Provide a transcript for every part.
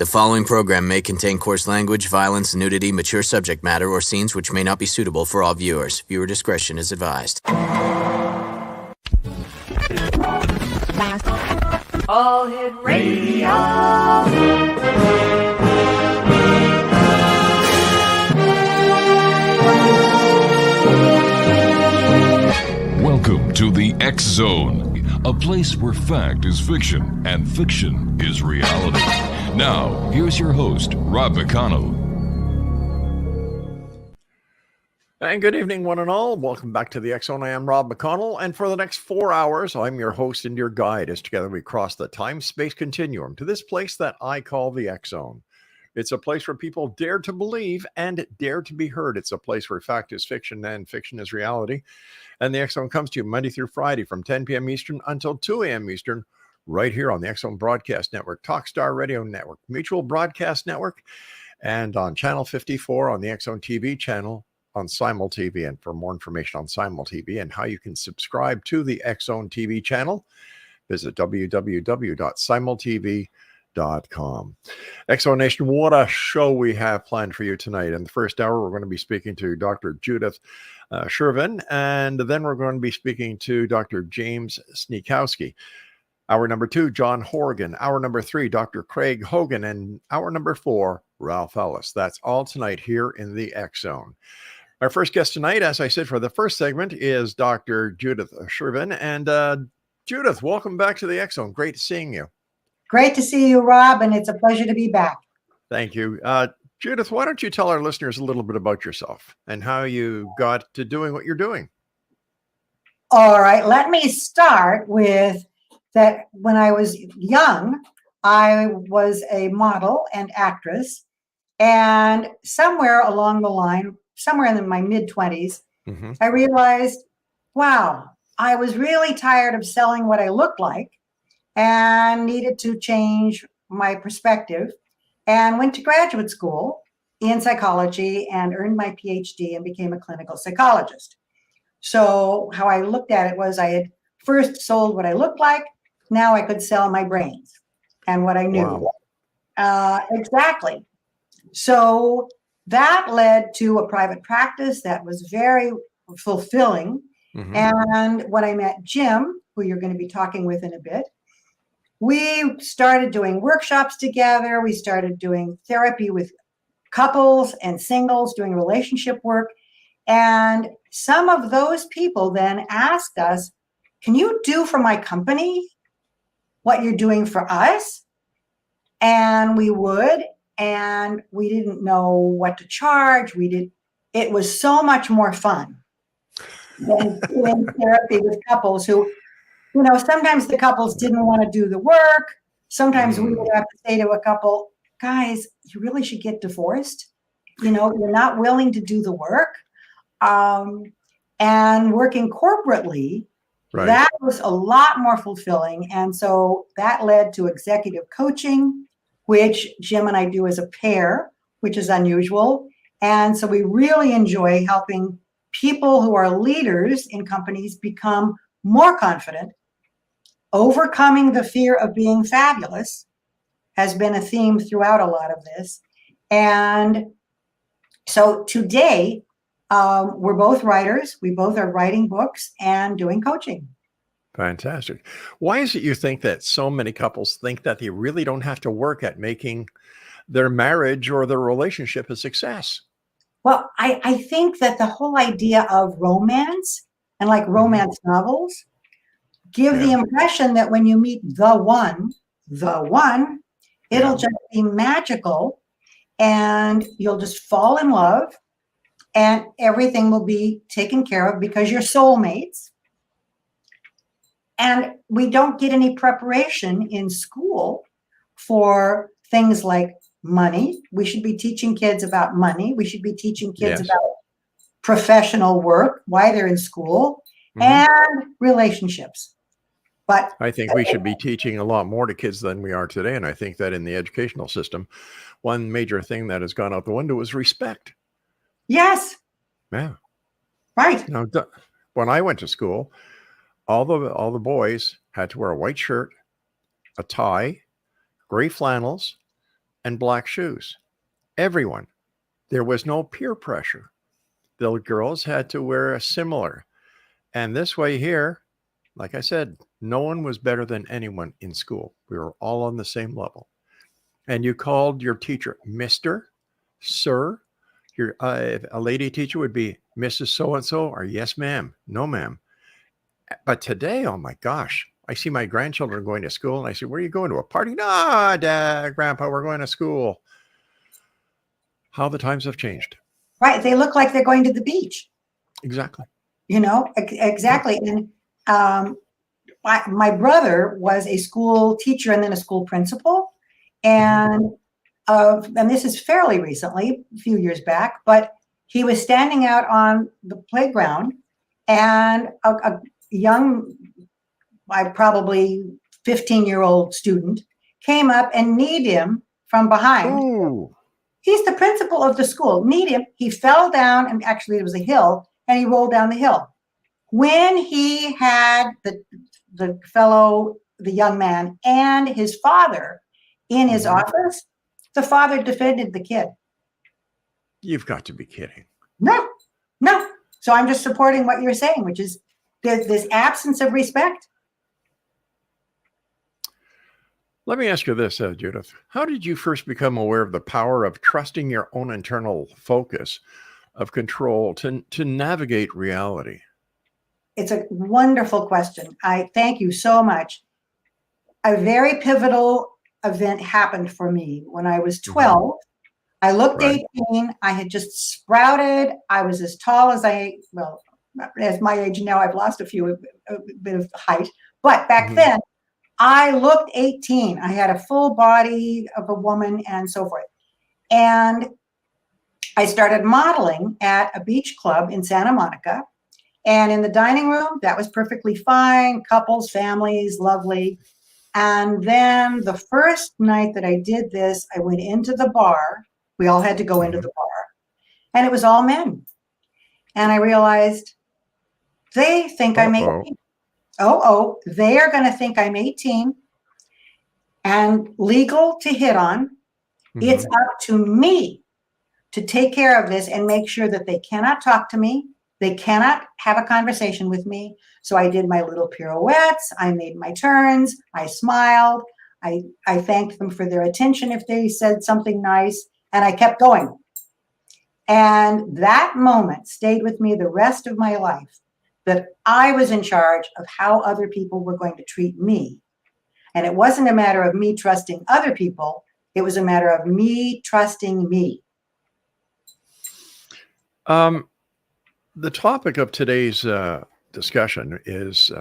The following program may contain coarse language, violence, nudity, mature subject matter, or scenes which may not be suitable for all viewers. Viewer discretion is advised. All Hit Radio. Welcome to the X Zone, a place where fact is fiction and fiction is reality. Now, here's your host, Rob McConnell. And good evening, one and all. Welcome back to the X Zone. I am Rob McConnell, and for the next 4 hours, I'm your host and your guide as together we cross the time-space continuum to this place that I call the X Zone. It's a place where people dare to believe and dare to be heard. It's a place where fact is fiction and fiction is reality. And the X Zone comes to you Monday through Friday from 10 p.m. Eastern until 2 a.m. Eastern, right here on the X Zone Broadcast Network, Talkstar Radio Network, Mutual Broadcast Network, and on Channel 54 on the X Zone TV channel on Simul TV. And for more information on Simul TV and how you can subscribe to the X Zone TV channel, visit www.simultv.com. X Zone Nation, what a show we have planned for you tonight. In the first hour, we're going to be speaking to Dr. Judith SHERVEN, and then we're going to be speaking to Dr. James SNIECHOWSKI. Hour number 2, John HORRIGAN. Hour number 3, Dr. Craig HOGAN. And hour number 4, Ralph Ellis. That's all tonight here in the X Zone. Our first guest tonight, as I said, for the first segment is Dr. Judith SHERVEN. And Judith, welcome back to the X Zone. Great seeing you. Great to see you, Rob, and it's a pleasure to be back. Thank you. Judith, why don't you tell our listeners a little bit about yourself and how you got to doing what you're doing? All right, let me start with that. When I was young, I was a model and actress, and somewhere along the line, somewhere in my mid-20s, I realized, wow, I was really tired of selling what I looked like and needed to change my perspective, and went to graduate school in psychology and earned my PhD and became a clinical psychologist. So how I looked at it was I had first sold what I looked like. Now I could sell my brains and what I knew. Wow. Exactly. So that led to a private practice that was very fulfilling. And when I met Jim, who you're going to be talking with in a bit, we started doing workshops together. We started doing therapy with couples and singles, doing relationship work. And some of those people then asked us, can you do for my company what you're doing for us? And we would, and we didn't know what to charge. It was so much more fun than doing therapy with couples who, you know, sometimes the couples didn't want to do the work. Sometimes we would have to say to a couple, guys, you really should get divorced. You know, you're not willing to do the work. And working corporately, right, that was a lot more fulfilling. And so that led to executive coaching, which Jim and I do as a pair, which is unusual. And so we really enjoy helping people who are leaders in companies become more confident. Overcoming the fear of being fabulous has been a theme throughout a lot of this. And so today, we're both writers. We both are writing books and doing coaching. Fantastic. Why is it you think that so many couples think that they really don't have to work at making their marriage or their relationship a success? Well, I think that the whole idea of romance and like romance novels give the impression that when you meet the one, it'll just be magical and you'll just fall in love and everything will be taken care of because you're soulmates. And we don't get any preparation in school for things like money. We should be teaching kids about money. We should be teaching kids about professional work, why they're in school, and relationships. But I think we should be teaching a lot more to kids than we are today. And I think that in the educational system, one major thing that has gone out the window is respect. Yes. Yeah. Right. Now, when I went to school, all the boys had to wear a white shirt, a tie, gray flannels, and black shoes. Everyone. There was no peer pressure. The girls had to wear a similar. And this way here, like I said, no one was better than anyone in school. We were all on the same level. And you called your teacher Mr., Sir. Your a lady teacher would be Mrs. So-and-so or yes, ma'am, no, ma'am. But today, oh my gosh, I see my grandchildren going to school and I say, where are you going, to a party? No, Dad, Grandpa, we're going to school. How the times have changed. Right. They look like they're going to the beach. Exactly. You know, exactly. And my brother was a school teacher and then a school principal. And this is fairly recently, a few years back, but he was standing out on the playground and a young, probably 15-year-old student came up and kneed him from behind. Ooh. He's the principal of the school. Kneed him. He fell down, and actually it was a hill, and he rolled down the hill. When he had the young man and his father in his office, the father defended the kid. You've got to be kidding. No. So I'm just supporting what you're saying, which is this absence of respect. Let me ask you this, Judith. How did you first become aware of the power of trusting your own internal focus of control to navigate reality? It's a wonderful question. I thank you so much. A very pivotal event happened for me when I was 12. I looked 18. I had just sprouted. I was as tall as as my age now, I've lost a bit of height. But back then, I looked 18. I had a full body of a woman and so forth. And I started modeling at a beach club in Santa Monica. And in the dining room, that was perfectly fine. Couples, families, lovely. And then the first night that I did this, I went into the bar. We all had to go into the bar. And it was all men. And I realized they think I'm 18. They are going to think I'm 18 and legal to hit on. It's up to me to take care of this and make sure that they cannot talk to me. They cannot have a conversation with me. So I did my little pirouettes. I made my turns. I smiled. I thanked them for their attention if they said something nice. And I kept going. And that moment stayed with me the rest of my life, that I was in charge of how other people were going to treat me. And it wasn't a matter of me trusting other people. It was a matter of me trusting me. The topic of today's discussion is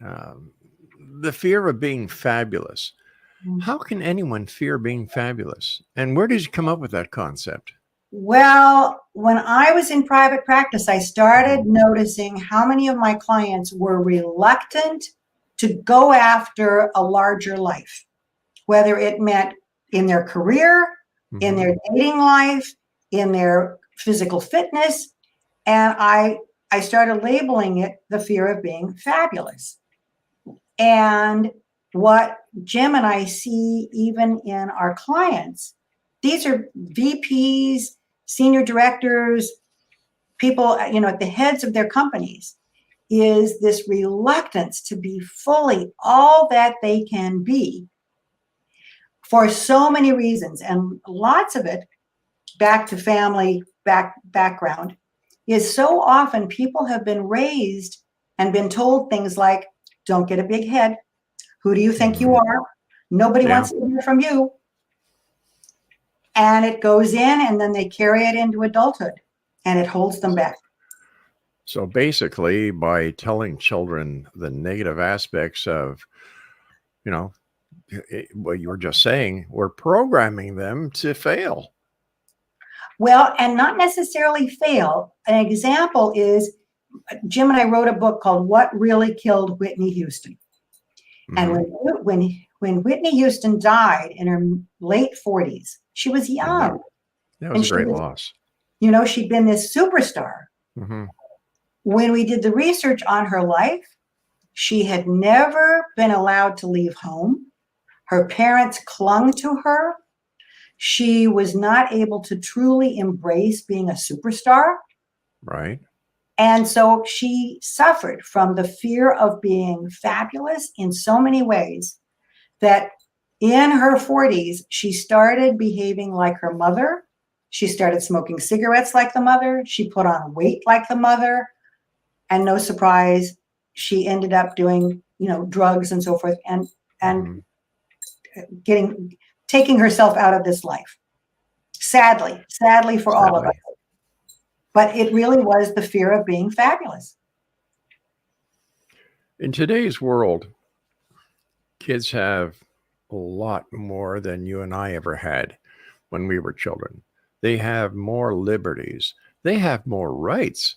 the fear of being fabulous. How can anyone fear being fabulous? And where did you come up with that concept? Well, when I was in private practice, I started noticing how many of my clients were reluctant to go after a larger life, whether it meant in their career, in their dating life, in their physical fitness. And I started labeling it the fear of being fabulous. And what Jim and I see even in our clients, these are VPs, senior directors, people, at the heads of their companies, is this reluctance to be fully all that they can be for so many reasons. And lots of it, back to family background, is so often people have been raised and been told things like, don't get a big head. Who do you think you are? Nobody wants to hear from you. And it goes in, and then they carry it into adulthood, and it holds them back. So basically, by telling children the negative aspects of, what you were just saying, we're programming them to fail. Well, and not necessarily fail. An example is, Jim and I wrote a book called What Really Killed Whitney Houston. And when Whitney Houston died in her late 40s, she was young. That was a great loss. She'd been this superstar. When we did the research on her life, she had never been allowed to leave home. Her parents clung to her. She was not able to truly embrace being a superstar. Right. And so she suffered from the fear of being fabulous in so many ways that in her 40s, she started behaving like her mother. She started smoking cigarettes like the mother. She put on weight like the mother. And no surprise, she ended up doing, drugs and so forth and taking herself out of this life. Sadly for all of us. But it really was the fear of being fabulous. In today's world, kids have a lot more than you and I ever had when we were children. They have more liberties. They have more rights.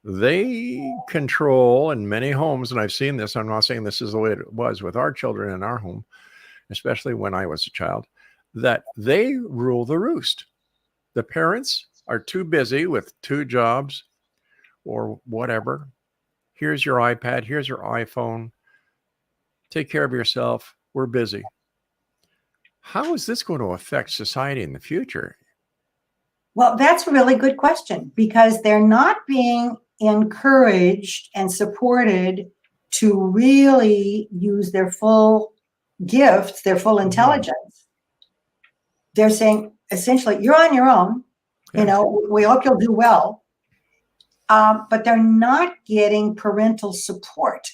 They control in many homes, and I've seen this. I'm not saying this is the way it was with our children in our home, especially when I was a child, that they rule the roost. The parents are too busy with 2 jobs or whatever. Here's your iPad. Here's your iPhone. Take care of yourself. We're busy. How is this going to affect society in the future? Well, that's a really good question, because they're not being encouraged and supported to really use their full gifts, their full intelligence. They're saying, essentially, you're on your own. Yeah. We hope you'll do well. But they're not getting parental support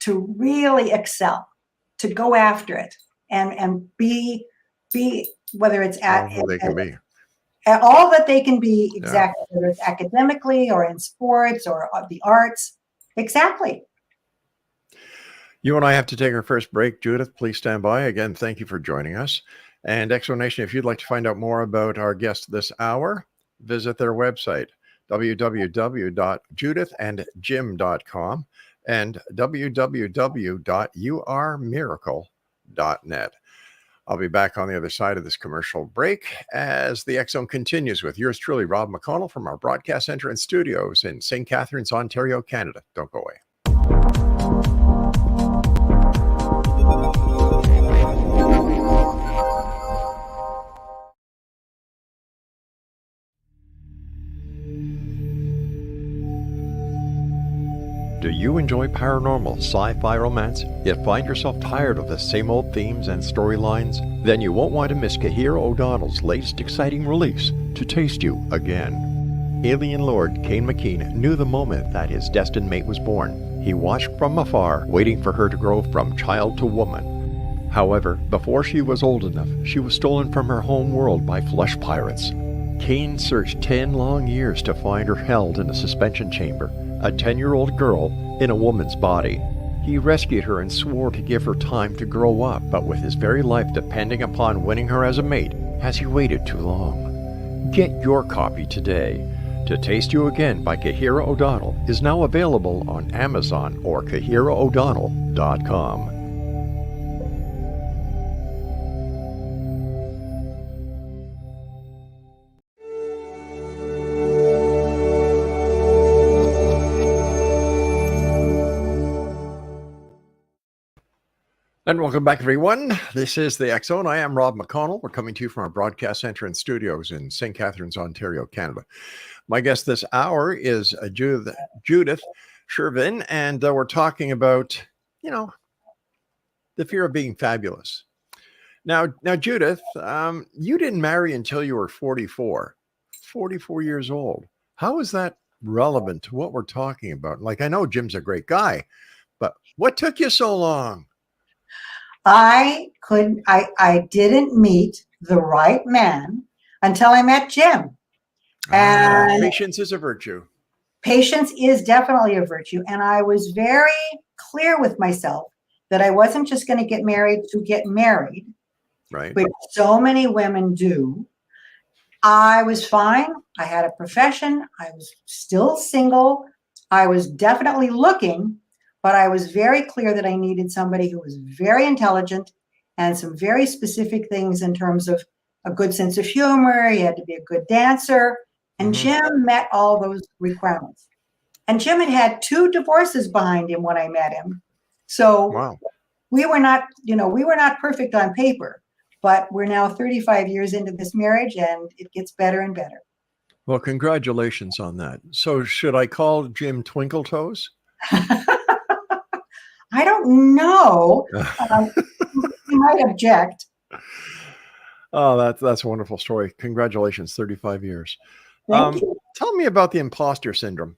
to really excel, to go after it and be whether it's All they can be. All that they can be, exactly, whether it's academically or in sports or the arts. Exactly. You and I have to take our first break. Judith, please stand by. Again, thank you for joining us. And X Zone Nation, if you'd like to find out more about our guest this hour, visit their website, www.judithandjim.com and www.yourmiracle.net. I'll be back on the other side of this commercial break as the X Zone continues with yours truly, Rob McConnell, from our broadcast center and studios in St. Catharines, Ontario, Canada. Don't go away. Do you enjoy paranormal, sci-fi romance, yet find yourself tired of the same old themes and storylines? Then you won't want to miss Kahira O'Donnell's latest exciting release, To Taste You Again. Alien Lord Kane McKean knew the moment that his destined mate was born. He watched from afar, waiting for her to grow from child to woman. However, before she was old enough, she was stolen from her home world by flesh pirates. Kane searched 10 long years to find her held in a suspension chamber, a 10-year-old girl in a woman's body. He rescued her and swore to give her time to grow up, but with his very life depending upon winning her as a mate, has he waited too long? Get your copy today. To Taste You Again by Kahira O'Donnell is now available on Amazon or KahiraO'Donnell.com. And welcome back, everyone. This is the X Zone. I am Rob McConnell. We're coming to you from our broadcast center and studios in St. Catharines, Ontario, Canada. My guest this hour is Judith SHERVEN, and we're talking about, the fear of being fabulous. Now, Judith, you didn't marry until you were 44 years old. How is that relevant to what we're talking about? Like, I know Jim's a great guy, but what took you so long? I didn't meet the right man until I met Jim. And patience is a virtue. Patience is definitely a virtue. And I was very clear with myself that I wasn't just going to get married to get married, right? Which so many women do. I was fine. I had a profession. I was still single. I was definitely looking. But I was very clear that I needed somebody who was very intelligent and some very specific things in terms of a good sense of humor. He had to be a good dancer. And Jim met all those requirements. And Jim had 2 divorces behind him when I met him. So we were not, we were not perfect on paper, but we're now 35 years into this marriage and it gets better and better. Well, congratulations on that. So should I call Jim Twinkle Toes? I don't know. You might object. Oh, that's a wonderful story. Congratulations, 35 years. Thank you. Tell me about the imposter syndrome.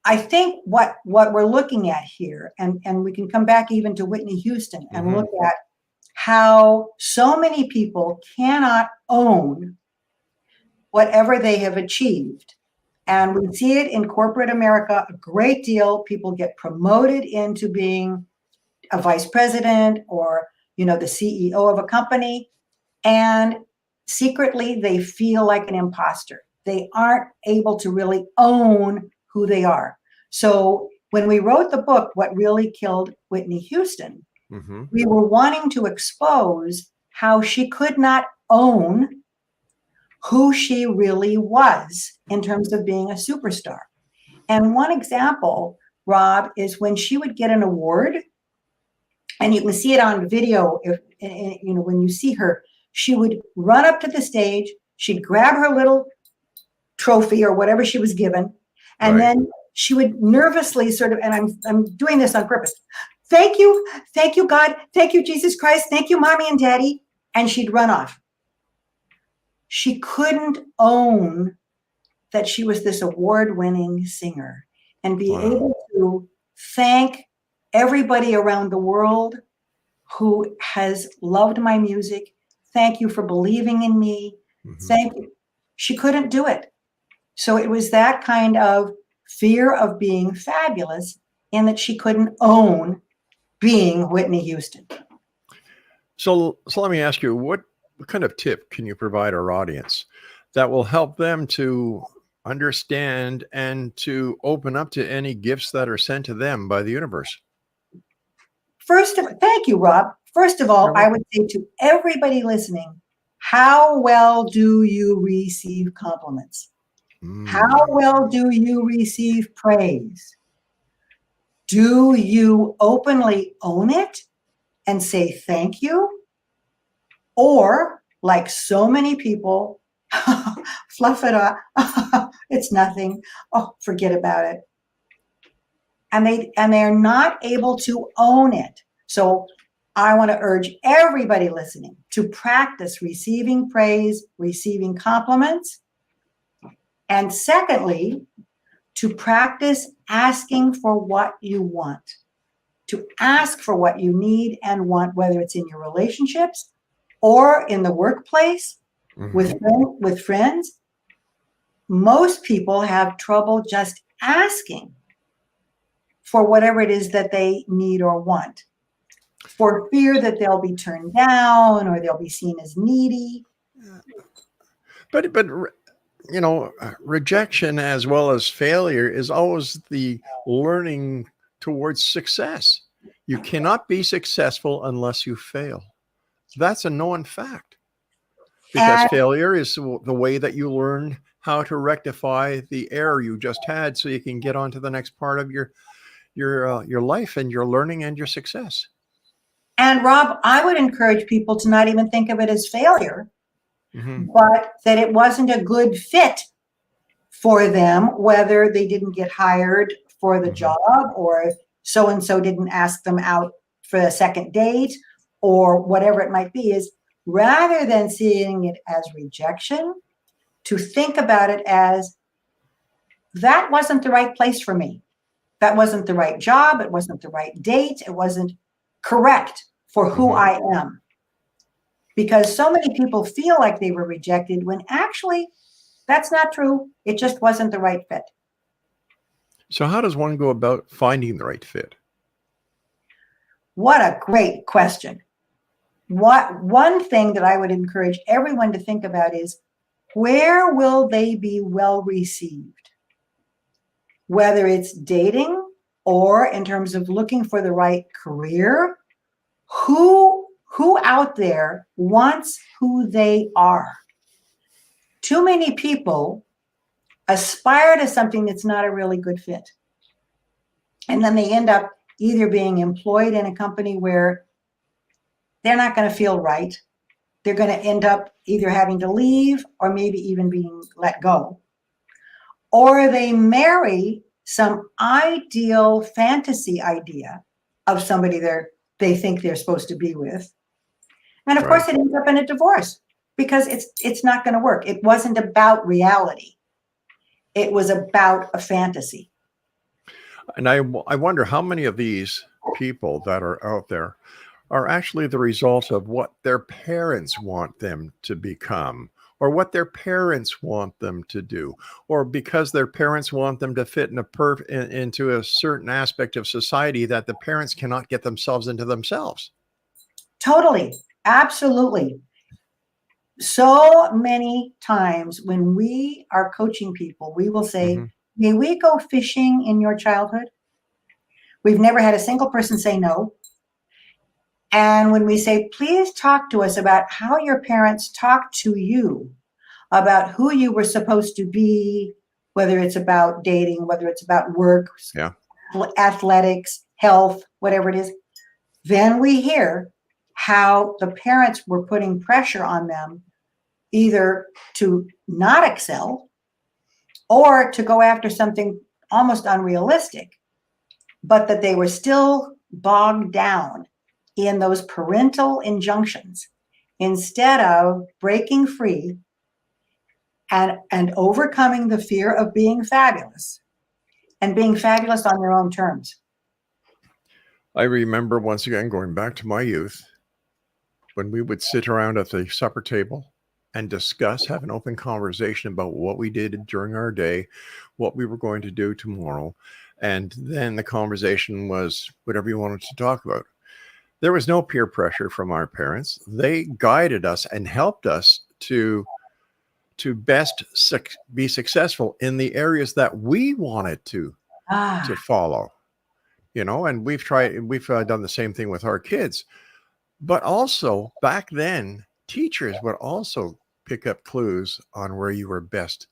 I think what we're looking at here, and we can come back even to Whitney Houston and look at how so many people cannot own whatever they have achieved. And we see it in corporate America a great deal. People get promoted into being a vice president or, the CEO of a company, and secretly they feel like an imposter. They aren't able to really own who they are. So when we wrote the book, What Really Killed Whitney Houston, we were wanting to expose how she could not own who she really was in terms of being a superstar. And one example, Rob, is when she would get an award, and you can see it on video. When you see her, she would run up to the stage, she'd grab her little trophy or whatever she was given, and then she would nervously sort of, and I'm doing this on purpose. Thank you, God, thank you, Jesus Christ, thank you, Mommy and Daddy, and she'd run off. She couldn't own that she was this award-winning singer and be able to thank everybody around the world who has loved my music. Thank you for believing in me. Thank you. She couldn't do it. So it was that kind of fear of being fabulous in that she couldn't own being Whitney Houston. So let me ask you, what kind of tip can you provide our audience that will help them to understand and to open up to any gifts that are sent to them by the universe? Thank you, Rob. First of all, I would say to everybody listening, how well do you receive compliments? How well do you receive praise? Do you openly own it and say thank you? Or, like so many people, fluff it up. It's nothing. Oh, forget about it. And they're not able to own it. So I want to urge everybody listening to practice receiving praise, receiving compliments. And secondly, to practice asking for what you want, to ask for what you need and want, whether it's in your relationships or in the workplace with friends. Most people have trouble just asking for whatever it is that they need or want, for fear that they'll be turned down or they'll be seen as needy. But rejection as well as failure is always the learning towards success. You cannot be successful unless you fail. That's a known fact, because failure is the way that you learn how to rectify the error you just had, so you can get on to the next part of your life and your learning and your success. And Rob, I would encourage people to not even think of it as failure, but that it wasn't a good fit for them, whether they didn't get hired for the job or so-and-so didn't ask them out for a second date or whatever it might be, is rather than seeing it as rejection, to think about it as that wasn't the right place for me. That wasn't the right job. It wasn't the right date. It wasn't correct for who I am. Because so many people feel like they were rejected when actually that's not true. It just wasn't the right fit. So how does one go about finding the right fit? What a great question. One thing that I would encourage everyone to think about is, where will they be well received? Whether it's dating or in terms of looking for the right career, who out there wants who they are? Too many people aspire to something that's not a really good fit. And then they end up either being employed in a company where they're not going to feel right. They're going to end up either having to leave or maybe even being let go. Or they marry some ideal fantasy idea of somebody they think they're supposed to be with. And of course it ends up in a divorce because it's not going to work. It wasn't about reality. It was about a fantasy. And I wonder how many of these people that are out there are actually the result of what their parents want them to become, or what their parents want them to do, or because their parents want them to fit into a certain aspect of society that the parents cannot get themselves into themselves. Totally. Absolutely. So many times when we are coaching people, we will say, may we go fishing in your childhood? We've never had a single person say no. And when we say, please talk to us about how your parents talked to you about who you were supposed to be, whether it's about dating, whether it's about work, athletics, health, whatever it is, then we hear how the parents were putting pressure on them either to not excel or to go after something almost unrealistic, but that they were still bogged down in those parental injunctions instead of breaking free and overcoming the fear of being fabulous and being fabulous on their own terms. I remember, once again, going back to my youth, when we would sit around at the supper table and discuss, have an open conversation about what we did during our day, what we were going to do tomorrow. And then the conversation was whatever you wanted to talk about. There was no peer pressure from our parents. They guided us and helped us to best be successful in the areas that we wanted to follow, and we've done the same thing with our kids. But also back then, teachers would also pick up clues on where you were best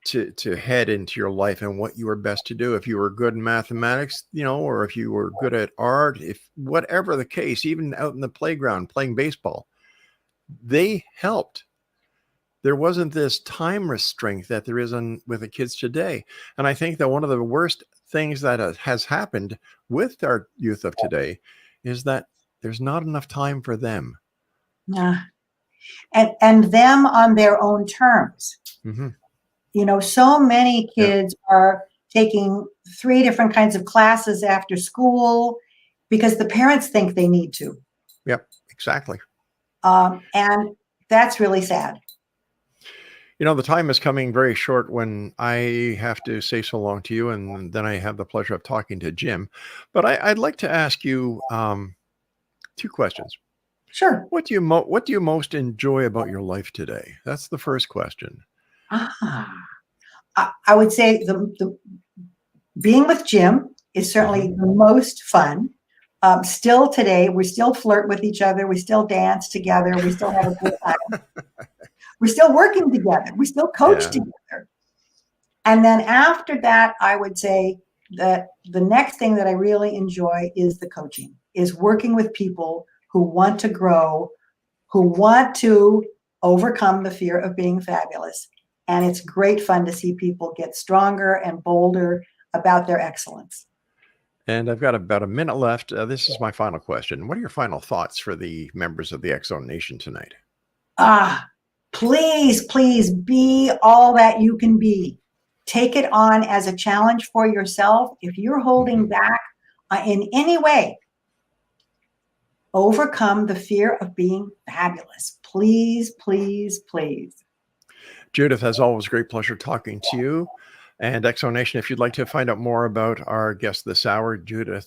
to head into your life and what you were best to do. If you were good in mathematics, or if you were good at art, if whatever the case, even out in the playground playing baseball, they helped. There wasn't this time restraint that there is with the kids today. And I think that one of the worst things that has happened with our youth of today is that there's not enough time for them. Yeah. And them on their own terms. So many kids are taking 3 different kinds of classes after school because the parents think they need to. Yep, exactly. And that's really sad. The time is coming very short when I have to say so long to you, and then I have the pleasure of talking to Jim. But I'd like to ask you 2 questions. Sure. What do you most enjoy about your life today? That's the first question. I would say the being with Jim is certainly the most fun. Still today, we still flirt with each other. We still dance together. We still have a good time. We're still working together. We still coach together. And then after that, I would say that the next thing that I really enjoy is the coaching, is working with people who want to grow, who want to overcome the fear of being fabulous. And it's great fun to see people get stronger and bolder about their excellence. And I've got about a minute left. This is my final question. What are your final thoughts for the members of the X-Zone Nation tonight? Please, please be all that you can be. Take it on as a challenge for yourself. If you're holding back in any way, overcome the fear of being fabulous. Please, please, please. Judith, as always, great pleasure talking to you. And X-Zone Nation, if you'd like to find out more about our guest this hour, Judith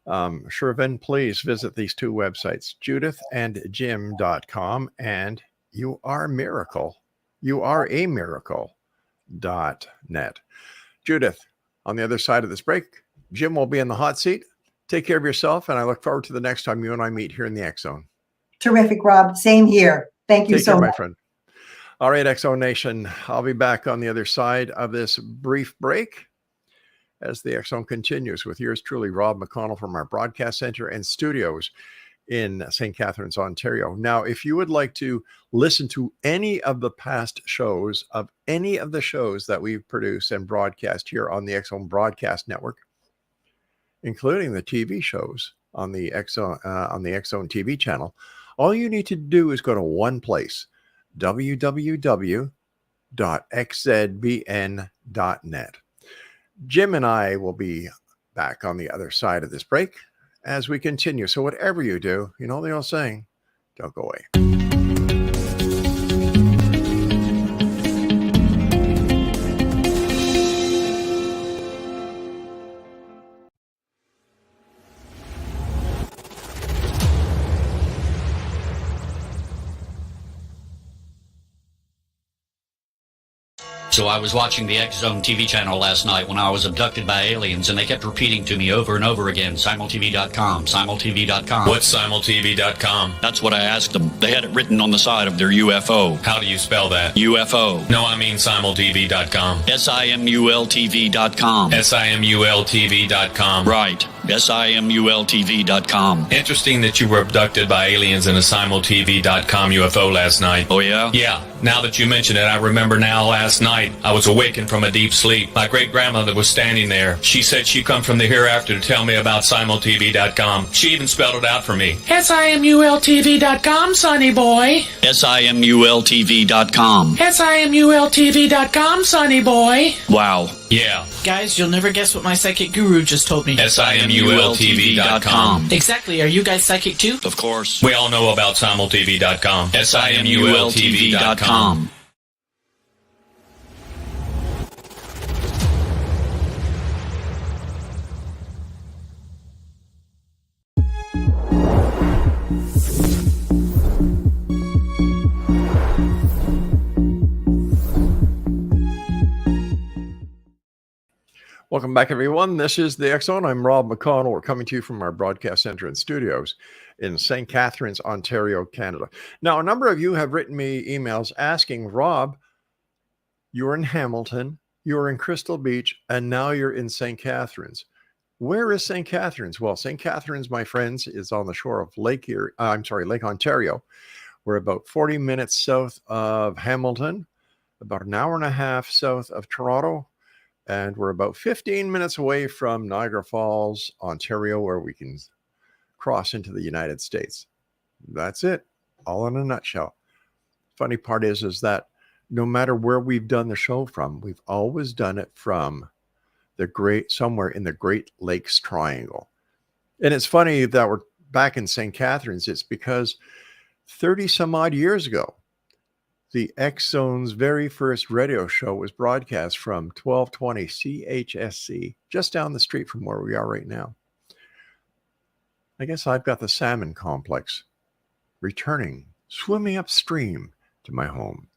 SHERVEN, please visit these 2 websites, judithandjim.com and youaramiracle.net. Judith, on the other side of this break, Jim will be in the hot seat. Take care of yourself, and I look forward to the next time you and I meet here in the X-Zone. Terrific, Rob. Same here. Thank you so much. My friend. All right, X-Zone Nation, I'll be back on the other side of this brief break. as the X Zone continues with yours truly, Rob McConnell, from our broadcast center and studios in St. Catharines, Ontario. Now, if you would like to listen to any of the past shows of any of the shows that we produce and broadcast here on the X Zone Broadcast Network, including the TV shows on the X Zone TV channel, all you need to do is go to one place, www.xzbn.net. Jim and I will be back on the other side of this break as we continue. So whatever you do, you know the old saying, don't go away. So I was watching the X Zone TV channel last night when I was abducted by aliens, and they kept repeating to me over and over again, simultv.com, simultv.com. What's simultv.com? That's what I asked them. They had it written on the side of their UFO. How do you spell that? UFO. No, I mean simultv.com. simultv.com. simultv.com. Right. simultv.com. Interesting that you were abducted by aliens in a simultv.com UFO last night. Oh, yeah? Yeah. Now that you mention it, I remember now last night I was awakened from a deep sleep. My great-grandmother was standing there. She said she'd come from the hereafter to tell me about simultv.com. She even spelled it out for me. simultv.com, sonny boy. simultv.com. simultv.com, sonny boy. Wow. Yeah. Guys, you'll never guess what my psychic guru just told me. simultv.com. Exactly. Are you guys psychic too? Of course. We all know about simultv.com. simultv.com. Welcome back, everyone. This is the X Zone. I'm Rob McConnell. We're coming to you from our broadcast center and studios in St. Catharines, Ontario, Canada. Now, a number of you have written me emails asking, Rob, you're in Hamilton, you're in Crystal Beach, and now you're in St. Catharines. Where is St. Catharines? Well, St. Catharines, my friends, is on the shore of Lake Ontario. We're about 40 minutes south of Hamilton, about an hour and a half south of Toronto, and we're about 15 minutes away from Niagara Falls, Ontario, where we can cross into the United States. That's it, all in a nutshell. Funny part is that no matter where we've done the show from, we've always done it from somewhere in the Great Lakes Triangle. And it's funny that we're back in St. Catharines. It's because 30 some odd years ago, the X Zone's very first radio show was broadcast from 1220 CHSC, just down the street from where we are right now. I guess I've got the salmon complex returning, swimming upstream to my home.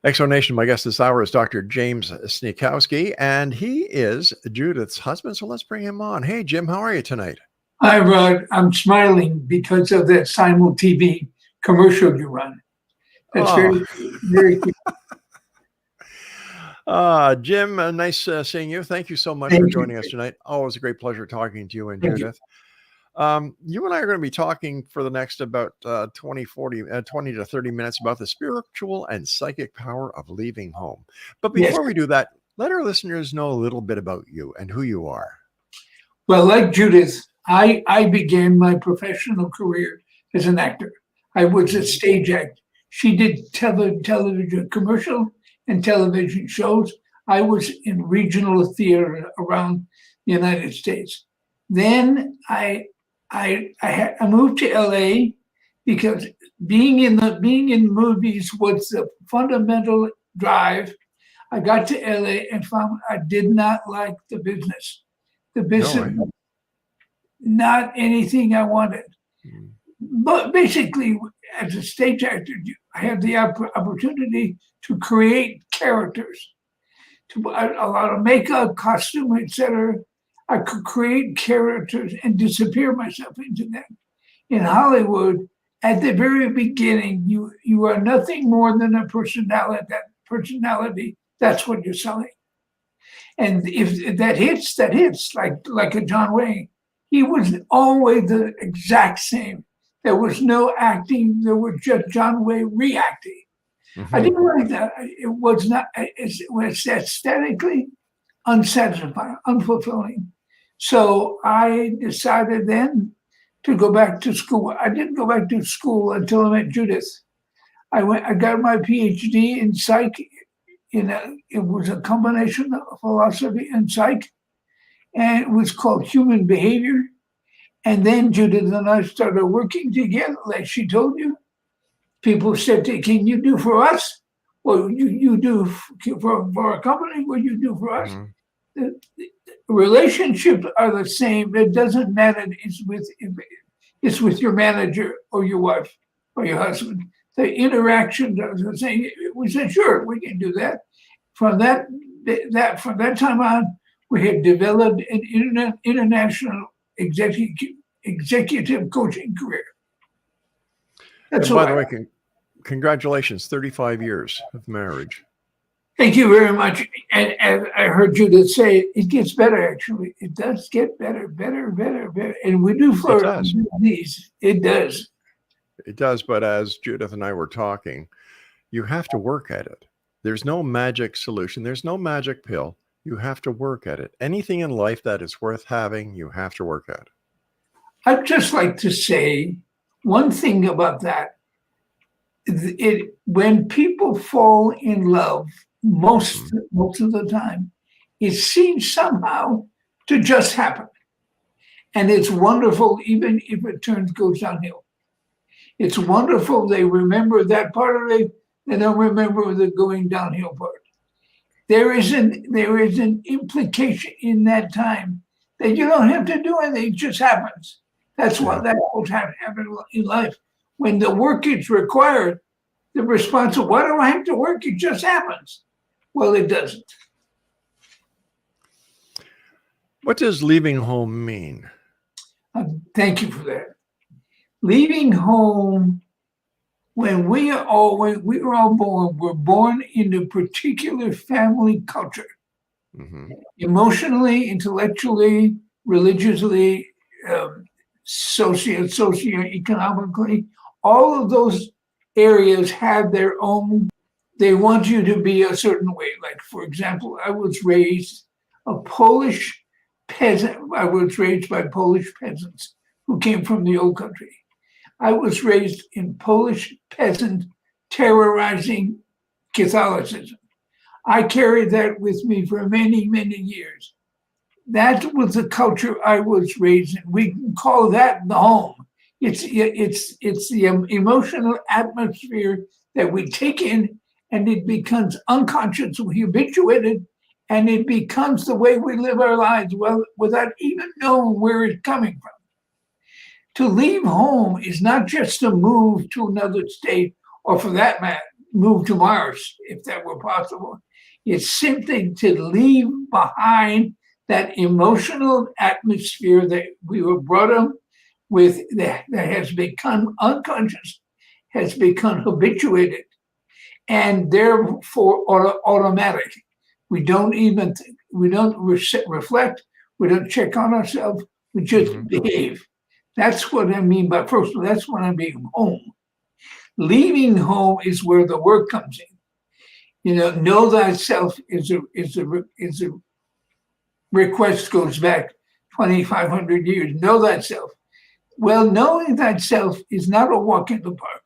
X Zone Nation, my guest this hour is Dr. James SNIECHOWSKI, and he is Judith's husband, so let's bring him on. Hey, Jim, how are you tonight? Hi, Rod. I'm smiling because of that Simul TV commercial you run. That's very, very cool. Jim, nice seeing you. Thank you so much for joining us tonight. Always a great pleasure talking to you and Judith. You and I are going to be talking for the next about 20 to 30 minutes about the spiritual and psychic power of leaving home. But before we do that, let our listeners know a little bit about you and who you are. Well, like Judith, I began my professional career as an actor. I was a stage actor. She did television commercial and television shows. I was in regional theater around the United States. Then I moved to LA because being in movies was the fundamental drive. I got to LA and found I did not like the business. The business, not anything I wanted. But basically, as a stage actor, I had the opportunity to create characters, to a lot of makeup, costume, etc. I could create characters and disappear myself into them. In Hollywood, at the very beginning, you are nothing more than a personality. That personality, that's what you're selling. And if that hits, that hits, like a John Wayne. He was always the exact same. There was no acting. There was just John Wayne reacting. I didn't like that. It was not. It was aesthetically unsatisfying, unfulfilling. So I decided then to go back to school. I didn't go back to school until I met Judith. I got my PhD in psych. It was a combination of philosophy and psych, and it was called human behavior. And then Judith and I started working together, like she told you. People said, "Can you do for us? Well, you do for a company. What you do for us?" The relationships are the same. It doesn't matter. It's with your manager or your wife or your husband. The interactions are the same. We said, "Sure, we can do that." From that time on, we had developed an international executive coaching career. That's by the way, congratulations, 35 years of marriage. Thank you very much. And I heard Judith say it gets better, actually. It does get better. And we do for these. It does. It does, but as Judith and I were talking, you have to work at it. There's no magic solution. There's no magic pill. You have to work at it. Anything in life that is worth having, you have to work at. I'd just like to say one thing about that. When people fall in love, most of the time, it seems somehow to just happen. And it's wonderful, even if it goes downhill. It's wonderful. They remember that part of it. They don't remember the going downhill part. There is an implication in that time that you don't have to do anything. It just happens. That's what happens in life. When the work is required, the response of, why do I have to work? It just happens. Well, it doesn't. What does leaving home mean? Thank you for that. Leaving home, when we were all born, we're born in a particular family culture. Emotionally, intellectually, religiously, socioeconomically, all of those areas have their own. They want you to be a certain way. Like, for example, I was raised a Polish peasant. I was raised by Polish peasants who came from the old country. I was raised in Polish peasant terrorizing Catholicism. I carried that with me for many, many years. That was the culture I was raised in. We can call that the home. It's the emotional atmosphere that we take in, and it becomes unconsciously habituated, and it becomes the way we live our lives, well, without even knowing where it's coming from. To leave home is not just to move to another state, or for that matter, move to Mars, if that were possible. It's simply to leave behind that emotional atmosphere that we were brought up with, that has become unconscious, has become habituated, and therefore automatic. We don't even think, we don't reflect, we don't check on ourselves, we just behave. That's what I mean by, first of all, that's what I mean home. Leaving home is where the work comes in. Know thyself is a request goes back 2,500 years. Know thyself. Well, knowing thyself is not a walk in the park.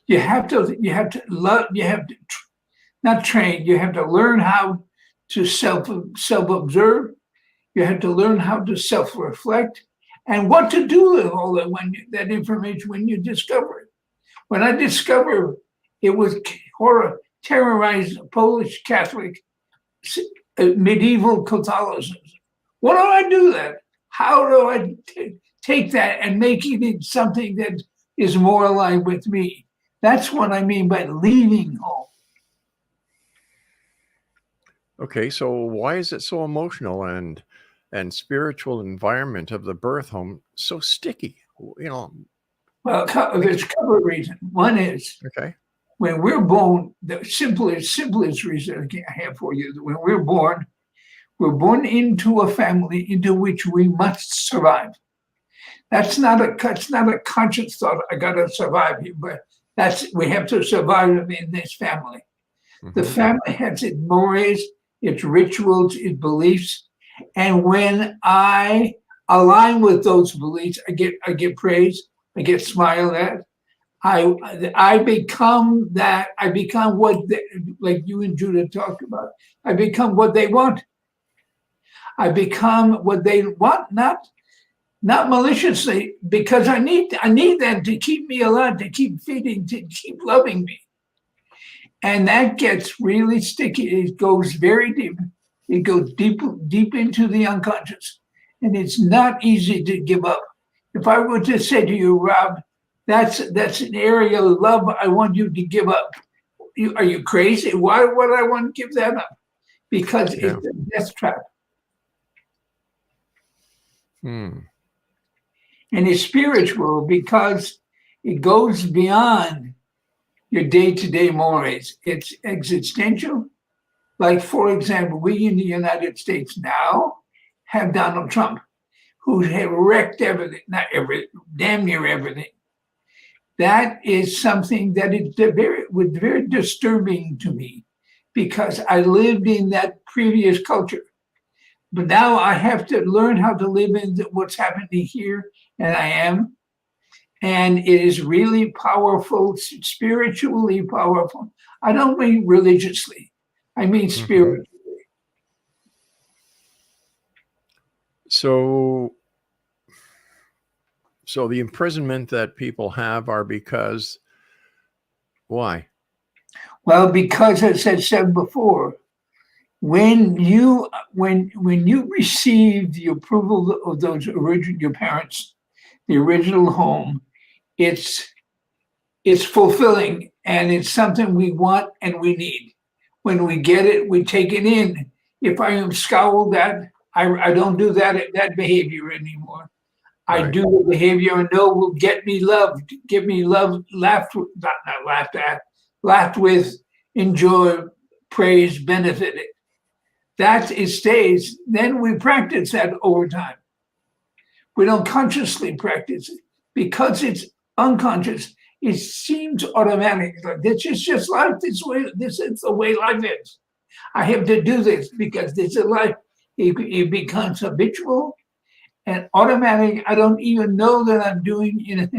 You have to not train. You have to learn how to self-observe. You have to learn how to self-reflect, and what to do with all that information when you discover it. When I discovered it was terrorized Polish Catholic medieval Catholicism, what do I do then? How do I take that and make it into something that is more aligned with me? That's what I mean by leaving home. Okay, so why is it so emotional and spiritual environment of the birth home so sticky? Well, there's a couple of reasons. One is, when we're born, the simplest reason I have for you, when we're born, We're born into a family into which we must survive. That's not a conscious thought. I gotta survive here, but we have to survive in this family. Mm-hmm. The family has its mores, its rituals, its beliefs, and when I align with those beliefs, I get praised, I get smiled at. I become that. I become what, like you and Judith talked about. I become what they want. I become what they want, not maliciously, because I need them to keep me alive, to keep feeding, to keep loving me. And that gets really sticky. It goes very deep. It goes deep into the unconscious. And it's not easy to give up. If I were to say to you, Rob, that's an area of love I want you to give up. Are you crazy? Why would I want to give that up? Because it's a death trap. And it's spiritual because it goes beyond your day-to-day mores. It's existential. Like, for example, we in the United States now have Donald Trump, who has wrecked everything, not everything, damn near everything. That is something that is very disturbing to me because I lived in that previous culture. But now I have to learn how to live in what's happening here, and I am. And it is really powerful, spiritually powerful. I don't mean religiously, I mean spiritually. So the imprisonment that people have are because, why? Well, because as I said before, when you receive the approval of your parents, the original home, it's fulfilling and it's something we want and we need. When we get it, we take it in. If I am scowled at, I don't do that behavior anymore. Right. I do the behavior I know will get me loved, laughed with, enjoyed, praised, benefited. That it stays. Then we practice that over time. We don't consciously practice it because it's unconscious. It seems automatic. Like this is just life. This is the way life is. I have to do this because this is life. It becomes habitual and automatic. I don't even know that I'm doing in a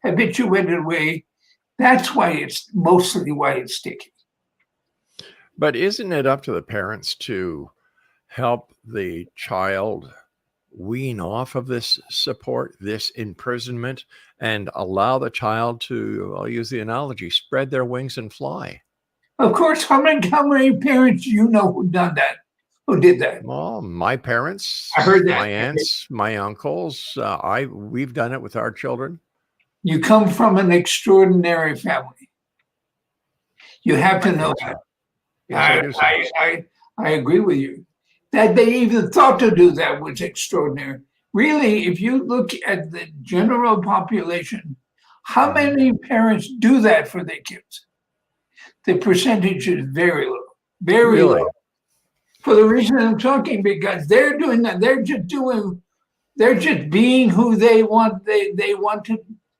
habituated way. That's why it's sticky. But isn't it up to the parents to help the child wean off of this support, this imprisonment, and allow the child to, I'll use the analogy, spread their wings and fly? Of course, how many parents do you know who done that? Who did that? Well, my parents, I heard that. My aunts, my uncles, we've done it with our children. You come from an extraordinary family. You have to know that. Yes, I agree with you. That they even thought to do that was extraordinary. Really, if you look at the general population, how many parents do that for their kids? The percentage is very low, very low. For the reason I'm talking, because they're doing that, they're just being who they want.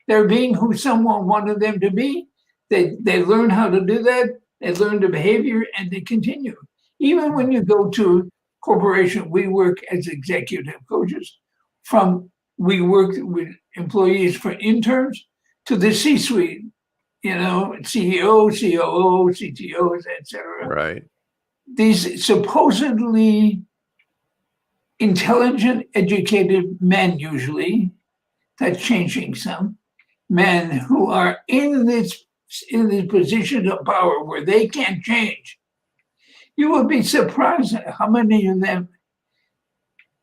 They're being who someone wanted them to be. They learn how to do that. They learn the behavior and they continue. Even when you go to a corporation, we work as executive coaches. We work with employees for interns to the C-suite, CEO, COO, CTOs, etc. Right. These supposedly intelligent, educated men, usually, that's changing some, men who are in this position of power where they can't change. You will be surprised at how many of them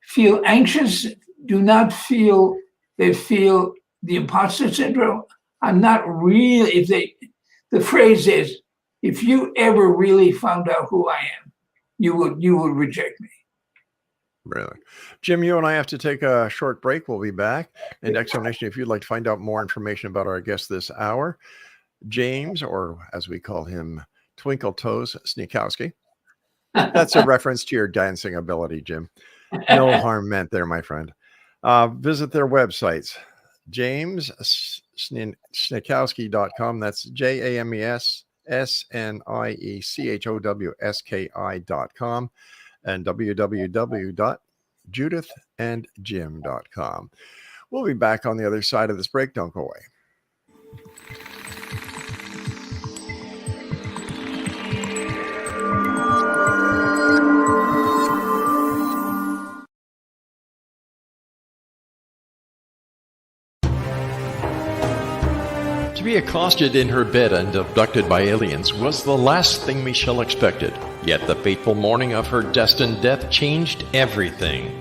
feel anxious, they feel the imposter syndrome. I'm not real. The phrase is, if you ever really found out who I am, you would reject me. Really? Jim, you and I have to take a short break. We'll be back. And Explanation, if you'd like to find out more information about our guest this hour, James, or as we call him, Twinkle Toes SNIECHOWSKI, That's a reference to your dancing ability, Jim. No harm meant there, my friend. Visit their websites, JamesSniechowski.com. That's JamesSniechowski.com and www.judithandjim.com. We'll be back on the other side of this break. Don't go away. To be accosted in her bed and abducted by aliens was the last thing Michelle expected. Yet the fateful morning of her destined death changed everything.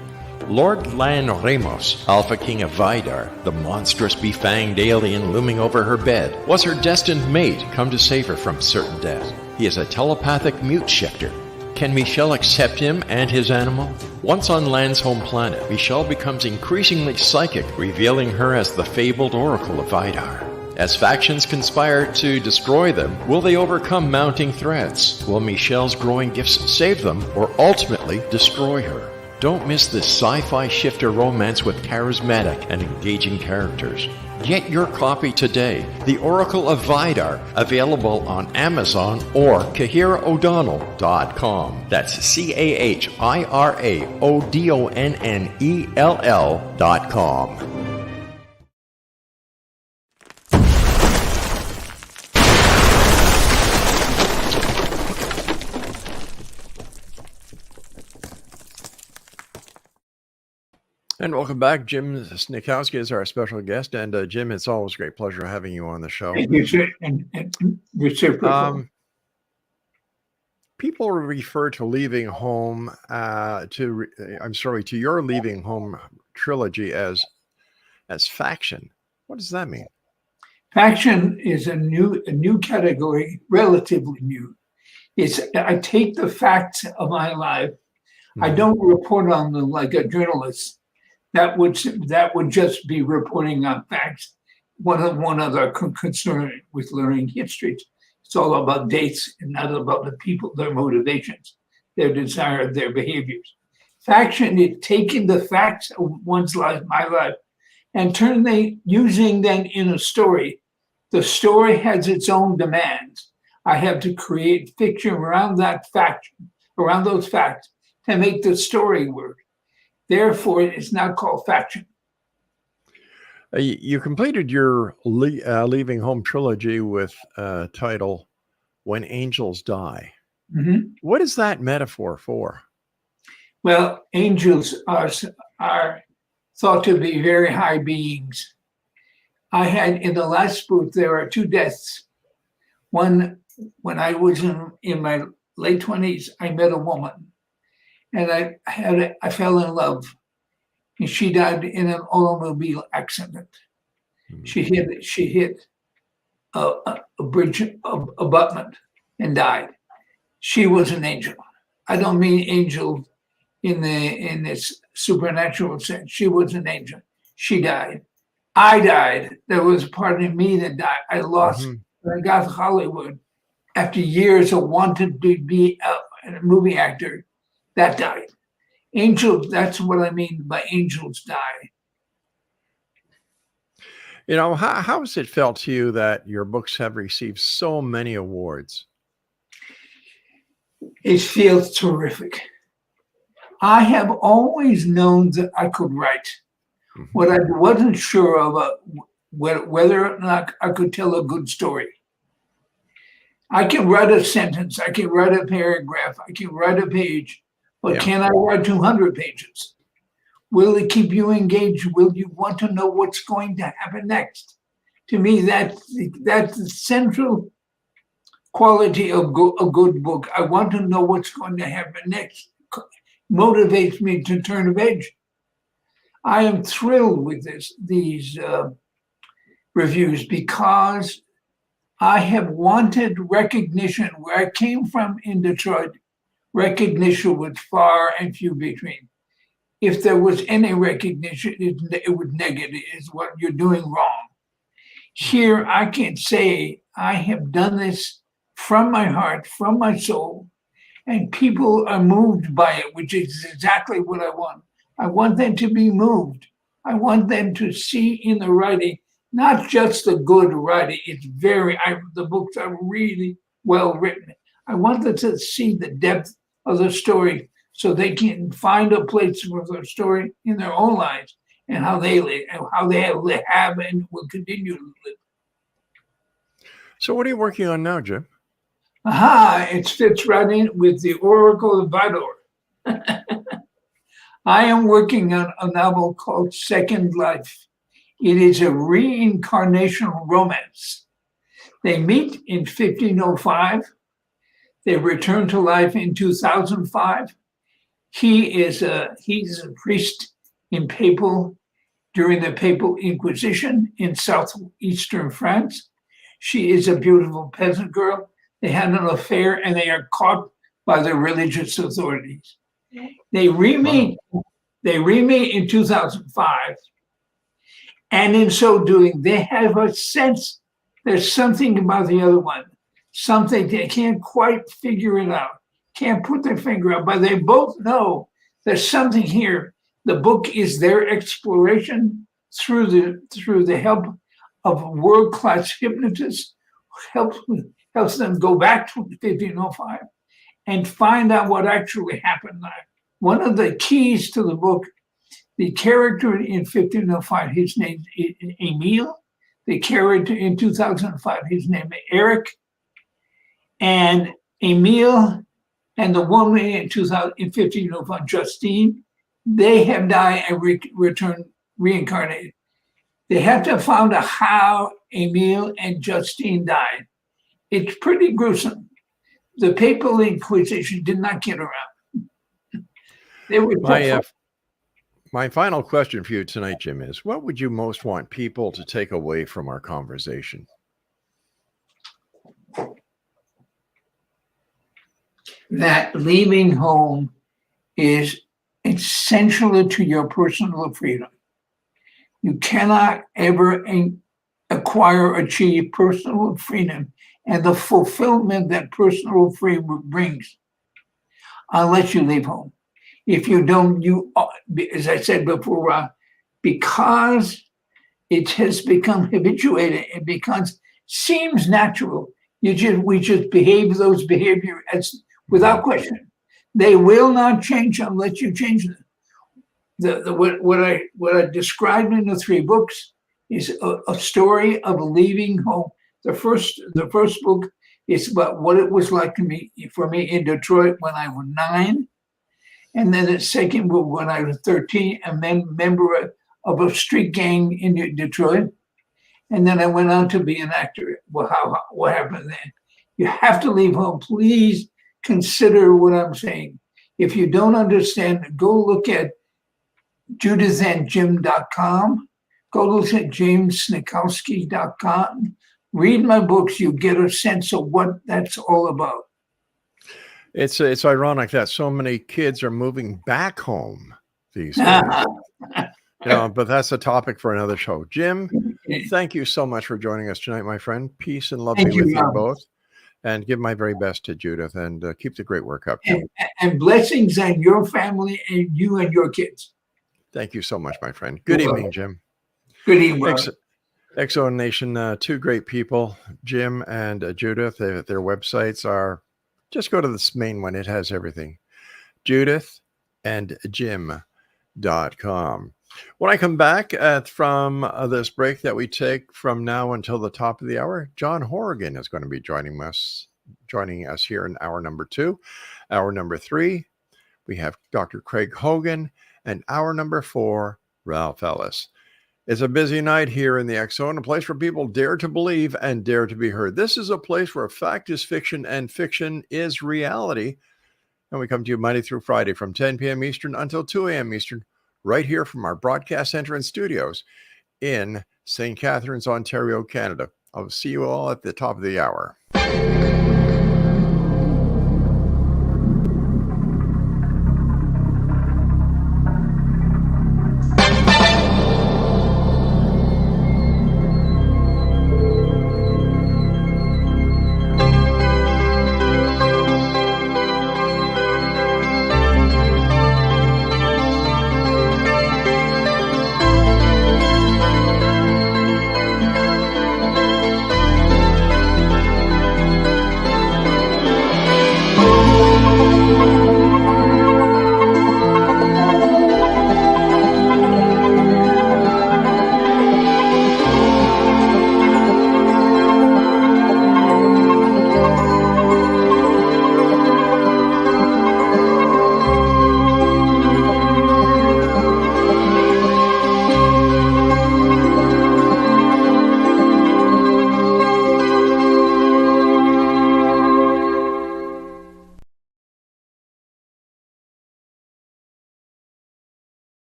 Lord Lan Ramos, Alpha King of Vidar, the monstrous befanged alien looming over her bed, was her destined mate come to save her from certain death. He is a telepathic mute shifter. Can Michelle accept him and his animal? Once on Lan's home planet, Michelle becomes increasingly psychic, revealing her as the fabled Oracle of Vidar. As factions conspire to destroy them, will they overcome mounting threats? Will Michelle's growing gifts save them, or ultimately destroy her? Don't miss this sci-fi shifter romance with charismatic and engaging characters. Get your copy today. The Oracle of Vidar, available on Amazon or CahiraO'Donnell.com. That's CahiraO'Donnell.com. And welcome back. Jim Sniechowski is our special guest. And Jim, it's always a great pleasure having you on the show. Thank you, sir. And reciprocal. People refer to leaving home to your leaving home trilogy as faction. What does that mean? Faction is a new category, relatively new. I take the facts of my life. I don't report on them like a journalist. That would just be reporting on facts. One other concern with learning history. It's all about dates and not about the people, their motivations, their desire, their behaviors. Faction is taking the facts of one's life, my life, and using them in a story. The story has its own demands. I have to create fiction around that faction, around those facts, to make the story work. Therefore, it's not called faction. You completed your Leaving Home trilogy with title When Angels Die. Mm-hmm. What is that metaphor for? Well, angels are thought to be very high beings. I had in the last book, there are two deaths. One, when I was in my late 20s, I met a woman. And I fell in love, and she died in an automobile accident. She hit a bridge abutment and died. She was an angel. I don't mean angel in this supernatural sense. She was an angel. She died. I died. There was a part of me that died. I lost. When I got to Hollywood, after years of wanting to be a movie actor, that died. Angels, that's what I mean by angels die. You know, how has it felt to you that your books have received so many awards? It feels terrific. I have always known that I could write. What I wasn't sure of whether or not I could tell a good story. I can write a sentence, I can write a paragraph, I can write a page, but can I write 200 pages? Will it keep you engaged? Will you want to know what's going to happen next? To me, that's the central quality of a good book. I want to know what's going to happen next. Motivates me to turn a page. I am thrilled with these reviews because I have wanted recognition. Where I came from in Detroit, recognition was far and few between. If there was any recognition, it was negative. It's what you're doing wrong. Here, I can say I have done this from my heart, from my soul, And people are moved by it, which is exactly what I want. I want them to be moved. I want them to see in the writing, not just the good writing. The books are really well written. I want them to see the depth of the story so they can find a place for the story in their own lives and how they live, and how they have and will continue to live. So what are you working on now, Jim? It fits right in with the Oracle of Vidor. I am working on a novel called Second Life. It is a reincarnational romance. They meet in 1505. They return to life in 2005. He's a priest during the Papal Inquisition in southeastern France. She is a beautiful peasant girl. They had an affair and they are caught by the religious authorities. They re-meet in 2005. And in so doing, they have a sense there's something about the other one, something they can't quite figure it out, can't put their finger out, but they both know there's something here. The book is their exploration through the help of world-class hypnotists, helps them go back to 1505 and find out what actually happened there. One of the keys to the book, the character in 1505, his name is Emile. The character in 2005, his name is Eric. And Emile and the woman in 1505, Justine, they have died and returned reincarnated. They have to find out how Emile and Justine died. It's pretty gruesome. The Papal Inquisition did not get around. They were my final question for you tonight, Jim, is what would you most want people to take away from our conversation? That leaving home is essential to your personal freedom. You cannot ever acquire, achieve personal freedom and the fulfillment that personal freedom brings unless you leave home. If you don't, as I said before, because it has become habituated, it seems natural. We just behave those behaviors as without question. They will not change unless you change them. What I described in the 3 books is a story of leaving home. The first book is about what it was like for me in Detroit when I was 9. And then the second book when I was 13, and then member of a street gang in Detroit. And then I went on to be an actor. Well, what happened then? You have to leave home. Please consider what I'm saying. If you don't understand, go look at JUDITHandJim.com. Go look at SNIECHOWSKI.com. Read my books. You get a sense of what that's all about. It's ironic that so many kids are moving back home these days. But that's a topic for another show. Jim, thank you so much for joining us tonight, my friend. Peace and love be with you both. And give my very best to Judith, and keep the great work up. And blessings on your family and you and your kids. Thank you so much, my friend. Good evening, Jim. Good evening. X-Zone Nation, 2 great people, Jim and Judith. Their websites are, just go to this main one. It has everything. JUDITHandJim.com. When I come back from this break that we take from now until the top of the hour, John Horrigan is going to be joining us here in hour number 2. Hour number 3, we have Dr. Craig Hogan, and hour number 4, Ralph Ellis. It's a busy night here in the X-Zone, a place where people dare to believe and dare to be heard. This is a place where fact is fiction and fiction is reality. And we come to you Monday through Friday from 10 p.m. Eastern until 2 a.m. Eastern, right here from our broadcast center and studios in St. Catharines, Ontario, Canada. I'll see you all at the top of the hour.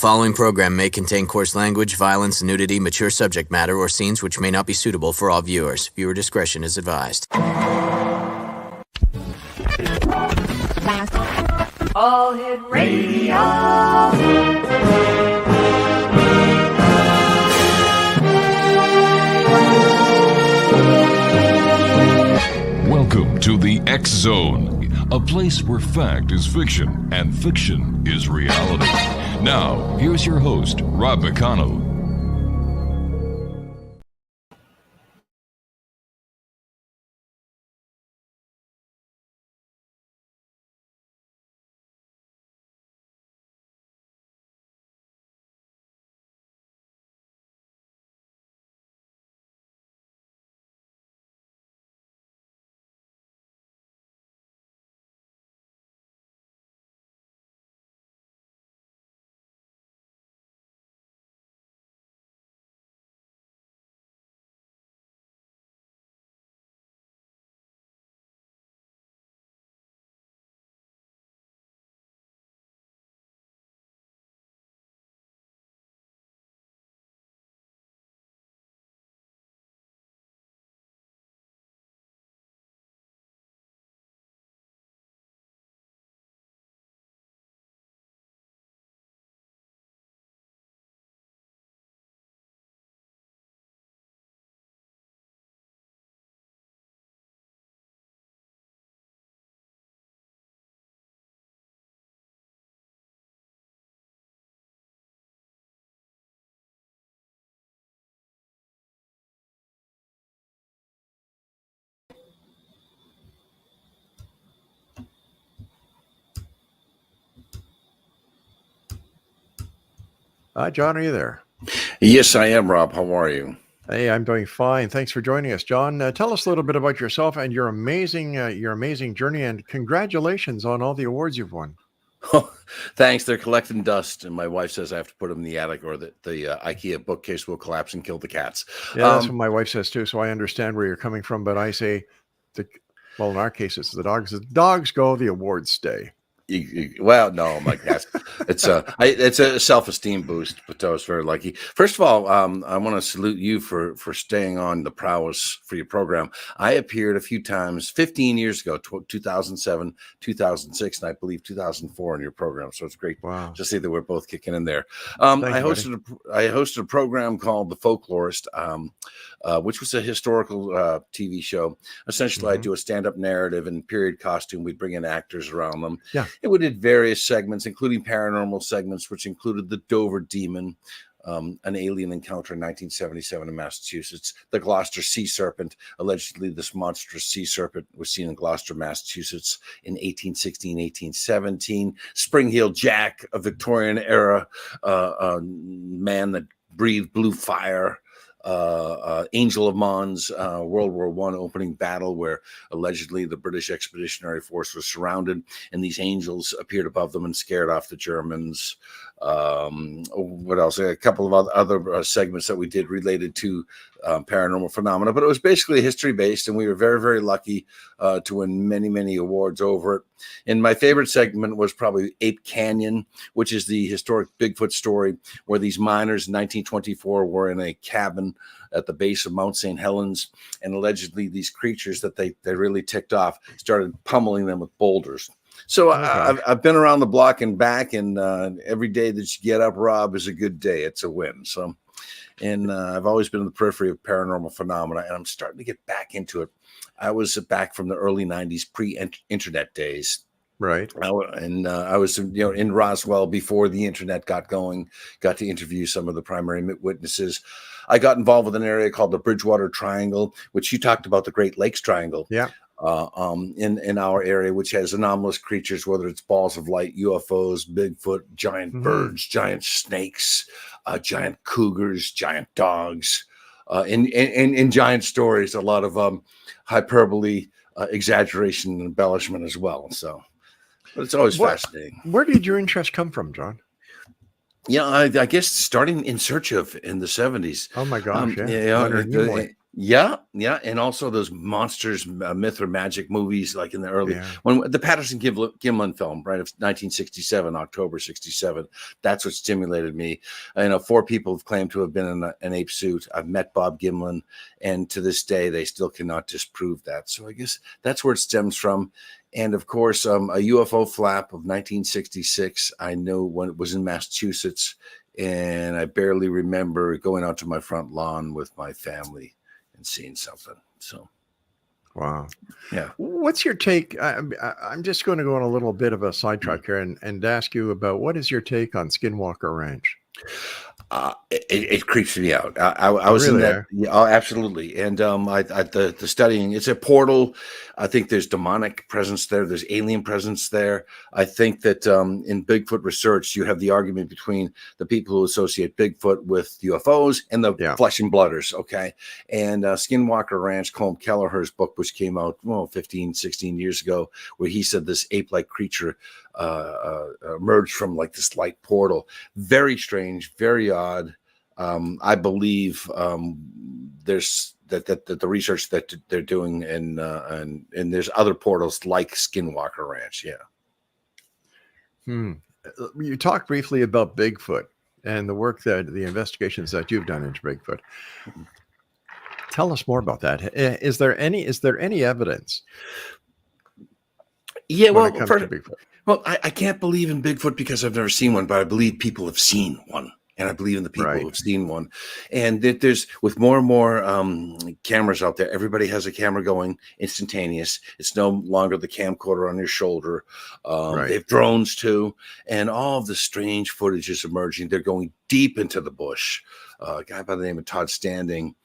following program may contain coarse language, violence, nudity, mature subject matter, or scenes which may not be suitable for all viewers. Viewer discretion is advised. All Hit Radio. Welcome to the X Zone, a place where fact is fiction and fiction is reality. Now, here's your host, Rob McConnell. John, are you there? Yes, I am, Rob. How are you? Hey, I'm doing fine. Thanks for joining us, John. Tell us a little bit about yourself and your amazing journey, and congratulations on all the awards you've won. Thanks. They're collecting dust, and my wife says I have to put them in the attic, or the IKEA bookcase will collapse and kill the cats. Yeah, that's what my wife says too. So I understand where you're coming from, but I say, well, in our case, it's the dogs. The dogs go, the awards stay. Well, no, my gosh, it's a self-esteem boost, but I was very lucky. First of all, I want to salute you for staying on the prowess for your program. I appeared a few times 15 years ago, 2007, 2006, and I believe 2004 in your program. So it's great to see that we're both kicking in there. I hosted a program called The Folklorist, which was a historical TV show. Essentially, I do a stand-up narrative in period costume. We'd bring in actors around them. Yeah. And we did various segments, including paranormal segments, which included the Dover Demon, an alien encounter in 1977 in Massachusetts, the Gloucester Sea Serpent. Allegedly, this monstrous sea serpent was seen in Gloucester, Massachusetts in 1816, 1817. Spring-Heel Jack, a Victorian era man that breathed blue fire. Angel of Mons, World War I opening battle where allegedly the British Expeditionary Force was surrounded and these angels appeared above them and scared off the Germans. What else? A couple of other segments that we did related to paranormal phenomena, but it was basically history based, and we were very, very lucky to win many, many awards over it. And my favorite segment was probably Ape Canyon, which is the historic Bigfoot story where these miners in 1924 were in a cabin at the base of Mount St. Helens, and allegedly these creatures that they really ticked off started pummeling them with boulders. So I've been around the block and back, and every day that you get up, Rob, is a good day. It's a win. So, and I've always been in the periphery of paranormal phenomena, and I'm starting to get back into it. I was back from the early 90s, pre-internet days. Right. I was in Roswell before the internet got going, got to interview some of the primary witnesses. I got involved with an area called the Bridgewater Triangle, which you talked about, the Great Lakes Triangle. Yeah. In our area, which has anomalous creatures, whether it's balls of light, UFOs, Bigfoot, giant birds, giant snakes, giant cougars, giant dogs, in giant stories, a lot of hyperbole, exaggeration, and embellishment as well. So, but it's always fascinating. Where did your interest come from, John? Yeah, I guess starting In Search Of in the 70s. Oh my gosh! Yeah, yeah, and also those monsters, myth or magic movies, like in the early when the Patterson Gimlin film, right, of 1967, October '67. That's what stimulated me. I know 4 people have claimed to have been in an ape suit. I've met Bob Gimlin, and to this day, they still cannot disprove that. So I guess that's where it stems from. And of course, a UFO flap of 1966. I know when it was in Massachusetts, and I barely remember going out to my front lawn with my family and seeing something. So, wow. Yeah. What's your take? I'm just going to go on a little bit of a sidetrack here and ask you about what is your take on Skinwalker Ranch? It creeps me out. I was Really, in that. Yeah, oh, absolutely. And the studying, it's a portal. I think there's demonic presence there. There's alien presence there. I think that in Bigfoot research, you have the argument between the people who associate Bigfoot with UFOs and the flesh and blooders. Okay. And Skinwalker Ranch, Colm Kelleher's book, which came out 15, 16 years ago, where he said this ape-like creature emerged from like this light portal. Very strange, very odd. I believe there's that the research that they're doing and there's other portals like Skinwalker Ranch. Yeah. You talked briefly about Bigfoot and the work that the investigations that you've done into Bigfoot. Tell us more about that. Is there any evidence? Yeah, well, when it comes to Bigfoot? Well, I can't believe in Bigfoot because I've never seen one, but I believe people have seen one. And I believe in the people who have seen one. And that there's, with more and more cameras out there, everybody has a camera going instantaneous. It's no longer the camcorder on your shoulder. They have drones too. And all of the strange footage is emerging. They're going deep into the bush. A guy by the name of Todd Standing,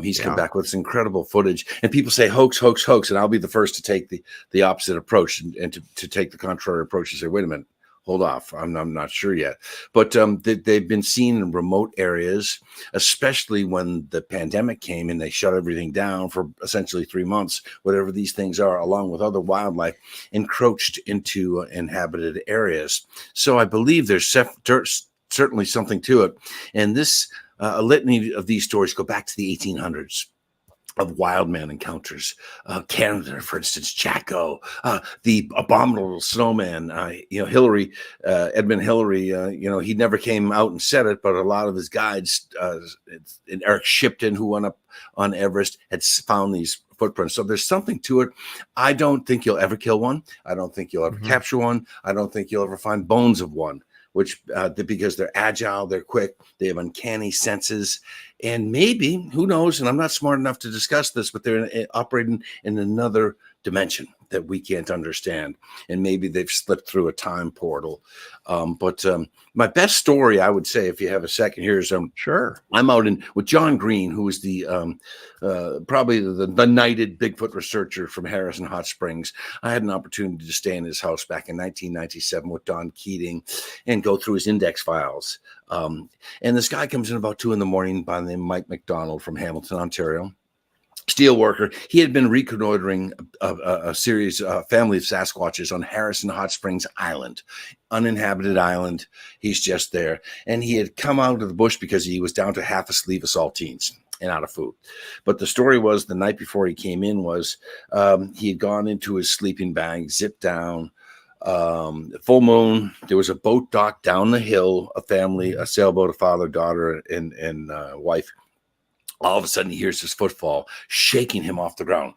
he's come back with this incredible footage. And people say hoax, hoax, hoax. And I'll be the first to take the opposite approach and to take the contrary approach and say, wait a minute. Hold off. I'm not sure yet. But they've been seen in remote areas, especially when the pandemic came and they shut everything down for essentially 3 months, whatever these things are, along with other wildlife, encroached into inhabited areas. So I believe there's certainly something to it. And this a litany of these stories go back to the 1800s. Of wild man encounters, Canada, for instance, Chaco, the abominable snowman, Hillary, Edmund Hillary, he never came out and said it, but a lot of his guides, and Eric Shipton, who went up on Everest, had found these footprints. So there's something to it. I don't think you'll ever kill one. I don't think you'll ever capture one. I don't think you'll ever find bones of one. Which because they're agile, they're quick, they have uncanny senses, and maybe, who knows, and I'm not smart enough to discuss this, but they're operating in another dimension that we can't understand, and maybe they've slipped through a time portal. But my best story, I would say, if you have a second here, is sure. I'm out with John Green, who is the probably the knighted Bigfoot researcher from Harrison Hot Springs. I had an opportunity to stay in his house back in 1997 with Don Keating and go through his index files. And this guy comes in about 2 a.m. by the name of Mike McDonald from Hamilton, Ontario. Steel worker. He had been reconnoitering a series, family of Sasquatches on Harrison Hot Springs Island, uninhabited island. He's just there. And he had come out of the bush because he was down to half a sleeve of saltines and out of food. But the story was the night before he came in was he had gone into his sleeping bag, zipped down, full moon. There was a boat dock down the hill, a family, a sailboat, a father, daughter, and wife. All of a sudden, he hears this footfall shaking him off the ground.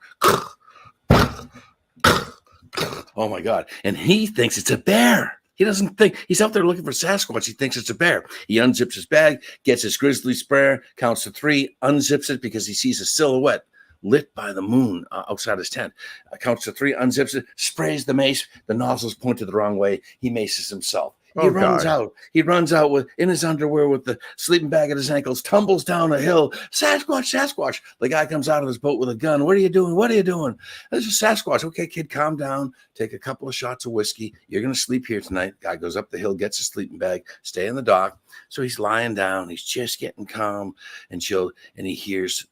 Oh, my God. And he thinks it's a bear. He doesn't think he's out there looking for Sasquatch. He thinks it's a bear. He unzips his bag, gets his grizzly sprayer, counts to 3, unzips it because he sees a silhouette lit by the moon outside his tent. Counts to 3, unzips it, sprays the mace. The nozzle's pointed the wrong way. He maces himself. He runs out. He runs out in his underwear with the sleeping bag at his ankles, tumbles down a hill. Sasquatch, Sasquatch. The guy comes out of his boat with a gun. What are you doing? What are you doing? This is Sasquatch. Okay, kid, calm down. Take a couple of shots of whiskey. You're going to sleep here tonight. Guy goes up the hill, gets his sleeping bag, stay in the dock. So he's lying down. He's just getting calm and chilled. And he hears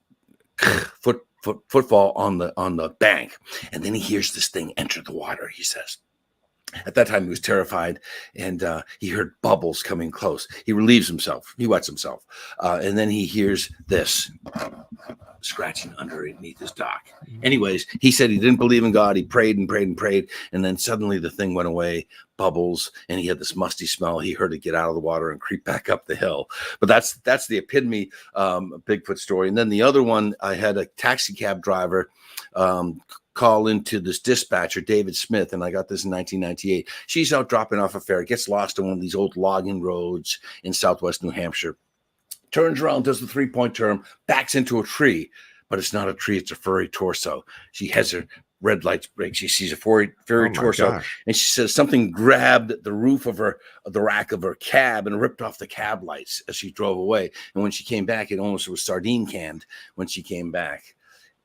footfall on the bank. And then he hears this thing enter the water, he says. At that time, he was terrified, and he heard bubbles coming close. He relieves himself. He wets himself. And then he hears this. scratching underneath his dock. Anyways, he said he didn't believe in God. He prayed and prayed and prayed. And then suddenly the thing went away, bubbles, and he had this musty smell. He heard it get out of the water and creep back up the hill. But that's the epitome Bigfoot story. And then the other one, I had a taxi cab driver call into this dispatcher, David Smith, and I got this in 1998. She's out dropping off a fare, gets lost on one of these old logging roads in southwest New Hampshire, turns around, does the 3-point turn, backs into a tree, but it's not a tree, it's a furry torso. She has her red lights break. She sees a furry torso, and she says something grabbed the roof of the rack of her cab and ripped off the cab lights as she drove away. And when she came back, it almost was sardine canned when she came back.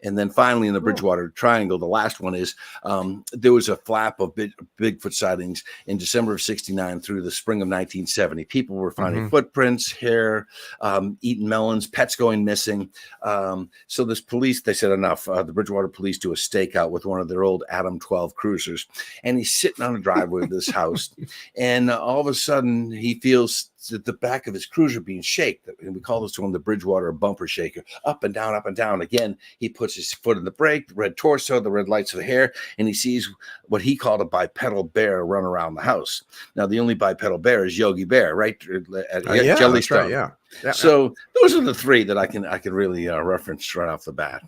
And then finally in the Bridgewater Triangle, the last one is there was a flap of Bigfoot sightings in December of 69 through the spring of 1970. People were finding footprints, hair, eating melons, pets going missing. So this police, they said enough. The Bridgewater police do a stakeout with one of their old Adam 12 cruisers. And he's sitting on the driveway of this house. And all of a sudden he feels the back of his cruiser being shaken. And we call this one the Bridgewater bumper shaker. Up and down, up and down. Again, he puts his foot in the brake, the red torso, the red lights of the hair, and he sees what he called a bipedal bear run around the house. Now, the only bipedal bear is Yogi Bear, right? At Jellystone. Right, yeah. So those are the three that I can really reference right off the bat.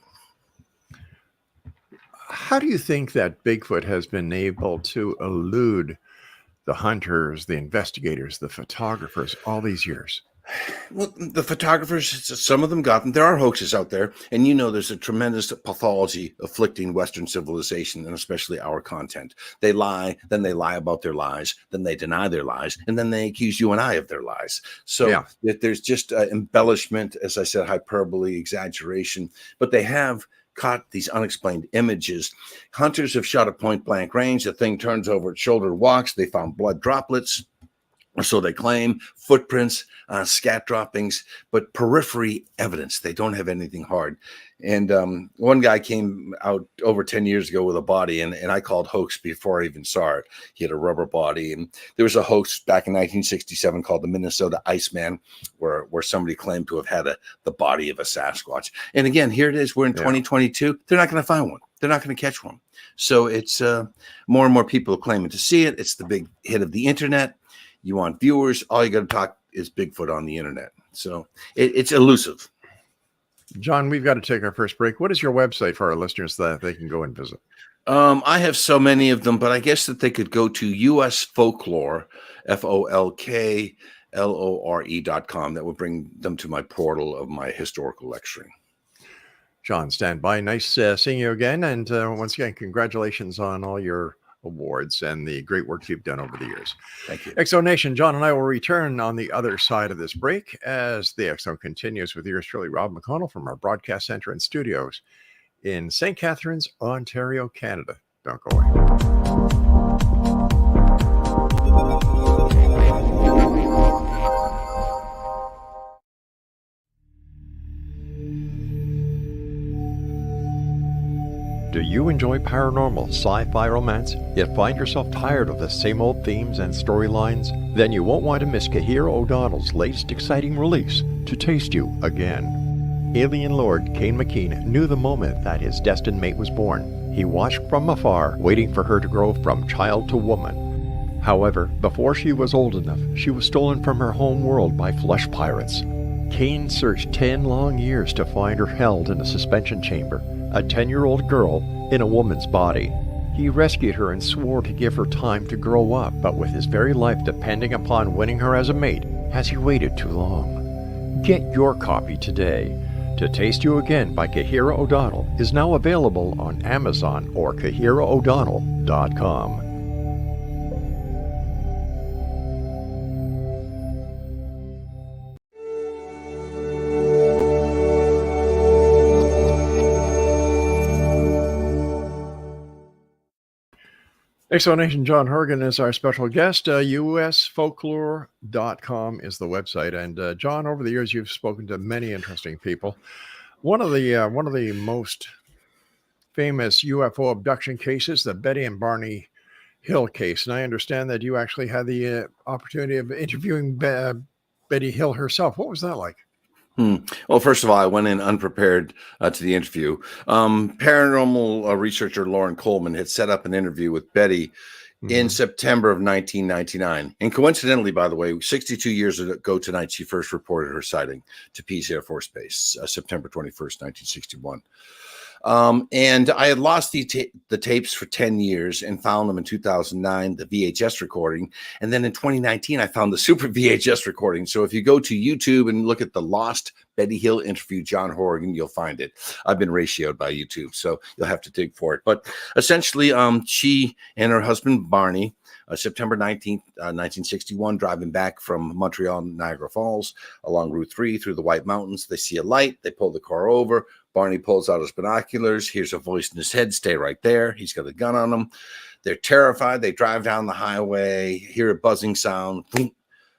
How do you think that Bigfoot has been able to elude the hunters, the investigators, the photographers, all these years? Well, the photographers, some of them got them. There are hoaxes out there. And there's a tremendous pathology afflicting Western civilization, and especially our content. They lie, then they lie about their lies, then they deny their lies, and then they accuse you and I of their lies. So there's just embellishment, as I said, hyperbole, exaggeration. But they have caught these unexplained images. Hunters have shot at point blank range. The thing turns over its shoulder, walks. They found blood droplets, or so they claim, footprints, scat droppings, but periphery evidence. They don't have anything hard. And one guy came out over 10 years ago with a body, and I called hoax before I even saw it. He had a rubber body, and there was a hoax back in 1967 called the Minnesota Iceman, where somebody claimed to have had the body of a Sasquatch. And again, here it is. We're in 2022. They're not going to find one. They're not going to catch one. So it's more and more people claiming to see it. It's the big hit of the internet. You want viewers, all you got to talk is Bigfoot on the internet. So it's elusive. John, we've got to take our first break. What is your website for our listeners that they can go and visit? I have so many of them, but I guess that they could go to US Folklore, FOLKLORE.com. That would bring them to my portal of my historical lecturing. John, stand by. Nice seeing you again. And once again, congratulations on all your awards and the great work you've done over the years. Thank you. X-Zone Nation, John and I will return on the other side of this break as the X-Zone continues with yours truly, Rob McConnell, from our broadcast center and studios in St. Catharines, Ontario, Canada. Don't go away. Do you enjoy paranormal, sci-fi romance, yet find yourself tired of the same old themes and storylines? Then you won't want to miss Kahira O'Donnell's latest exciting release, To Taste You Again. Alien Lord Kane McKean knew the moment that his destined mate was born. He watched from afar, waiting for her to grow from child to woman. However, before she was old enough, she was stolen from her home world by flesh pirates. Kane searched 10 long years to find her held in a suspension chamber, a 10-year-old girl in a woman's body. He rescued her and swore to give her time to grow up, but with his very life depending upon winning her as a mate, has he waited too long? Get your copy today. To Taste You Again by Kahira O'Donnell is now available on Amazon or KahiraO'Donnell.com. Explanation, John Horrigan is our special guest. USfolklore.com is the website. And John, over the years, you've spoken to many interesting people. One of the most famous UFO abduction cases, the Betty and Barney Hill case. And I understand that you actually had the opportunity of interviewing Betty Hill herself. What was that like? Well, first of all, I went in unprepared to the interview. Paranormal researcher Lauren Coleman had set up an interview with Betty in September of 1999. And coincidentally, by the way, 62 years ago tonight, she first reported her sighting to Pease Air Force Base, September 21st, 1961. And I had lost the tapes for 10 years and found them in 2009, the VHS recording. And then in 2019, I found the super VHS recording. So if you go to YouTube and look at the lost Betty Hill interview, John Horrigan, you'll find it. I've been ratioed by YouTube, so you'll have to dig for it. But essentially, she and her husband, Barney, September 19th, 1961, driving back from Montreal, Niagara Falls, along Route 3 through the White Mountains. They see a light. They pull the car over. Barney pulls out his binoculars. Hears a voice in his head, stay right there. He's got a gun on him. They're terrified. They drive down the highway, hear a buzzing sound. Boom.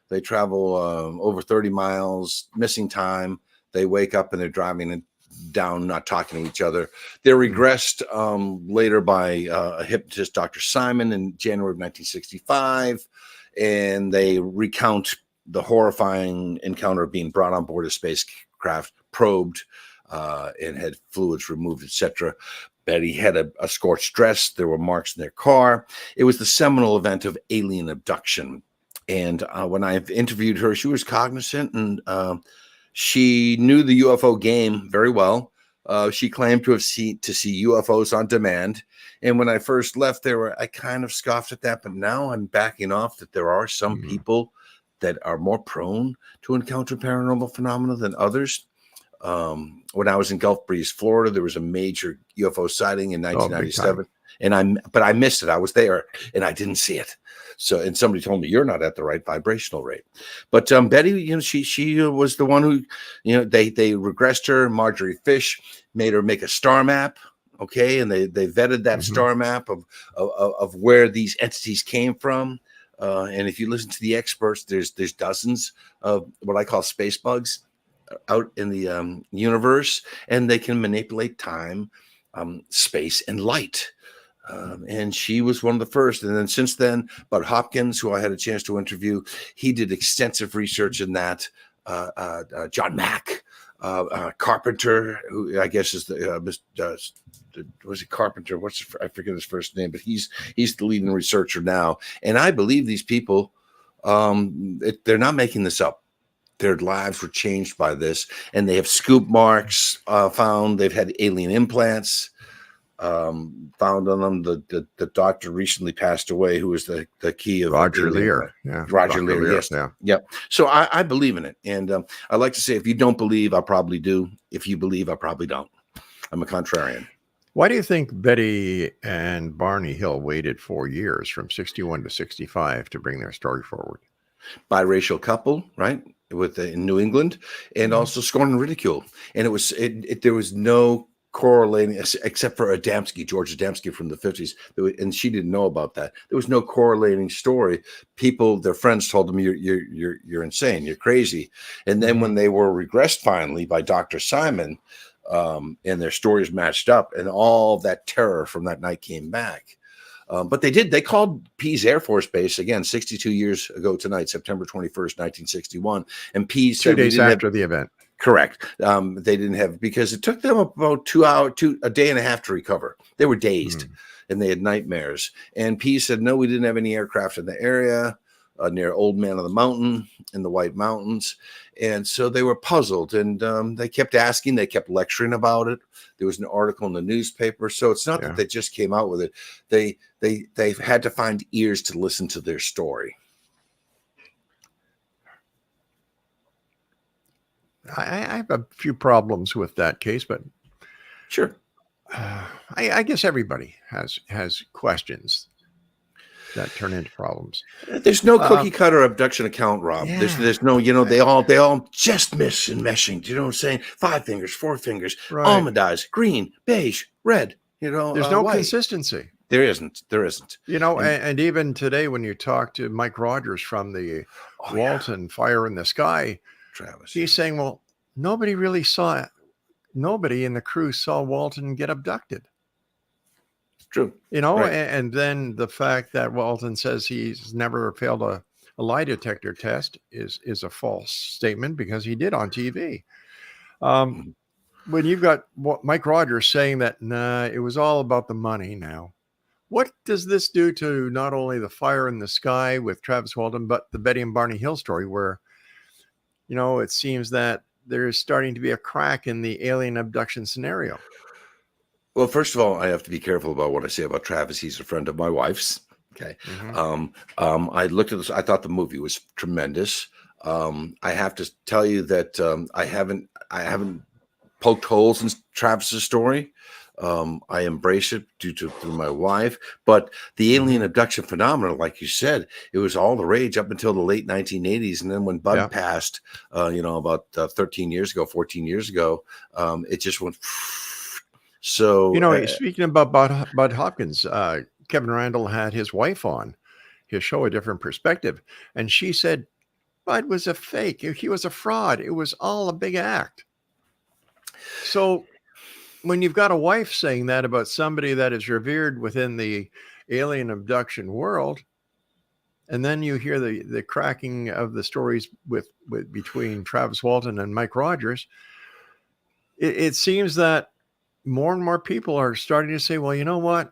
They travel over 30 miles, missing time. They wake up and they're driving down, not talking to each other. They're regressed later by a hypnotist, Dr. Simon, in January of 1965. And they recount the horrifying encounter of being brought on board a spacecraft, probed, and had fluids removed, etc. Betty had a scorched dress. There were marks in their car. It was the seminal event of alien abduction. And when I interviewed her, she was cognizant and she knew the UFO game very well. She claimed to see UFOs on demand. And when I first left there, I kind of scoffed at that. But now I'm backing off that there are some people that are more prone to encounter paranormal phenomena than others. When I was in Gulf Breeze, Florida, there was a major UFO sighting in 1997, but I missed it. I was there and I didn't see it. So, and somebody told me you're not at the right vibrational rate. But Betty, she was the one who, they regressed her. Marjorie Fish made her make a star map. Okay, and they vetted that star map of where these entities came from. And if you listen to the experts, there's dozens of what I call space bugs out in the universe, and they can manipulate time, space, and light. And she was one of the first. And then since then, Bud Hopkins, who I had a chance to interview, he did extensive research in that. John Mack, Carpenter, who I guess is was it Carpenter? I forget his first name, but he's the leading researcher now. And I believe these people, they're not making this up. Their lives were changed by this, and they have scoop marks found. They've had alien implants found on them. The doctor recently passed away, who was the key of Roger Lear. Yeah, Roger Lear. Yes, yep. So I believe in it, and I like to say, if you don't believe, I probably do. If you believe, I probably don't. I'm a contrarian. Why do you think Betty and Barney Hill waited 4 years, from 61 to 65, to bring their story forward? Biracial couple, right? In New England, and also scorn and ridicule. And there was no correlating, except for George Adamski from the 50s. And she didn't know about that. There was no correlating story. Their friends told them, you're insane, you're crazy. And then when they were regressed finally by Dr. Simon, and their stories matched up, and all that terror from that night came back. But they called Pease Air Force Base again 62 years ago tonight, September 21st, 1961. And Pease 2 days after the event. Correct. They didn't have, because it took them about a day and a half to recover. They were dazed and they had nightmares. And Pease said, no, we didn't have any aircraft in the area near Old Man of the Mountain in the White Mountains. And so they were puzzled, and they kept asking, they kept lecturing about it. There was an article in the newspaper. So it's not that they just came out with it. They've had to find ears to listen to their story. I have a few problems with that case, but sure. I guess everybody has questions that turn into problems. There's no cookie cutter abduction account, Rob. Yeah. There's no, they all just miss in meshing. Do you know what I'm saying? 5 fingers, 4 fingers, right. Almond eyes, green, beige, red. There's no white. consistency. There isn't. And even today, when you talk to Mike Rogers from the Walton Fire in the Sky, Travis, he's saying, well, nobody in the crew saw Walton get abducted. True. Right. And then the fact that Walton says he's never failed a a lie detector test is a false statement because he did on TV. When you've got Mike Rogers saying that, nah, it was all about the money now. What does this do to not only the fire in the sky with Travis Walton, but the Betty and Barney Hill story where, it seems that there's starting to be a crack in the alien abduction scenario? Well, first of all, I have to be careful about what I say about Travis. He's a friend of my wife's. Okay. I looked at this. I thought the movie was tremendous. I have to tell you that I haven't poked holes in Travis's story. I embrace it through my wife, but the alien abduction phenomenon, like you said, it was all the rage up until the late 1980s. And then when Bud passed, about 14 years ago, it just went. So, speaking about Bud Hopkins, Kevin Randall had his wife on his show, A Different Perspective, and she said Bud was a fake. He was a fraud. It was all a big act. So when you've got a wife saying that about somebody that is revered within the alien abduction world, and then you hear the cracking of the stories between Travis Walton and Mike Rogers, it seems that more and more people are starting to say, well, you know what?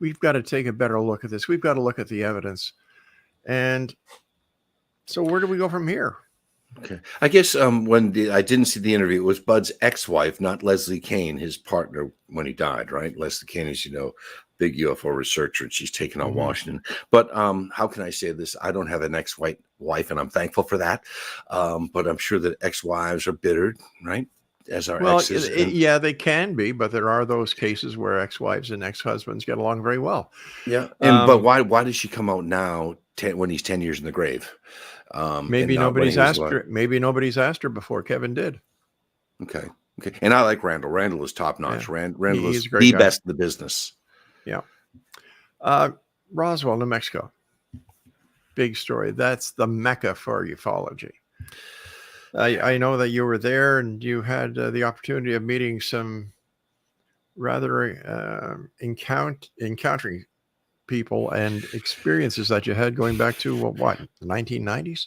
We've got to take a better look at this. We've got to look at the evidence. And so where do we go from here? Okay. I guess when I didn't see the interview, it was Bud's ex-wife, not Leslie Kane, his partner when he died, right? Leslie Kane is, big UFO researcher, and she's taken on Washington. But how can I say this? I don't have an ex-wife, and I'm thankful for that. But I'm sure that ex-wives are bitter, right? As our exes. Yeah, they can be, but there are those cases where ex-wives and ex-husbands get along very well. Yeah. But why does she come out now when he's 10 years in the grave? Maybe nobody's asked her. Maybe nobody's asked her before Kevin did. Okay. And I like Randall. Randall is top notch. Yeah. Randall is the best in the business. Yeah. Roswell, New Mexico. Big story. That's the mecca for ufology. I know that you were there and you had the opportunity of meeting some rather encountering people and experiences that you had going back to what, the 1990s?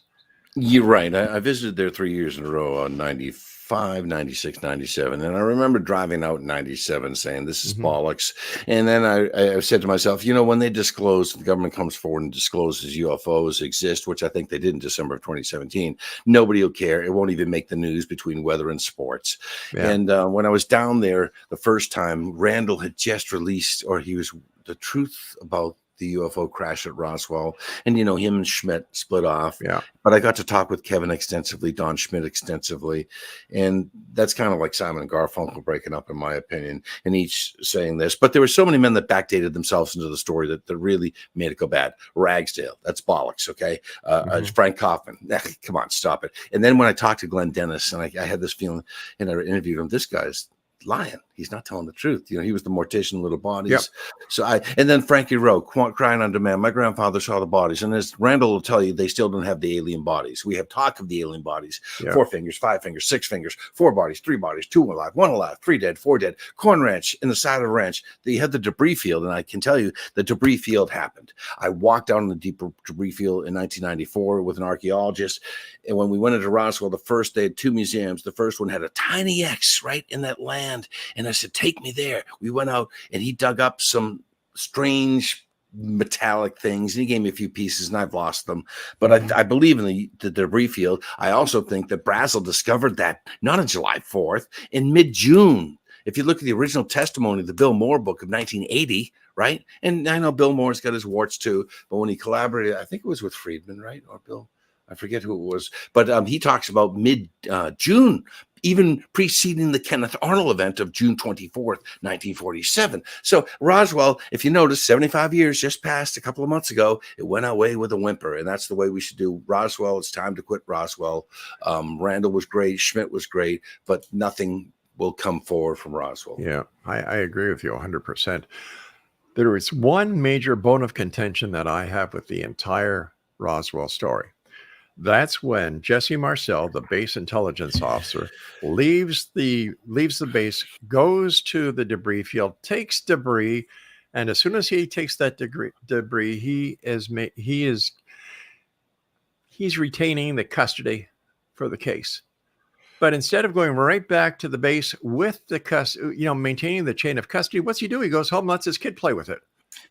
You're right. I visited there 3 years in a row on 95, 96, 97. And I remember driving out in 97 saying, this is bollocks. And then I said to myself, when they disclose, the government comes forward and discloses UFOs exist, which I think they did in December of 2017, nobody will care. It won't even make the news between weather and sports. Yeah. And when I was down there the first time, Randall had just released, or he was the truth about the UFO crash at Roswell, and him and Schmidt split off. Yeah. But I got to talk with Kevin extensively, Don Schmidt extensively, and that's kind of like Simon and Garfunkel breaking up, in my opinion, and each saying this. But there were so many men that backdated themselves into the story that really made it go bad. Ragsdale, that's bollocks. Okay, Frank Kaufman, come on, stop it. And then when I talked to Glenn Dennis, and I had this feeling, and I interviewed him, this guy's lying. He's not telling the truth. He was the mortician in Little Bodies. Yep. So and then Frankie Rowe, Crying on Demand. My grandfather saw the bodies, and as Randall will tell you, they still don't have the alien bodies. We have talk of the alien bodies. Yeah. 4 fingers, 5 fingers, 6 fingers, 4 bodies, 3 bodies, 2 alive, 1 alive, 3 dead, 4 dead. Corn Ranch in the side of the ranch. They had the debris field, and I can tell you the debris field happened. I walked out on the deep debris field in 1994 with an archaeologist, and when we went into Roswell, the first day, 2 museums. The first one had a tiny X right in that land, and I said, take me there. We went out, and he dug up some strange metallic things, and he gave me a few pieces, and I've lost them. But I believe in the debris field. I also think that Brazel discovered that not on July 4th, in mid-June. If you look at the original testimony of the Bill Moore book of 1980, right? And I know Bill Moore's got his warts too, but when he collaborated, I think it was with Friedman, right? Or Bill, I forget who it was. But he talks about mid-June, even preceding the Kenneth Arnold event of June 24th, 1947. So Roswell, if you notice, 75 years just passed a couple of months ago. It went away with a whimper, and that's the way we should do Roswell. It's time to quit Roswell. Randall was great. Schmidt was great, but nothing will come forward from Roswell. Yeah, I agree with you 100%. There is one major bone of contention that I have with the entire Roswell story. That's when Jesse Marcel, the base intelligence officer, leaves the base, goes to the debris field, takes debris, and as soon as he takes that debris, he is he's retaining the custody for the case. But instead of going right back to the base with the maintaining the chain of custody, what's he do? He goes home, lets his kid play with it.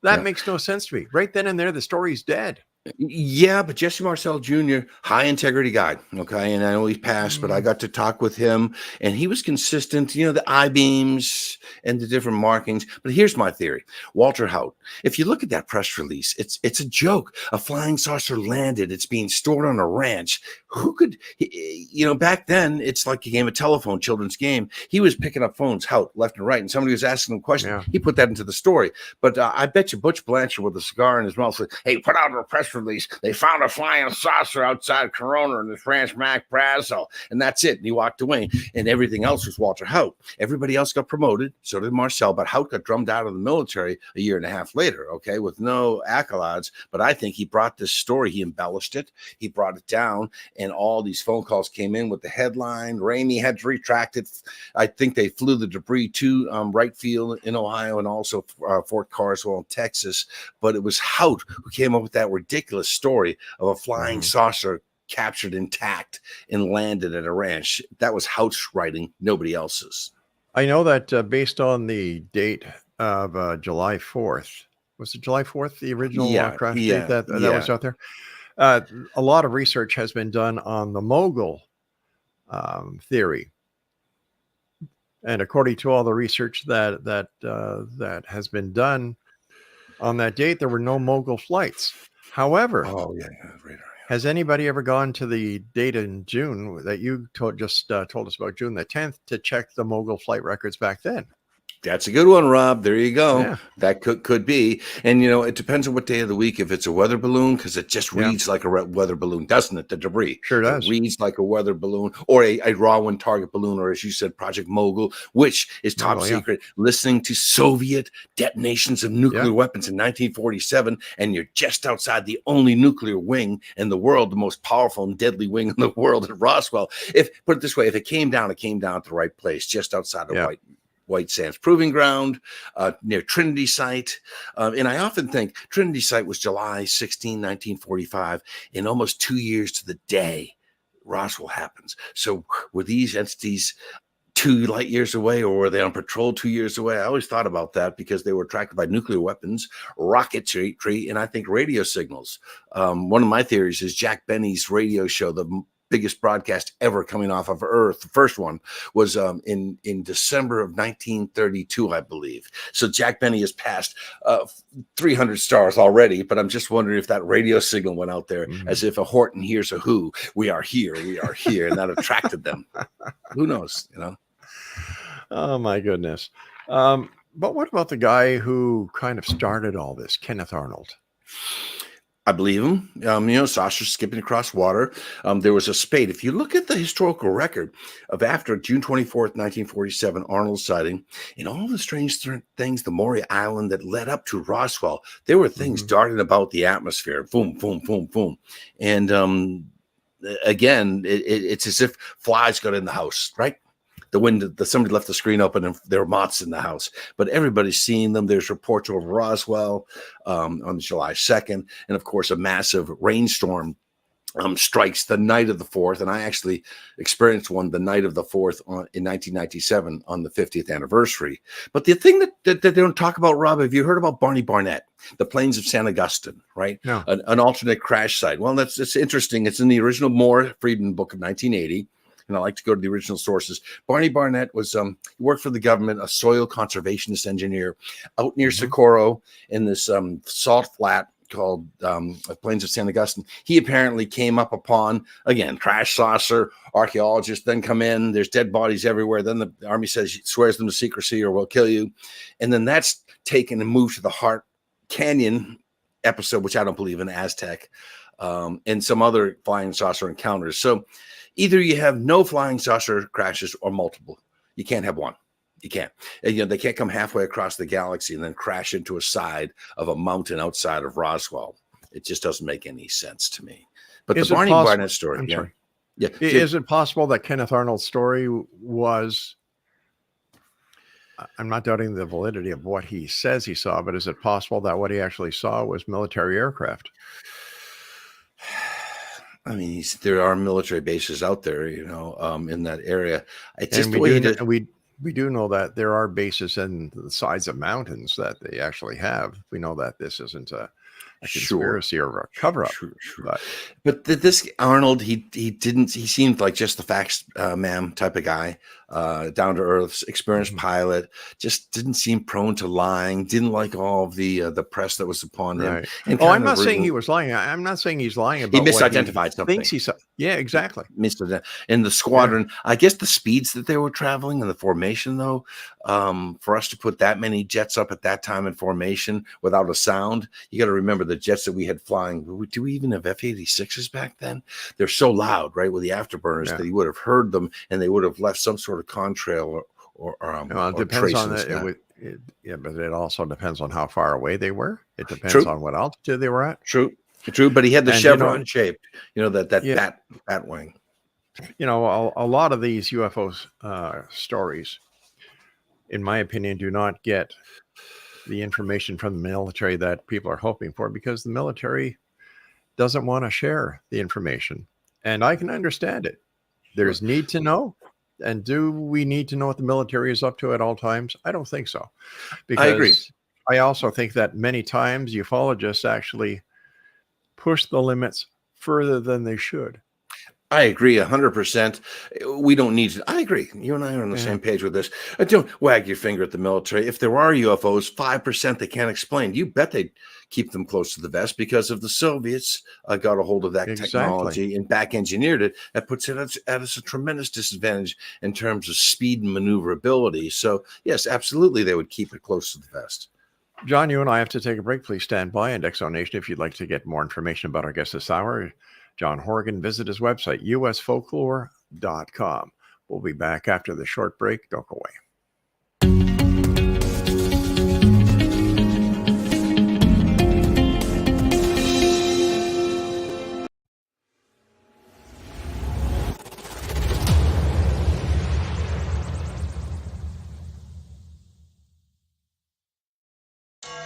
That makes no sense to me. Right then and there, the story's dead. Yeah, but Jesse Marcel Jr., high integrity guy. Okay. And I know he passed, but I got to talk with him and he was consistent, the I-beams and the different markings. But here's my theory. Walter Haut, if you look at that press release, it's a joke. A flying saucer landed. It's being stored on a ranch. Who could, back then, it's like a game of telephone, children's game. He was picking up phones, Haut, left and right, and somebody was asking him a question. Yeah. He put that into the story. But I bet you Butch Blanchard with a cigar in his mouth said, hey, put out a press release. They found a flying saucer outside Corona in this ranch, Mac Brazel. And that's it. And he walked away. And everything else was Walter Haut. Everybody else got promoted. So did Marcel. But Haut got drummed out of the military a year and a half later, okay, with no accolades. But I think he brought this story. He embellished it. He brought it down. And all these phone calls came in with the headline. Ramey had to retract it. I think they flew the debris to Wright Field in Ohio and also Fort Carswell in Texas. But it was Haut who came up with that ridiculous story of a flying saucer captured intact and landed at a ranch. That was Haut's writing, nobody else's. I know that based on the date of July 4th, was it July 4th, the original crash date that was out there? A lot of research has been done on the mogul theory. And according to all the research that has been done on that date, there were no mogul flights. However, has anybody ever gone to the date in June that you told us about, June the 10th, to check the mogul flight records back then? That's a good one, Rob. There you go. Yeah. That could be. And, it depends on what day of the week. If it's a weather balloon, because it just reads like a weather balloon, doesn't it? The debris. Sure does. It reads like a weather balloon or a raw one target balloon, or as you said, Project Mogul, which is top secret, listening to Soviet detonations of nuclear weapons in 1947. And you're just outside the only nuclear wing in the world, the most powerful and deadly wing in the world at Roswell. Put it this way, if it came down at the right place, just outside of White Sands Proving Ground, near Trinity Site. And I often think Trinity Site was July 16, 1945, in almost 2 years to the day Roswell happens. So were these entities 2 light years away, or were they on patrol 2 years away? I always thought about that because they were attracted by nuclear weapons, rocketry, and I think radio signals. One of my theories is Jack Benny's radio show, the biggest broadcast ever coming off of Earth. The first one was in December of 1932, I believe. So Jack Benny has passed 300 stars already, but I'm just wondering if that radio signal went out there as if a Horton hears a who. We are here, and that attracted them. Who knows, Oh, my goodness. But what about the guy who kind of started all this, Kenneth Arnold? I believe him. Saucers skipping across water. There was a spate. If you look at the historical record of after June 24th, 1947, Arnold sighting, and all the strange things, the Maury Island that led up to Roswell, there were things darting about the atmosphere. Boom, boom, boom, boom. And again, it's as if flies got in the house, right? The window, somebody left the screen open and there were moths in the house, but everybody's seeing them. There's reports over Roswell on July 2nd. And of course, a massive rainstorm strikes the night of the 4th. And I actually experienced one the night of the 4th in 1997 on the 50th anniversary. But the thing that they don't talk about, Rob, have you heard about Barney Barnett, the plains of San Augustine, right? No. An alternate crash site. Well, it's interesting. It's in the original Moore Friedman book of 1980. And I like to go to the original sources. Barney Barnett was he worked for the government, a soil conservationist engineer out near Socorro in this salt flat called Plains of San Augustine. He apparently came up upon, again, crash saucer. Archaeologists then come in. There's dead bodies everywhere. Then the Army swears them to secrecy or we'll kill you. And then that's taken and moved to the Hart Canyon episode, which I don't believe in, Aztec, and some other flying saucer encounters. So either you have no flying saucer crashes or multiple. You can't have one. You can't. And, they can't come halfway across the galaxy and then crash into a side of a mountain outside of Roswell. It just doesn't make any sense to me. But the Barney Barnett story. Yeah. Is it possible that Kenneth Arnold's story was, I'm not doubting the validity of what he says he saw, but is it possible that what he actually saw was military aircraft? I mean, there are military bases out there, in that area. It's just And the way that we do know that there are bases in the sides of mountains that they actually have. We know that this isn't a conspiracy or a cover-up. Sure. But this Arnold, he seemed like just the facts, ma'am type of guy, down to earth, experienced pilot, just didn't seem prone to lying, didn't like all of the press that was upon him. Right. And I'm not saying he was lying. I'm not saying he's lying about he misidentified what he something. thinks he saw. Yeah, exactly. In the squadron, I guess the speeds that they were traveling and the formation, though, for us to put that many jets up at that time in formation without a sound, you got to remember the jets that we had flying. Do we even have F-86s back then? They're so loud, right, with the afterburners that you would have heard them and they would have left some sort of contrail or it depends on it. But it also depends on how far away they were. It depends on what altitude they were at. True. But he had the chevron shape, that bat wing. A lot of these UFO stories, in my opinion, do not get the information from the military that people are hoping for, because the military doesn't want to share the information. And I can understand it. There's need to know. And do we need to know what the military is up to at all times? I don't think so. Because I agree. I also think that many times ufologists actually push the limits further than they should. I agree 100%. We don't need to. I agree. You and I are on the same page with this. Don't wag your finger at the military. If there are UFOs, 5% they can't explain. You bet they'd keep them close to the vest, because if the Soviets got a hold of that technology and back engineered it, that puts it at us a tremendous disadvantage in terms of speed and maneuverability. So, yes, absolutely, they would keep it close to the vest. John, you and I have to take a break. Please stand by. And Exonation, if you'd like to get more information about our guest this hour, John Horrigan, visit his website, usfolklore.com. We'll be back after the short break. Don't go away.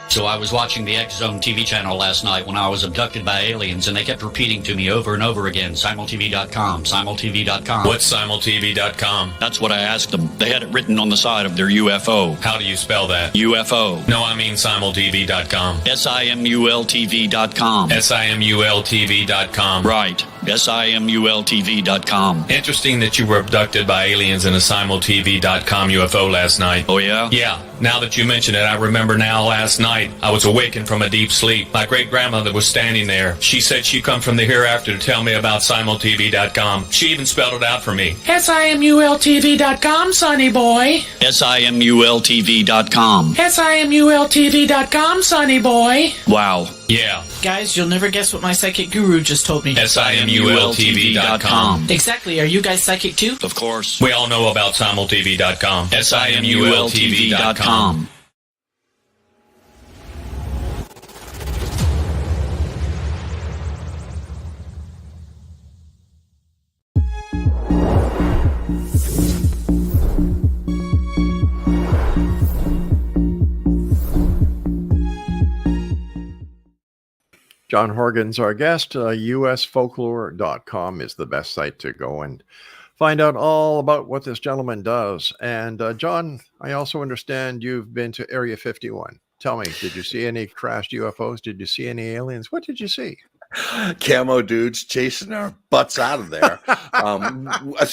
So I was watching the X Zone TV channel last night when I was abducted by aliens, and they kept repeating to me over and over again, simultv.com, simultv.com. What's simultv.com? That's what I asked them. They had it written on the side of their UFO. How do you spell that? UFO. No, I mean simultv.com. simultv.com. simultv.com. Right. simultv.com. Interesting that you were abducted by aliens in a simultv.com UFO last night. Oh, yeah? Yeah. Now that you mention it, I remember now last night I was awakened from a deep sleep. My great-grandmother was standing there. She said she'd come from the hereafter to tell me about simultv.com. She even spelled it out for me. simultv.com, sonny boy. simultv.com. simultv.com, sonny boy. Wow. Yeah. Guys, you'll never guess what my psychic guru just told me. simultv.com. Exactly. Are you guys psychic too? Of course. We all know about simultv.com. simultv.com. John Horgan's our guest. usfolklore.com is the best site to go and find out all about what this gentleman does. And John, I also understand you've been to Area 51. Tell me, did you see any crashed UFOs? Did you see any aliens? What did you see? Camo dudes chasing our butts out of there.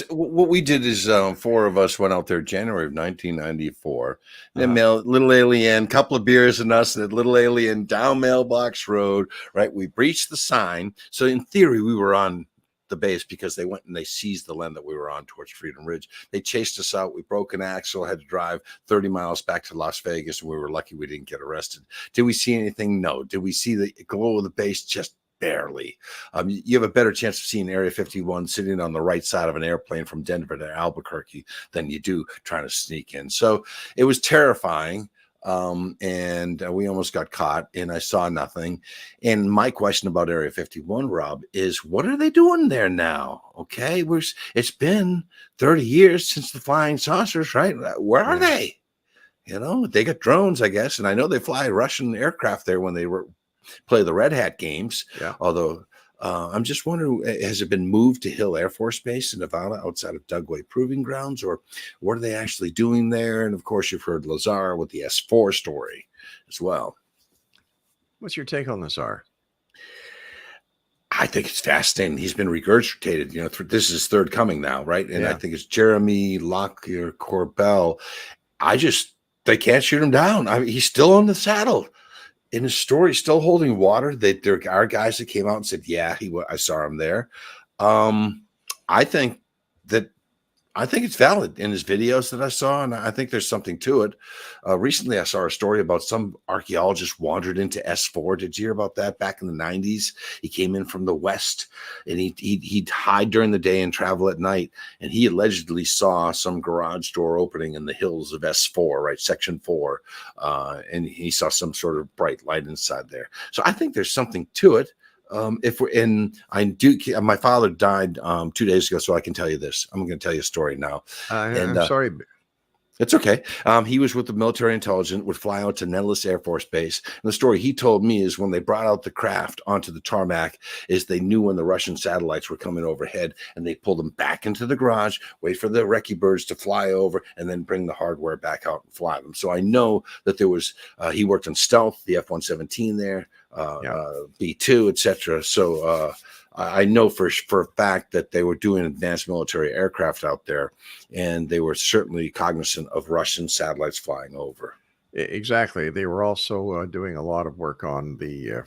What we did is 4 of us went out there January of 1994. Little alien, couple of beers and us, and little alien down Mailbox Road, right? We breached the sign. So in theory, we were on the base because they went and they seized the land that we were on towards Freedom Ridge. They chased us out. We broke an axle, had to drive 30 miles back to Las Vegas, and we were lucky we didn't get arrested. Did we see anything? No. Did we see the glow of the base? Just barely. You have a better chance of seeing Area 51 sitting on the right side of an airplane from Denver to Albuquerque than you do trying to sneak in. So it was terrifying. And we almost got caught, and I saw nothing. And my question about Area 51, Rob, is what are they doing there now? Okay, it's been 30 years since the flying saucers, right? Where are they? They got drones, I guess, and I know they fly Russian aircraft there when they play the Red Hat games. Yeah. Although I'm just wondering, has it been moved to Hill Air Force Base in Nevada outside of Dugway Proving Grounds, or what are they actually doing there? And of course, you've heard Lazar with the S4 story as well. What's your take on Lazar? I think it's fascinating. He's been regurgitated. This is his third coming now, right? And Yeah. I think it's Jeremy Lockyer Corbell. They can't shoot him down. I mean, he's still on the saddle. In his story, still holding water. There are guys that came out and said, "Yeah, I saw him there." I think it's valid in his videos that I saw, and I think there's something to it. Recently, I saw a story about some archaeologist wandered into S4. Did you hear about that? Back in the 90s, he came in from the west, and he'd hide during the day and travel at night. And he allegedly saw some garage door opening in the hills of S4, right, Section 4, and he saw some sort of bright light inside there. So I think there's something to it. My father died 2 days ago, so I can tell you this. I'm going to tell you a story now. I'm sorry. It's okay. He was with the military intelligence, would fly out to Nellis Air Force Base. And the story he told me is when they brought out the craft onto the tarmac, is they knew when the Russian satellites were coming overhead, and they pulled them back into the garage, wait for the recce birds to fly over, and then bring the hardware back out and fly them. So I know that there was, he worked on stealth, the F-117 there, B-2, etc. So I know for a fact that they were doing advanced military aircraft out there, and they were certainly cognizant of Russian satellites flying over. Exactly. They were also doing a lot of work on the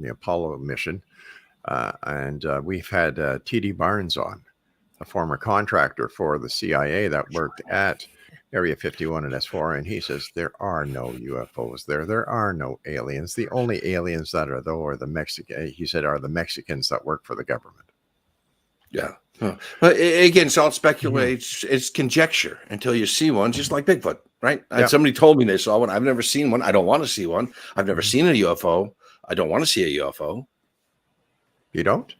Apollo mission, and we've had T.D. Barnes on, a former contractor for the CIA that worked at Area 51 and S4, and he says there are no UFOs there. There are no aliens. The only aliens that are though are the Mexicans that work for the government. Yeah. But again, it's all speculation. It's conjecture until you see one, just like Bigfoot, right? Yeah. Somebody told me they saw one. I've never seen one. I don't want to see one. I've never seen a UFO. I don't want to see a UFO. You don't?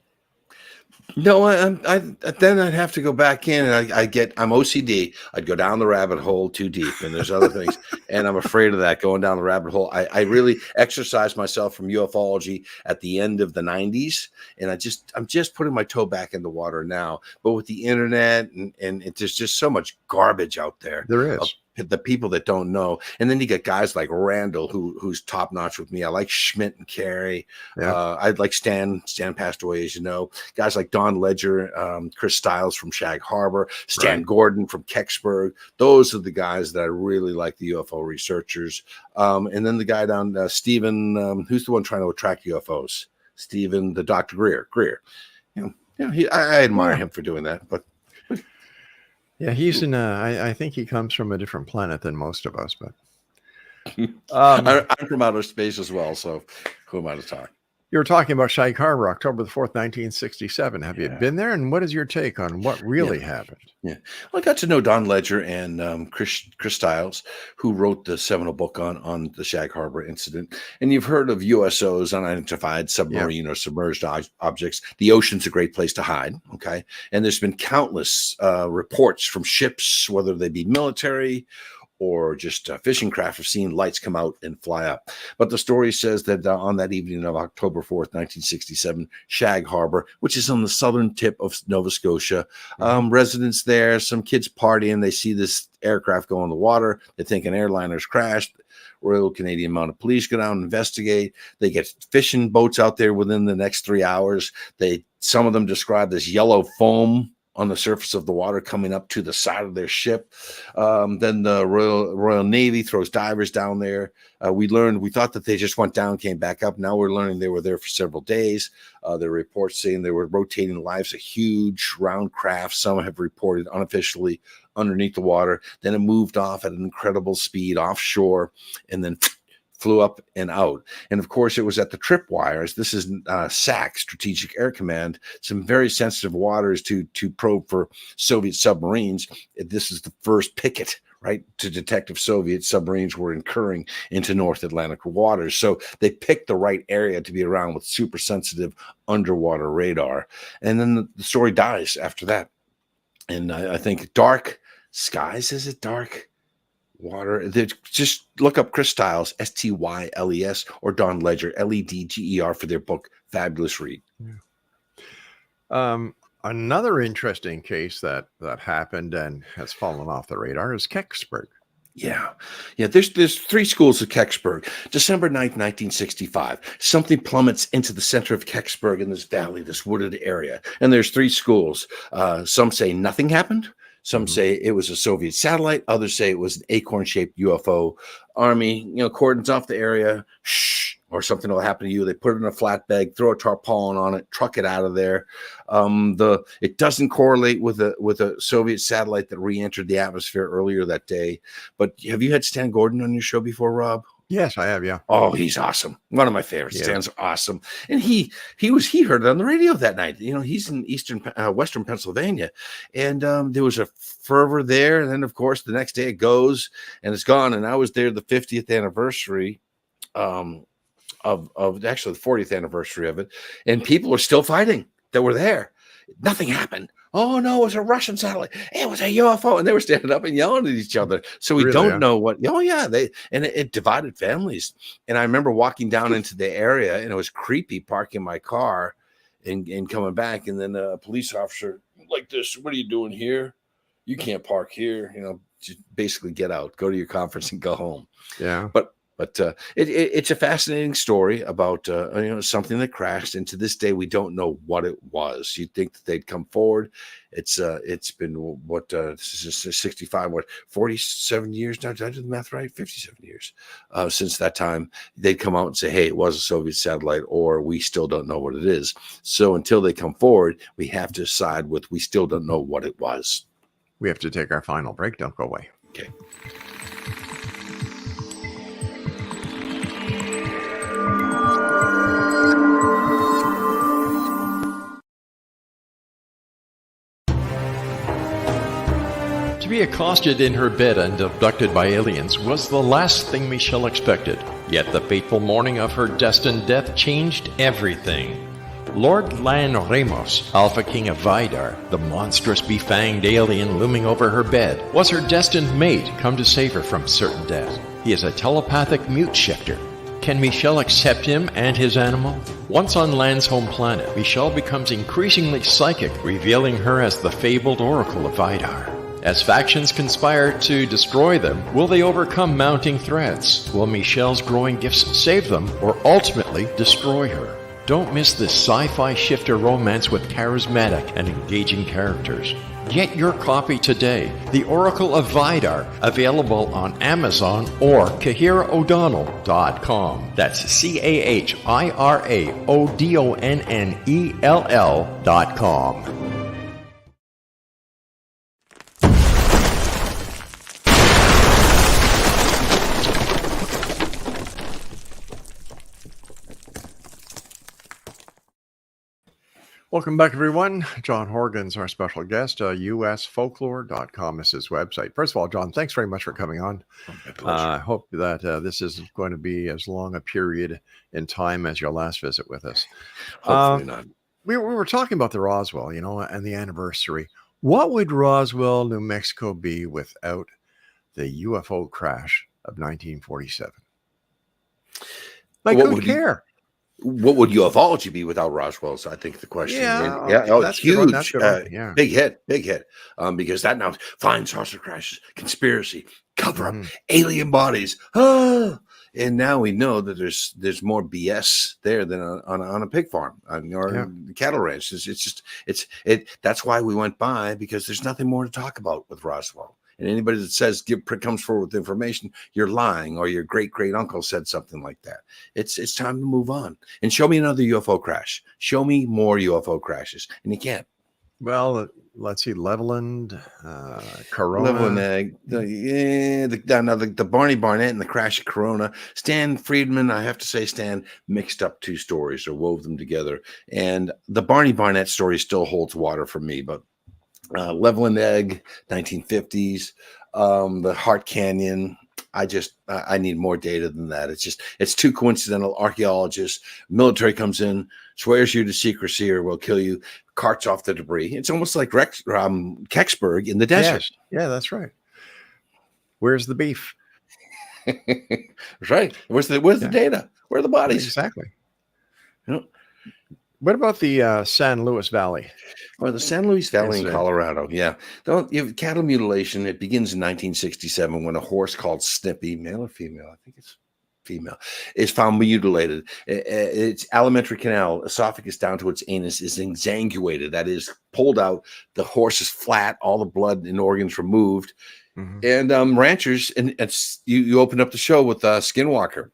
No, then I'd have to go back in, and I'm OCD. I'd go down the rabbit hole too deep, and there's other things, and I'm afraid of that, going down the rabbit hole. I really exercised myself from ufology at the end of the 90s, and I'm just putting my toe back in the water now. But with the internet and there's just so much garbage out there. There is. The people that don't know, and then you get guys like Randall who's top notch with me. I like Schmidt and Carey. Yeah. I like Stan passed away, as you know. Guys like Don Ledger, Chris Stiles from Shag Harbor, Stan Gordon from Kecksburg. Those are the guys that I really like, the UFO researchers. And then the guy down Stephen, who's the one trying to attract UFOs? Stephen, the Dr. Greer. I admire him for doing that, but. Yeah, he's in. I think he comes from a different planet than most of us, but I'm from outer space as well. So who am I to talk? You were talking about Shag Harbor, October the 4th, 1967. Have you been there? And what is your take on what really happened? Yeah. Well, I got to know Don Ledger and Chris Stiles, who wrote the seminal book on the Shag Harbor incident. And you've heard of USOs, unidentified submarine or submerged objects. The ocean's a great place to hide. Okay. And there's been countless reports from ships, whether they be military or just fishing craft, have seen lights come out and fly up. But the story says that on that evening of October 4th, 1967, Shag Harbor, which is on the southern tip of Nova Scotia, residents there, some kids partying, they see this aircraft go in the water. They think an airliner's crashed. Royal Canadian Mounted Police go down and investigate. They get fishing boats out there within the next 3 hours. Some of them describe this yellow foam on the surface of the water coming up to the side of their ship. Then the Royal Navy throws divers down there. We thought that they just went down, came back up. Now we're learning they were there for several days. There are reports saying they were rotating lives, a huge round craft. Some have reported unofficially underneath the water. Then it moved off at an incredible speed offshore and then flew up and out. And of course, it was at the tripwires. This is SAC, Strategic Air Command, some very sensitive waters to probe for Soviet submarines. This is the first picket, right, to detect if Soviet submarines were incurring into North Atlantic waters. So they picked the right area to be around with super sensitive underwater radar. And then the story dies after that. And I think dark skies, is it dark? Water. Just look up Chris Stiles, Styles, or Don Ledger, Ledger, for their book. Fabulous read. Yeah. Another interesting case that happened and has fallen off the radar is Kecksburg. Yeah. There's three schools of Kecksburg. December 9th, 1965. Something plummets into the center of Kecksburg in this valley, this wooded area. And there's three schools. Some say nothing happened. Some say it was a Soviet satellite. Others say it was an acorn-shaped UFO. Army, cordons off the area. Shh, or something will happen to you. They put it in a flat bag, throw a tarpaulin on it, truck it out of there. It doesn't correlate with a Soviet satellite that re-entered the atmosphere earlier that day. But have you had Stan Gordon on your show before, Rob? Yes, I have. Yeah. Oh, he's awesome. One of my favorites. Yeah. Stan's awesome. And he heard it on the radio that night. He's in western Pennsylvania, and there was a fervor there. And then, of course, the next day it goes and it's gone. And I was there the 50th anniversary of actually the 40th anniversary of it, and people are still fighting that were there. Nothing happened. Oh no, it was a Russian satellite. It was a UFO, and they were standing up and yelling at each other. So we don't know what. Oh yeah, it divided families. And I remember walking down into the area, and it was creepy parking my car and coming back, and then a police officer like this. What are you doing here? You can't park here. Just basically get out, go to your conference, and go home. Yeah, but it's a fascinating story about something that crashed, and to this day we don't know what it was. You'd think that they'd come forward. It's been 65, 47 years now. Did I do the math right? 57 years since that time. They'd come out and say, "Hey, it was a Soviet satellite," or "We still don't know what it is." So until they come forward, we have to side with we still don't know what it was. We have to take our final break. Don't go away. Okay. To be accosted in her bed and abducted by aliens was the last thing Michelle expected. Yet the fateful morning of her destined death changed everything. Lord Lan Ramos, Alpha King of Vidar, the monstrous befanged alien looming over her bed, was her destined mate come to save her from certain death. He is a telepathic mute shifter. Can Michelle accept him and his animal? Once on Lan's home planet, Michelle becomes increasingly psychic, revealing her as the fabled Oracle of Vidar. As factions conspire to destroy them, will they overcome mounting threats? Will Michelle's growing gifts save them, or ultimately destroy her? Don't miss this sci-fi shifter romance with charismatic and engaging characters. Get your copy today. The Oracle of Vidar, available on Amazon or CahiraO'Donnell.com. That's CahiraO'Donnell.com. Welcome back, everyone. John Horrigan's our special guest. USfolklore.com is his website. First of all, John, thanks very much for coming on. I hope that this is going to be as long a period in time as your last visit with us. Hopefully not. We were talking about the Roswell, and the anniversary. What would Roswell, New Mexico be without the UFO crash of 1947? Like, who care? What would ufology be without Roswell's? I think the question. That's huge, big hit, because that now flying saucer crashes, conspiracy, cover up, alien bodies. And now we know that there's more BS there than on a pig farm or cattle ranch. That's why we went by, because there's nothing more to talk about with Roswell. And anybody that says comes forward with information, you're lying, or your great uncle said something like that. It's time to move on and show me another UFO crash. Show me more UFO crashes, and you can't. Well, let's see, Leveland, Corona, Leveland, the Barney Barnett and the crash of Corona. Stan Friedman, I have to say, Stan mixed up two stories or wove them together, and the Barney Barnett story still holds water for me, but. Leveland Egg, 1950s, the Heart Canyon. I need more data than that. It's too coincidental. Archaeologists, military comes in, swears you to secrecy or will kill you, carts off the debris. It's almost like Kecksburg in the desert. Yes. Yeah, that's right. Where's the beef? That's right. Where's the data? Where are the bodies? Exactly. What about the San Luis Valley? Or the San Luis Valley in Incident. Colorado. Yeah. Don't you have cattle mutilation. It begins in 1967 when a horse called Snippy, male or female, I think it's female, is found mutilated. Its alimentary canal, esophagus down to its anus, is exsanguated. That is pulled out. The horse is flat, all the blood and organs removed. And ranchers, and you opened up the show with Skinwalker.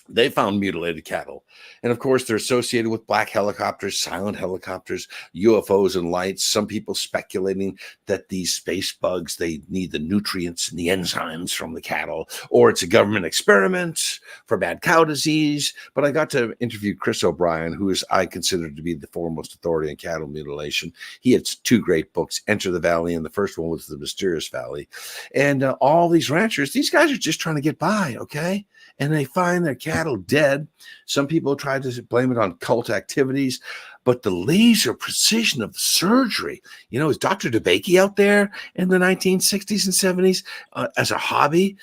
They found mutilated cattle. And of course, they're associated with black helicopters, silent helicopters, UFOs and lights. Some people speculating that these space bugs, they need the nutrients and the enzymes from the cattle, or it's a government experiment for bad cow disease. But I got to interview Chris O'Brien, who is I consider to be the foremost authority in cattle mutilation. He had two great books, Enter the Valley, and the first one was The Mysterious Valley. And all these ranchers, these guys are just trying to get by, okay? And they find their cattle dead. Some people try to blame it on cult activities, but the laser precision of the surgery, is Dr. DeBakey out there in the 1960s and 70s as a hobby,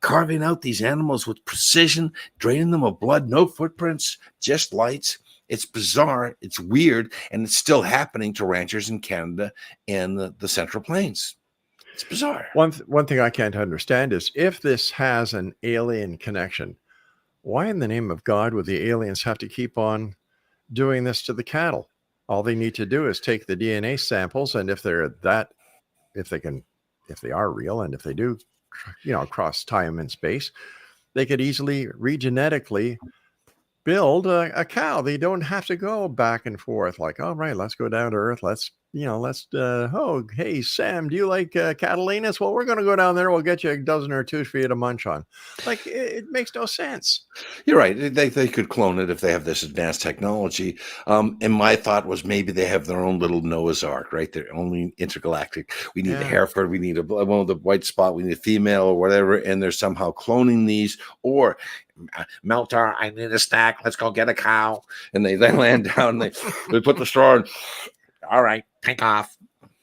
carving out these animals with precision, draining them of blood, no footprints, just lights. It's bizarre, it's weird, and it's still happening to ranchers in Canada and the Central Plains. It's bizarre. One thing I can't understand is if this has an alien connection, why in the name of God would the aliens have to keep on doing this to the cattle? All they need to do is take the DNA samples, and if they are real, and if they do, cross time and space, they could easily regenetically build a cow. They don't have to go back and forth like, all right, let's go down to Earth. Let's hey, Sam, do you like Catalina's? Well, we're going to go down there. We'll get you a dozen or two for you to munch on. Like, it makes no sense. You're right. They could clone it if they have this advanced technology. And my thought was maybe they have their own little Noah's Ark, right? They're only intergalactic. We need a Hereford. We need one of the white spot. We need a female or whatever. And they're somehow cloning these. Or Meltar, I need a snack. Let's go get a cow. And they land down. And they put the straw in. All right, take off.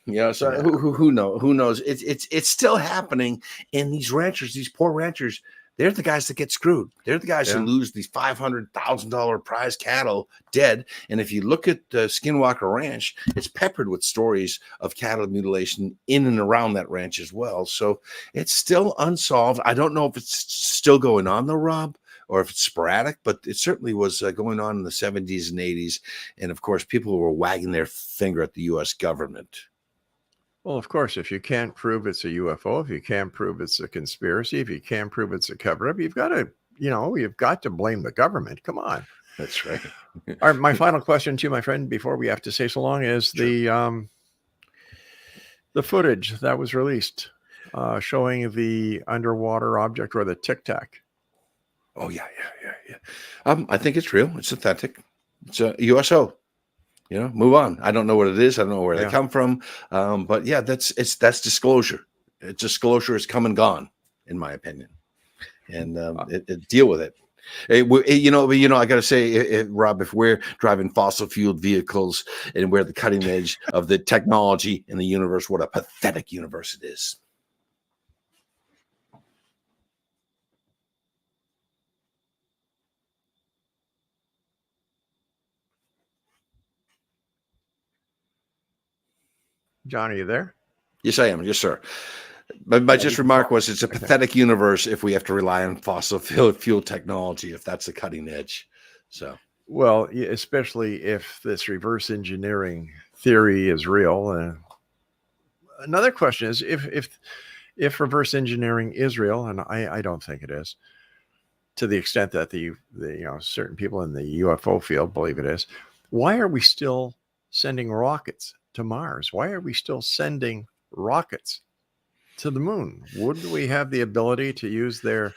So who knows? It's still happening. And these ranchers, these poor ranchers, they're the guys that get screwed. They're the guys who lose these $500,000 prize cattle dead. And if you look at Skinwalker Ranch, it's peppered with stories of cattle mutilation in and around that ranch as well. So it's still unsolved. I don't know if it's still going on though, Rob, or if it's sporadic, but it certainly was going on in the 70s and 80s. And of course, people were wagging their finger at the U.S. government. Well, of course, if you can't prove it's a UFO, if you can't prove it's a conspiracy, if you can't prove it's a cover-up, you've got to blame the government. Come on. That's right. All right, my final question to you, my friend, before we have to say so long, is the footage that was released showing the underwater object or the Tic Tac. Oh, yeah. I think it's real. It's authentic. It's a USO. Move on. I don't know what it is. I don't know where they come from. But yeah, that's disclosure. Disclosure is come and gone, in my opinion. And deal with it. I got to say, Rob, if we're driving fossil fueled vehicles and we're the cutting edge of the technology in the universe, what a pathetic universe it is. John, are you there? Yes, I am. Yes, sir. But my just remark was it's a pathetic universe if we have to rely on fossil fuel technology, if that's the cutting edge. So, well, especially if this reverse engineering theory is real. Another question is if reverse engineering is real, and I don't think it is, to the extent that the certain people in the UFO field believe it is, why are we still sending rockets to Mars? Why are we still sending rockets to the moon? Wouldn't we have the ability to use their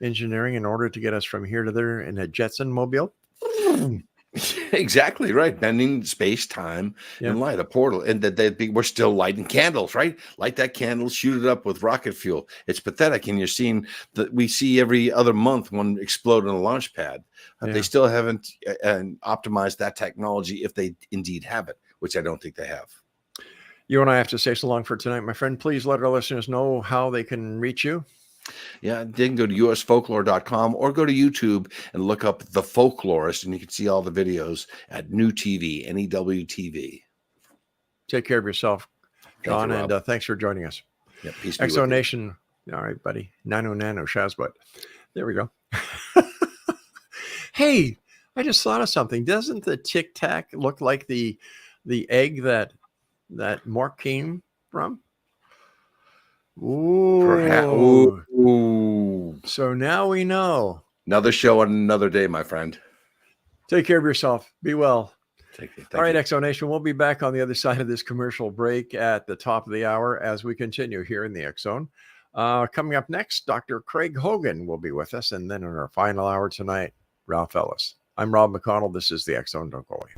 engineering in order to get us from here to there in a Jetson mobile? Exactly right. Bending space, time, and light, a portal. And we're still lighting candles, right? Light that candle, shoot it up with rocket fuel. It's pathetic. And you're seeing that we see every other month one explode on a launch pad. They still haven't optimized that technology if they indeed have it, which I don't think they have. You and I have to say so long for tonight, my friend. Please let our listeners know how they can reach you. Yeah, then go to usfolklore.com or go to YouTube and look up The Folklorist, and you can see all the videos at New TV, NEWTV. Take care of yourself, John, you, and thanks for joining us. Yeah, peace be with Exo you. Nation. All right, buddy. Nano Shazbot. There we go. Hey, I just thought of something. Doesn't the Tic Tac look like the egg that Mark came from? Ooh. Ooh. So now we know. Another show on another day, my friend. Take care of yourself. Be well. Thank you. All right, Exo Nation, we'll be back on the other side of this commercial break at the top of the hour as we continue here in the X Zone. Coming up next, Dr. Craig Hogan will be with us. And then in our final hour tonight, Ralph Ellis. I'm Rob McConnell. This is the X Zone. Don't go away.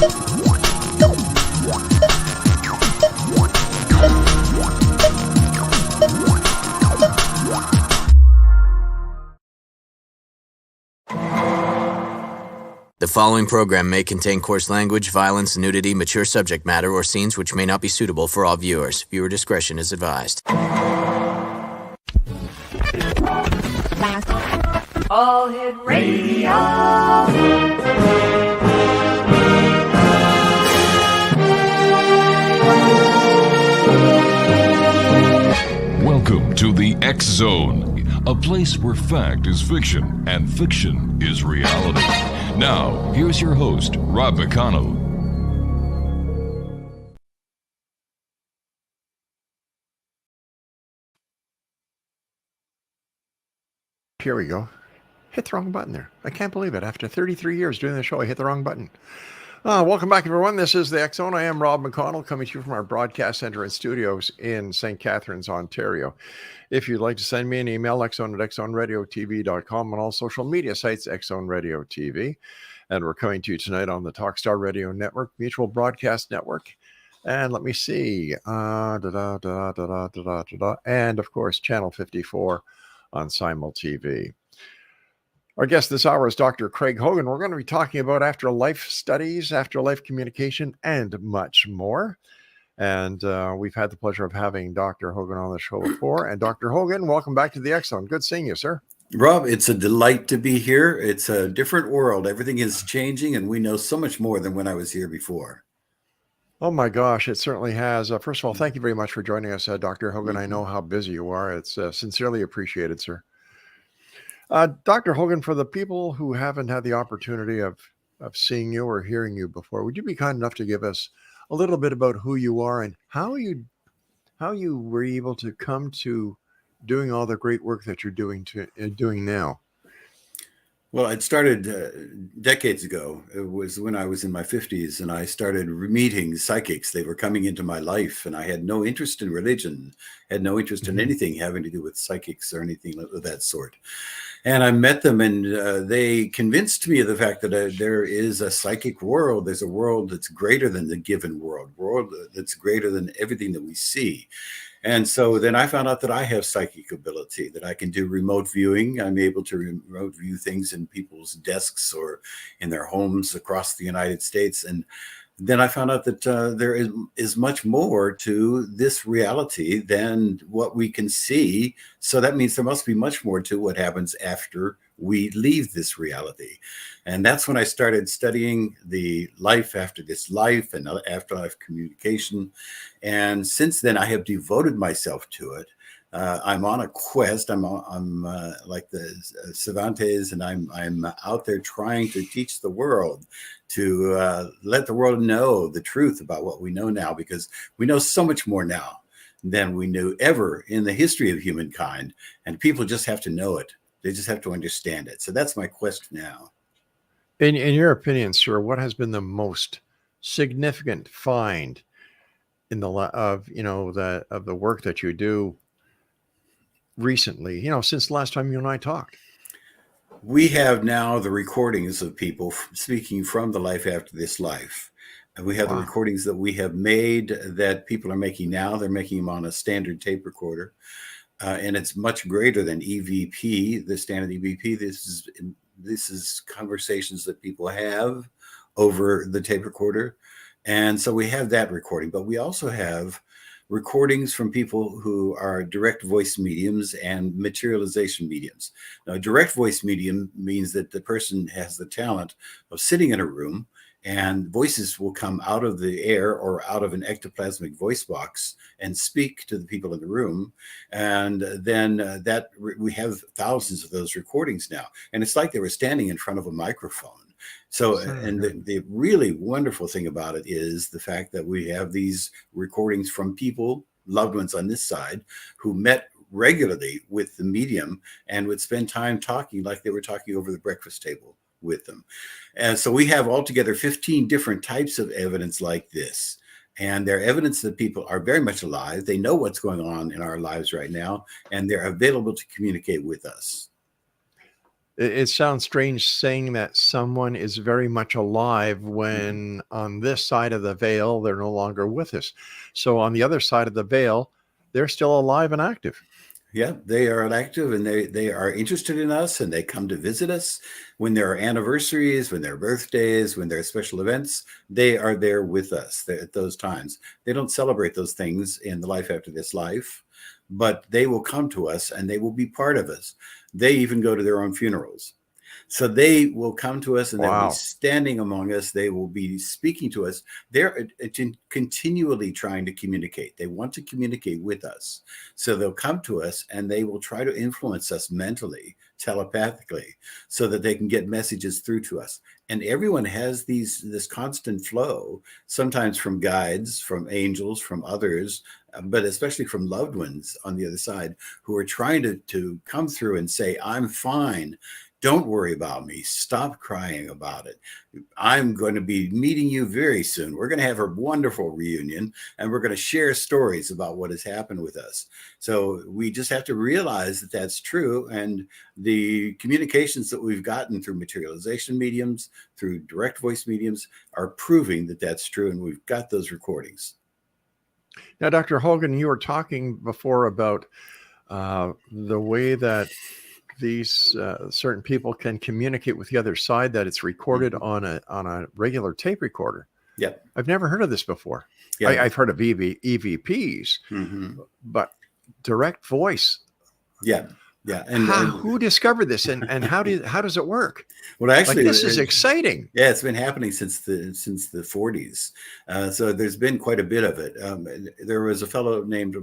The following program may contain coarse language, violence, nudity, mature subject matter, or scenes which may not be suitable for all viewers. Viewer discretion is advised. All Hit Radio. Welcome to the X Zone, a place where fact is fiction and fiction is reality. Now, here's your host, Rob McConnell. Here we go. Hit the wrong button there. I can't believe it. After 33 years doing the show, I hit the wrong button. Welcome back, everyone. This is the X Zone. I am Rob McConnell, coming to you from our broadcast center and studios in St. Catharines, Ontario. If you'd like to send me an email, xzone@xzoneradiotv.com, on all social media sites, X Zone Radio TV. And we're coming to you tonight on the Talkstar Radio Network, Mutual Broadcast Network. And let me see. And of course, Channel 54 on Simul TV. Our guest this hour is Dr. Craig Hogan. We're going to be talking about afterlife studies, afterlife communication, and much more. And we've had the pleasure of having Dr. Hogan on the show before. And Dr. Hogan, welcome back to the X Zone. Good seeing you, sir. Rob, it's a delight to be here. It's a different world. Everything is changing, and we know so much more than when I was here before. Oh, my gosh, it certainly has. First of all, thank you very much for joining us, Dr. Hogan. I know how busy you are. It's sincerely appreciated, sir. Dr. Hogan, for the people who haven't had the opportunity of seeing you or hearing you before, would you be kind enough to give us a little bit about who you are and how you were able to come to doing all the great work that you're doing now? Well, it started decades ago. It was when I was in my 50s, and I started meeting psychics. They were coming into my life, and I had no interest in religion, had no interest in anything having to do with psychics or anything of that sort. And I met them, and they convinced me of the fact that there is a psychic world. There's a world that's greater than the given world that's greater than everything that we see. And so then I found out that I have psychic ability, that I can do remote viewing. I'm able to remote view things in people's desks or in their homes across the United States. And then I found out that there is much more to this reality than what we can see. So that means there must be much more to what happens after we leave this reality. And that's when I started studying the life after this life and afterlife communication. And since then, I have devoted myself to it. I'm on a quest. I'm like the Cervantes, and I'm out there trying to teach the world, to let the world know the truth about what we know now, because we know so much more now than we knew ever in the history of humankind. And people just have to know it. They just have to understand it. So that's my quest now. In your opinion, sir, what has been the most significant find in the of the work that you do recently, since the last time you and I talked? We have now the recordings of people speaking from the life after this life. And we have the recordings that we have made that people are making now. They're making them on a standard tape recorder. And it's much greater than EVP, the standard EVP. This is conversations that people have over the tape recorder. And so we have that recording, but we also have recordings from people who are direct voice mediums and materialization mediums. Now, direct voice medium means that the person has the talent of sitting in a room and voices will come out of the air or out of an ectoplasmic voice box and speak to the people in the room. And then we have thousands of those recordings now. And it's like they were standing in front of a microphone. So, and the really wonderful thing about it is the fact that we have these recordings from people, loved ones on this side, who met regularly with the medium and would spend time talking like they were talking over the breakfast table with them. And so we have altogether 15 different types of evidence like this. And they're evidence that people are very much alive. They know what's going on in our lives right now, and they're available to communicate with us. It sounds strange saying that someone is very much alive when on this side of the veil, they're no longer with us. So on the other side of the veil, they're still alive and active. Yeah, they are active, and they are interested in us, and they come to visit us when there are anniversaries, when there are birthdays, when there are special events. They are there with us at those times. They don't celebrate those things in the life after this life, but they will come to us and they will be part of us. They even go to their own funerals. So they will come to us and they'll be Wow. standing among us. They will be speaking to us. They're continually trying to communicate. They want to communicate with us. So they'll come to us and they will try to influence us mentally, telepathically, so that they can get messages through to us. And everyone has this constant flow, sometimes from guides, from angels, from others, but especially from loved ones on the other side who are trying to come through and say, I'm fine. Don't worry about me. Stop crying about it. I'm going to be meeting you very soon. We're going to have a wonderful reunion, and we're going to share stories about what has happened with us. So we just have to realize that that's true. And the communications that we've gotten through materialization mediums, through direct voice mediums, are proving that that's true. And we've got those recordings. Now, Dr. Hogan, you were talking before about the way that these certain people can communicate with the other side, that it's recorded on a regular tape recorder. Yeah. I've never heard of this before. Yeah. I've heard of EVPs, but direct voice. Yeah. Yeah. And who discovered this, and how does it work? Well, actually, this is exciting. Yeah, it's been happening since the 40s. So there's been quite a bit of it. There was a fellow named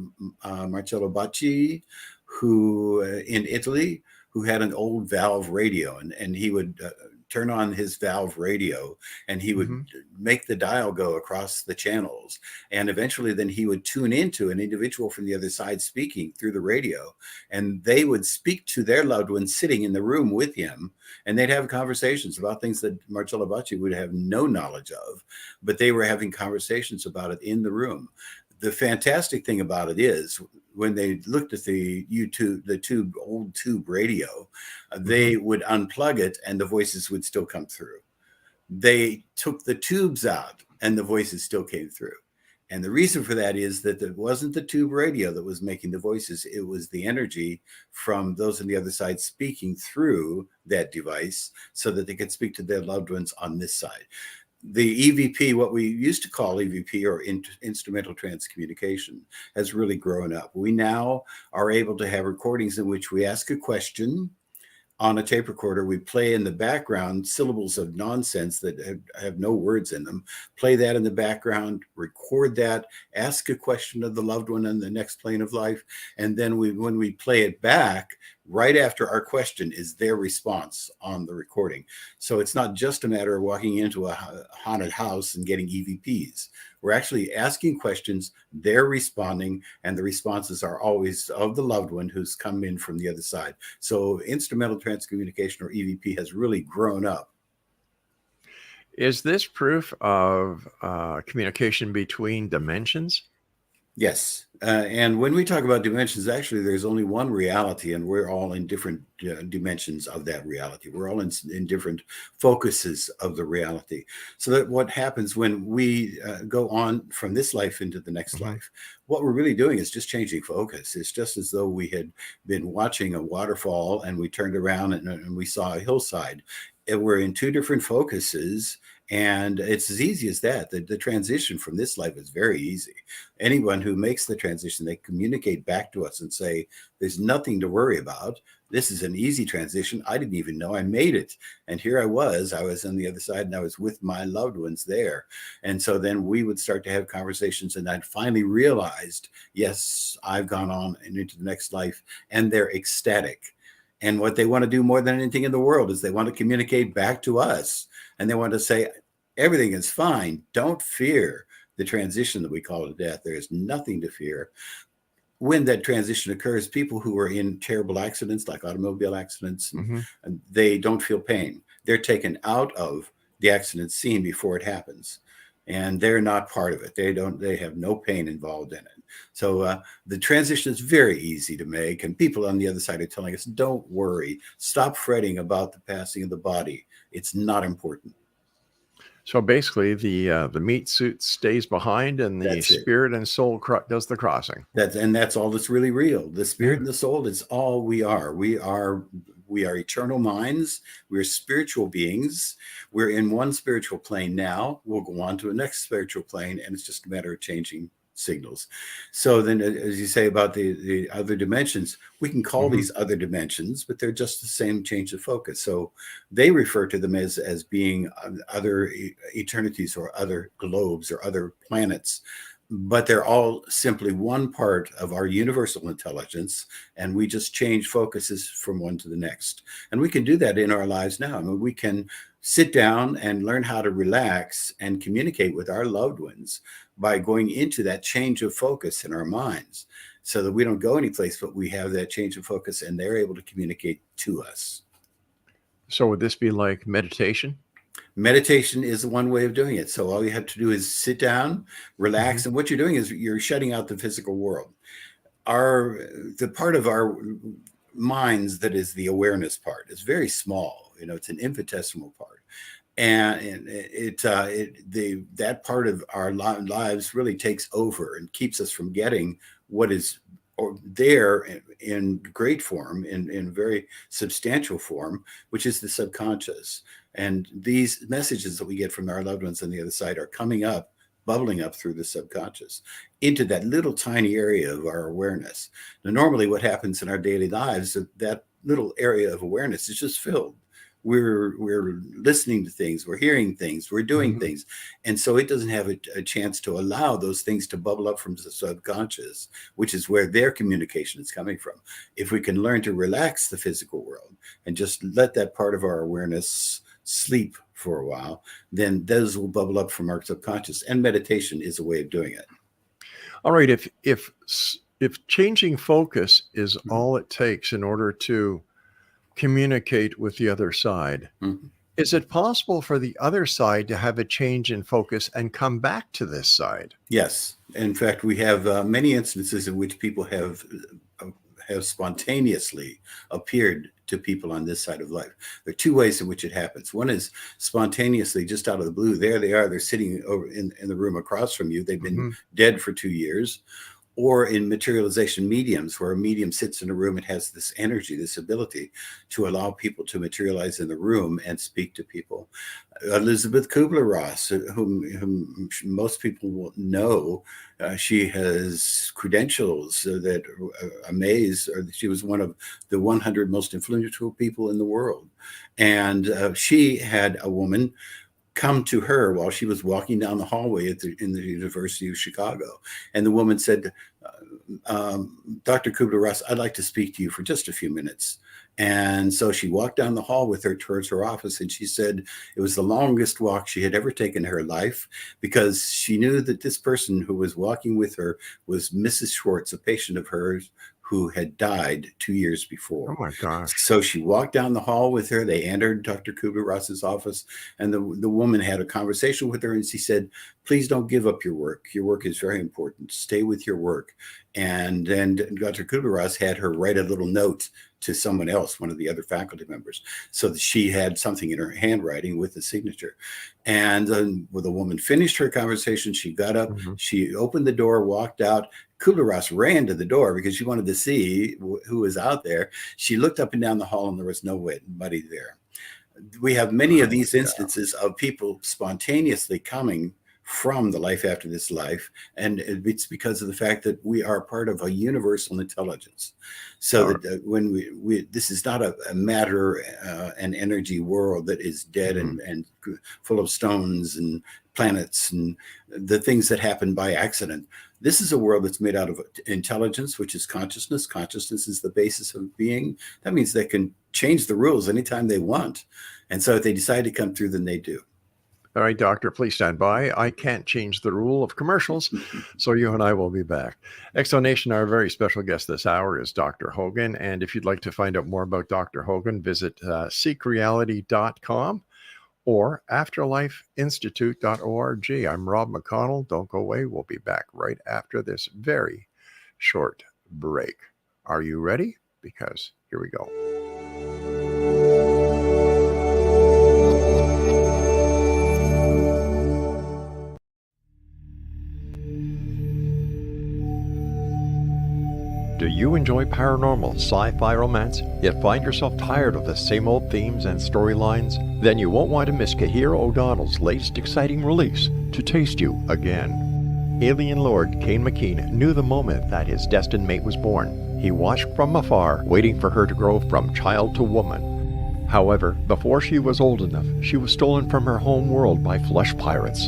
Marcello Bacci, who in Italy, who had an old valve radio, and he would turn on his valve radio, and he would make the dial go across the channels. And eventually then he would tune into an individual from the other side speaking through the radio, and they would speak to their loved ones sitting in the room with him, and they'd have conversations about things that Marcello Bacci would have no knowledge of, but they were having conversations about it in the room. The fantastic thing about it is when they looked at the old tube radio, they would unplug it and the voices would still come through. They took the tubes out and the voices still came through. And the reason for that is that it wasn't the tube radio that was making the voices. It was the energy from those on the other side speaking through that device so that they could speak to their loved ones on this side. The EVP, what we used to call EVP, or instrumental trance communication, has really grown up. We now are able to have recordings in which we ask a question on a tape recorder. We play in the background syllables of nonsense that have no words in them, play that in the background, record that, ask a question of the loved one in the next plane of life. And then when we play it back, right after our question is their response on the recording. So it's not just a matter of walking into a haunted house and getting EVPs. We're actually asking questions, they're responding, and the responses are always of the loved one who's come in from the other side. So instrumental trance communication, or EVP, has really grown up. Is this proof of communication between dimensions? Yes. And when we talk about dimensions, actually, there's only one reality, and we're all in different dimensions of that reality. We're all in different focuses of the reality. So that what happens when we go on from this life into the next life, what we're really doing is just changing focus. It's just as though we had been watching a waterfall and we turned around and we saw a hillside. And we're in two different focuses. And it's as easy as that. The transition from this life is very easy. Anyone who makes the transition, they communicate back to us and say, there's nothing to worry about. This is an easy transition. I didn't even know I made it. And here I was on the other side, and I was with my loved ones there. And so then we would start to have conversations, and I'd finally realized, yes, I've gone on and into the next life, and they're ecstatic. And what they want to do more than anything in the world is they want to communicate back to us. And they want to say, everything is fine. Don't fear the transition that we call it death. There is nothing to fear. When that transition occurs, people who are in terrible accidents, like automobile accidents, and they don't feel pain. They're taken out of the accident scene before it happens. and they're not part of it. They have no pain involved in it. So the transition is very easy to make, and people on the other side are telling us, don't worry, stop fretting about the passing of the body. It's not important. So basically, the meat suit stays behind, and the That's it. spirit and soul does the crossing. That's all that's really real. The spirit and the soul is all we are. We are eternal minds. We're spiritual beings. We're in one spiritual plane now. We'll go on to a next spiritual plane, and it's just a matter of changing signals. So then, as you say about the other dimensions, we can call these other dimensions, but they're just the same change of focus. So they refer to them as being other eternities or other globes or other planets, but they're all simply one part of our universal intelligence, and we just change focuses from one to the next. And we can do that in our lives now. I mean, we can sit down and learn how to relax and communicate with our loved ones by going into that change of focus in our minds, so that we don't go anyplace, but we have that change of focus and they're able to communicate to us. So would this be like meditation? Meditation is one way of doing it. So all you have to do is sit down, relax, and what you're doing is you're shutting out the physical world. The part of our minds that is the awareness part is very small. It's an infinitesimal part, and that part of our lives really takes over and keeps us from getting what is there in great form, in very substantial form, which is the subconscious. And these messages that we get from our loved ones on the other side are coming up, bubbling up through the subconscious into that little tiny area of our awareness. Now, normally what happens in our daily lives, that little area of awareness is just filled. We're listening to things, we're hearing things, we're doing things. And so it doesn't have a chance to allow those things to bubble up from the subconscious, which is where their communication is coming from. If we can learn to relax the physical world and just let that part of our awareness sleep for a while, then those will bubble up from our subconscious. And meditation is a way of doing it. All right. If changing focus is all it takes in order to communicate with the other side, is it possible for the other side to have a change in focus and come back to this side? Yes. In fact, we have many instances in which people have spontaneously appeared to people on this side of life. There are two ways in which it happens. One is spontaneously, just out of the blue. There they are. They're sitting over in the room across from you. They've been dead for 2 years. Or in materialization mediums, where a medium sits in a room and has this energy, this ability to allow people to materialize in the room and speak to people. Elizabeth Kubler-Ross, whom most people will know, she has credentials that amaze. She was one of the 100 most influential people in the world. And she had a woman come to her while she was walking down the hallway in the University of Chicago. And the woman said, Dr. Kubler-Ross, I'd like to speak to you for just a few minutes. And so she walked down the hall with her towards her office, and she said it was the longest walk she had ever taken in her life, because she knew that this person who was walking with her was Mrs. Schwartz, a patient of hers who had died 2 years before. Oh my gosh. So she walked down the hall with her. They entered Dr. Kubler-Ross's office, and the woman had a conversation with her, and she said, please don't give up your work. Your work is very important. Stay with your work. And then Dr. Kubler-Ross had her write a little note to someone else, one of the other faculty members, so that she had something in her handwriting with the signature. And when the woman finished her conversation, she got up, she opened the door, walked out. Kubler-Ross ran to the door because she wanted to see who was out there. She looked up and down the hall, and there was nobody there. We have many of these instances of people spontaneously coming from the life after this life, and it's because of the fact that we are part of a universal intelligence. So that when we this is not a matter and energy world that is dead and full of stones and planets and the things that happen by accident. This is a world that's made out of intelligence, which is consciousness. Consciousness is the basis of being. That means they can change the rules anytime they want. And so if they decide to come through, then they do. All right, doctor, please stand by. I can't change the rule of commercials, so you and I will be back. Exonation, our very special guest this hour is Dr. Hogan. And if you'd like to find out more about Dr. Hogan, visit seekreality.com or afterlifeinstitute.org. I'm Rob McConnell. Don't go away. We'll be back right after this very short break. Are you ready? Because here we go. Do you enjoy paranormal, sci-fi romance, yet find yourself tired of the same old themes and storylines? Then you won't want to miss Kahira O'Donnell's latest exciting release, To Taste You Again. Alien Lord Kane McKean knew the moment that his destined mate was born. He watched from afar, waiting for her to grow from child to woman. However, before she was old enough, she was stolen from her home world by flesh pirates.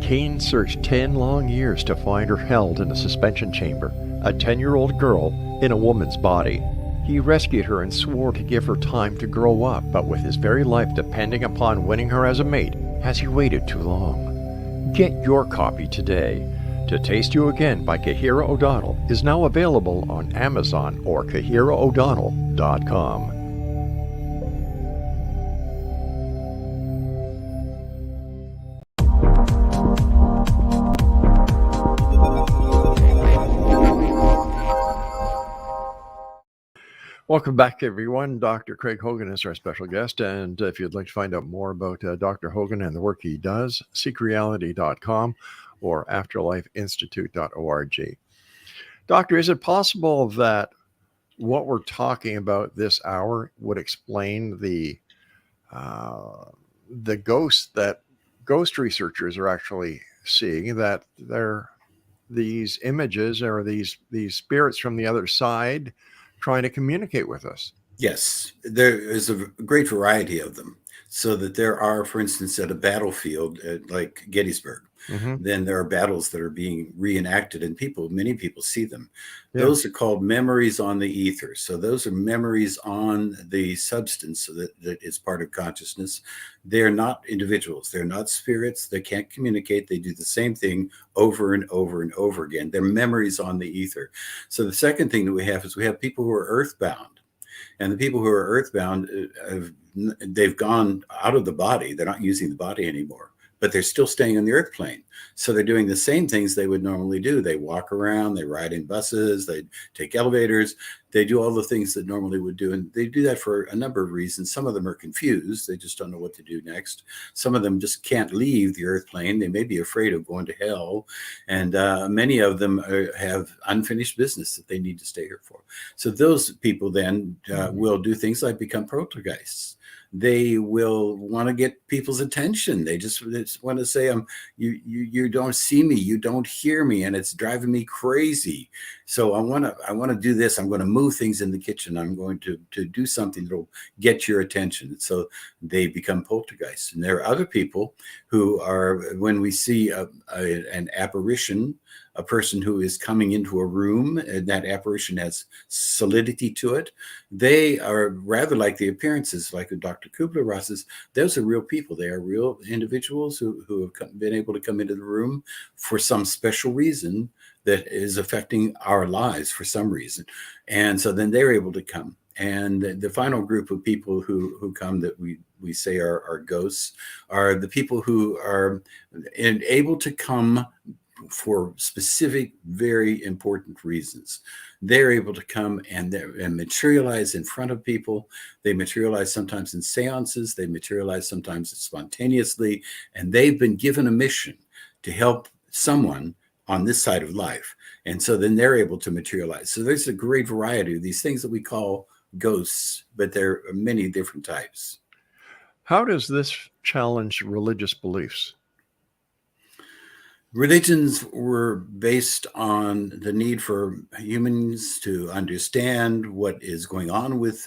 Kane searched 10 long years to find her held in a suspension chamber, a 10-year-old girl in a woman's body. He rescued her and swore to give her time to grow up, but with his very life depending upon winning her as a mate, has he waited too long? Get your copy today. To Taste You Again by Kahira O'Donnell is now available on Amazon or KahiraO'Donnell.com. Welcome back, everyone. Dr. Craig Hogan is our special guest, and if you'd like to find out more about Dr. Hogan and the work he does, seekreality.com or afterlifeinstitute.org. Doctor, is it possible that what we're talking about this hour would explain the ghosts that ghost researchers are actually seeing, that they're these images or these spirits from the other side trying to communicate with us? Yes, there is a great variety of them. So that there are, for instance, at a battlefield like Gettysburg, then there are battles that are being reenacted, and many people see them. Yeah. Those are called memories on the ether. So those are memories on the substance so that is part of consciousness. They're not individuals. They're not spirits. They can't communicate. They do the same thing over and over and over again. They're memories on the ether. So the second thing that we have is we have people who are earthbound. And the people who are earthbound, they've gone out of the body. They're not using the body anymore, but they're still staying on the earth plane. So they're doing the same things they would normally do. They walk around, they ride in buses, they take elevators, they do all the things that normally would do. And they do that for a number of reasons. Some of them are confused. They just don't know what to do next. Some of them just can't leave the earth plane. They may be afraid of going to hell. And many of them have unfinished business that they need to stay here for. So those people then will do things like become poltergeists. They will want to get people's attention. They just want to say, you don't see me, you don't hear me, and it's driving me crazy. So I want to do this. I'm going to move things in the kitchen. I'm going to do something that'll get your attention. So they become poltergeists. And there are other people who are, when we see an apparition, a person who is coming into a room, and that apparition has solidity to it. They are rather like the appearances, like Dr. Kubler-Ross's. Those are real people. They are real individuals who have been able to come into the room for some special reason that is affecting our lives for some reason. And so then they're able to come. And the final group of people who come that we say are ghosts are the people who are able to come for specific, very important reasons. They're able to come and materialize in front of people. They materialize sometimes in seances. They materialize sometimes spontaneously. And they've been given a mission to help someone on this side of life. And so then they're able to materialize. So there's a great variety of these things that we call ghosts, but there are many different types. How does this challenge religious beliefs? Religions were based on the need for humans to understand what is going on with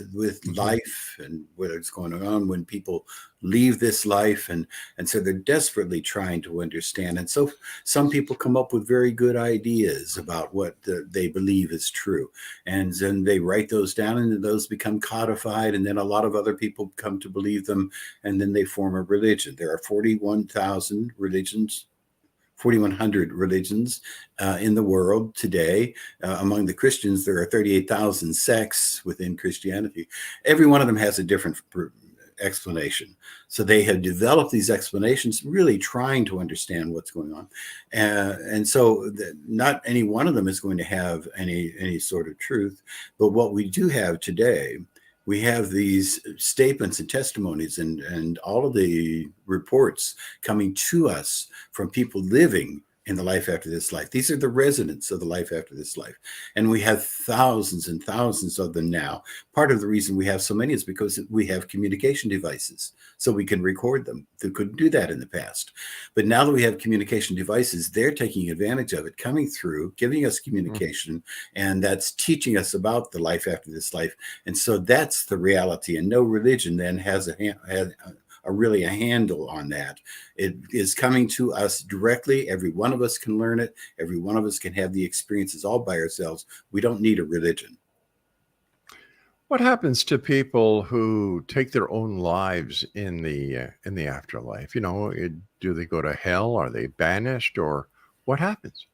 life and what is going on when people leave this life. And so they're desperately trying to understand. And so some people come up with very good ideas about what they believe is true. And then they write those down and those become codified. And then a lot of other people come to believe them. And then they form a religion. There are 41,000 religions. 4,100 religions in the world today. Among the Christians, there are 38,000 sects within Christianity. Every one of them has a different explanation. So they have developed these explanations, really trying to understand what's going on. And so not any one of them is going to have any sort of truth. But what we do have today, we have these statements and testimonies and all of the reports coming to us from people living in the life after this life. These are the residents of the life after this life. And we have thousands and thousands of them now. Part of the reason we have so many is because we have communication devices, so we can record them. They couldn't do that in the past. But now that we have communication devices, they're taking advantage of it, coming through, giving us communication, and that's teaching us about the life after this life. And so that's the reality. And no religion then has really a handle on that. It is coming to us directly. Every one of us can learn it. Every one of us can have the experiences all by ourselves. We don't need a religion. What happens to people who take their own lives in the afterlife? Do they go to hell? Are they banished, or what happens?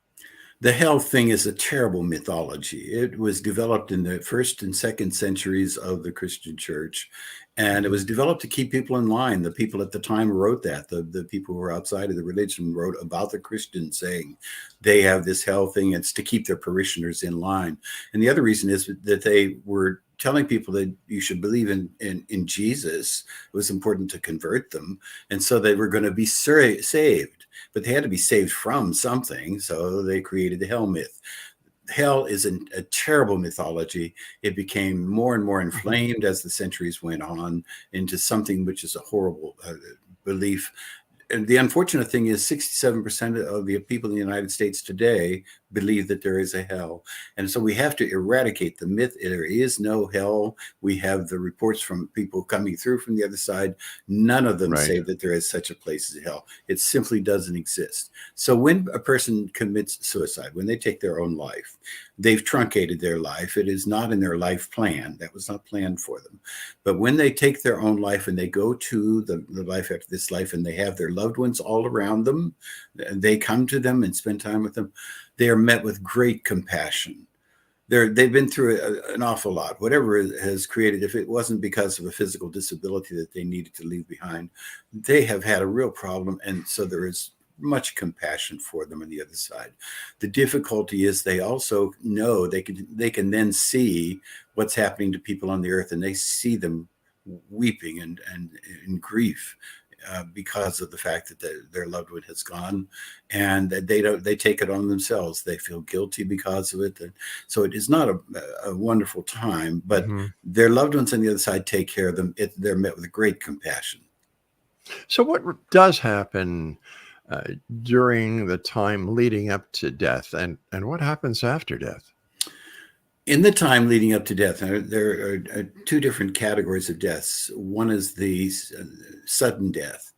The hell thing is a terrible mythology. It was developed in the 1st and 2nd centuries of the Christian church, and it was developed to keep people in line. The people at the time wrote that. The people who were outside of the religion wrote about the Christians, saying they have this hell thing. It's to keep their parishioners in line. And the other reason is that they were telling people that you should believe in Jesus. It was important to convert them. And so they were going to be saved, but they had to be saved from something. So they created the hell myth. Hell is a terrible mythology. It became more and more inflamed as the centuries went on into something which is a horrible belief. And the unfortunate thing is 67% of the people in the United States today believe that there is a hell. And so we have to eradicate the myth. There is no hell. We have the reports from people coming through from the other side. None of them say that there is such a place as hell. It simply doesn't exist. So when a person commits suicide, when they take their own life, they've truncated their life. It is not in their life plan. That was not planned for them. But when they take their own life and they go to the life after this life, and they have their loved ones all around them, they come to them and spend time with them, they are met with great compassion. They've been through an awful lot. Whatever has created, if it wasn't because of a physical disability that they needed to leave behind, they have had a real problem. And so there is much compassion for them on the other side. The difficulty is they also know they can then see what's happening to people on the earth, and they see them weeping and in grief. Because of the fact that their loved one has gone, and they take it on themselves. They feel guilty because of it. And so it is not a wonderful time, but their loved ones on the other side take care of them. They're met with great compassion. So what does happen during the time leading up to death, and what happens after death? In the time leading up to death, there are two different categories of deaths. One is the sudden death,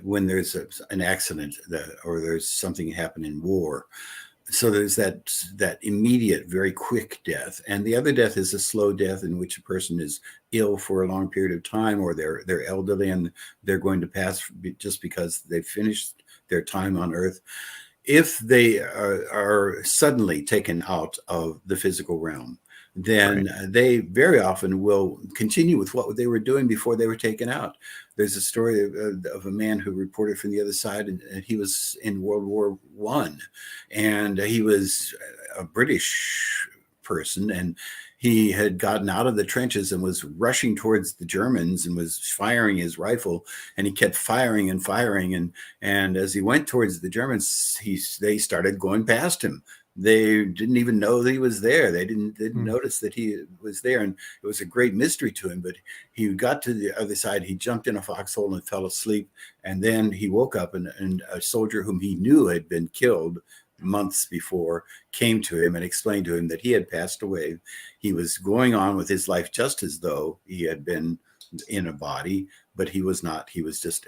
when there's an accident or there's something happen in war. So there's that immediate, very quick death. And the other death is a slow death in which a person is ill for a long period of time, or they're elderly and they're going to pass just because they've finished their time on earth. If they are suddenly taken out of the physical realm, then they very often will continue with what they were doing before they were taken out. There's a story of a man who reported from the other side, and he was in World War I, and he was a British person, and he had gotten out of the trenches and was rushing towards the Germans and was firing his rifle, and he kept firing and firing. And as he went towards the Germans, they started going past him. They didn't even know that he was there. They didn't notice that he was there. And it was a great mystery to him, but he got to the other side. He jumped in a foxhole and fell asleep. And then he woke up, and a soldier whom he knew had been killed months before came to him and explained to him that he had passed away. He was going on with his life just as though he had been in a body, but he was not. He was just,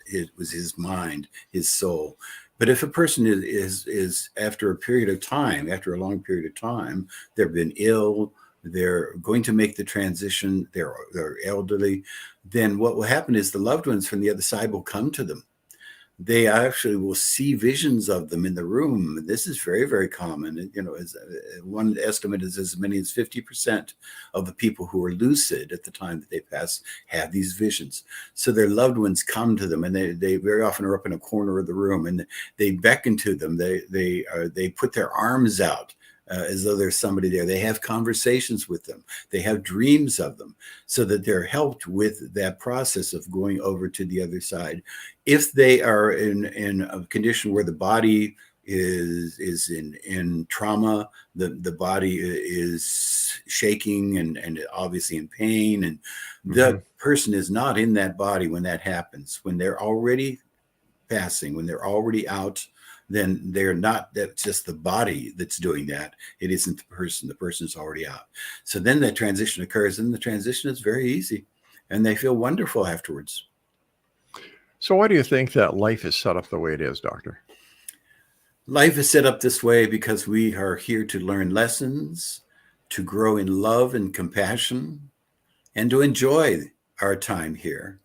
it was his mind, his soul. But if a person is after a period of time, after a long period of time, they've been ill, they're going to make the transition, they're elderly, then what will happen is the loved ones from the other side will come to them. they actually will see visions of them in the room. This is very, very common. You know, as one estimate is as many as 50% of the people who are lucid at the time that they pass have these visions. So their loved ones come to them, and they very often are up in a corner of the room, and they beckon to them. They put their arms out as though there's somebody there. They have conversations with them. They have dreams of them, so that they're helped with that process of going over to the other side. If they are in a condition where the body is in trauma, the body is shaking and obviously in pain, and the person is not in that body when that happens. When they're already passing, when they're already out, then they're not, that's just the body that's doing that. It isn't the person. The person's already out. So then that transition occurs, and the transition is very easy, and they feel wonderful afterwards. So why do you think that life is set up the way it is, Doctor? Life is set up this way because we are here to learn lessons, to grow in love and compassion, and to enjoy our time here.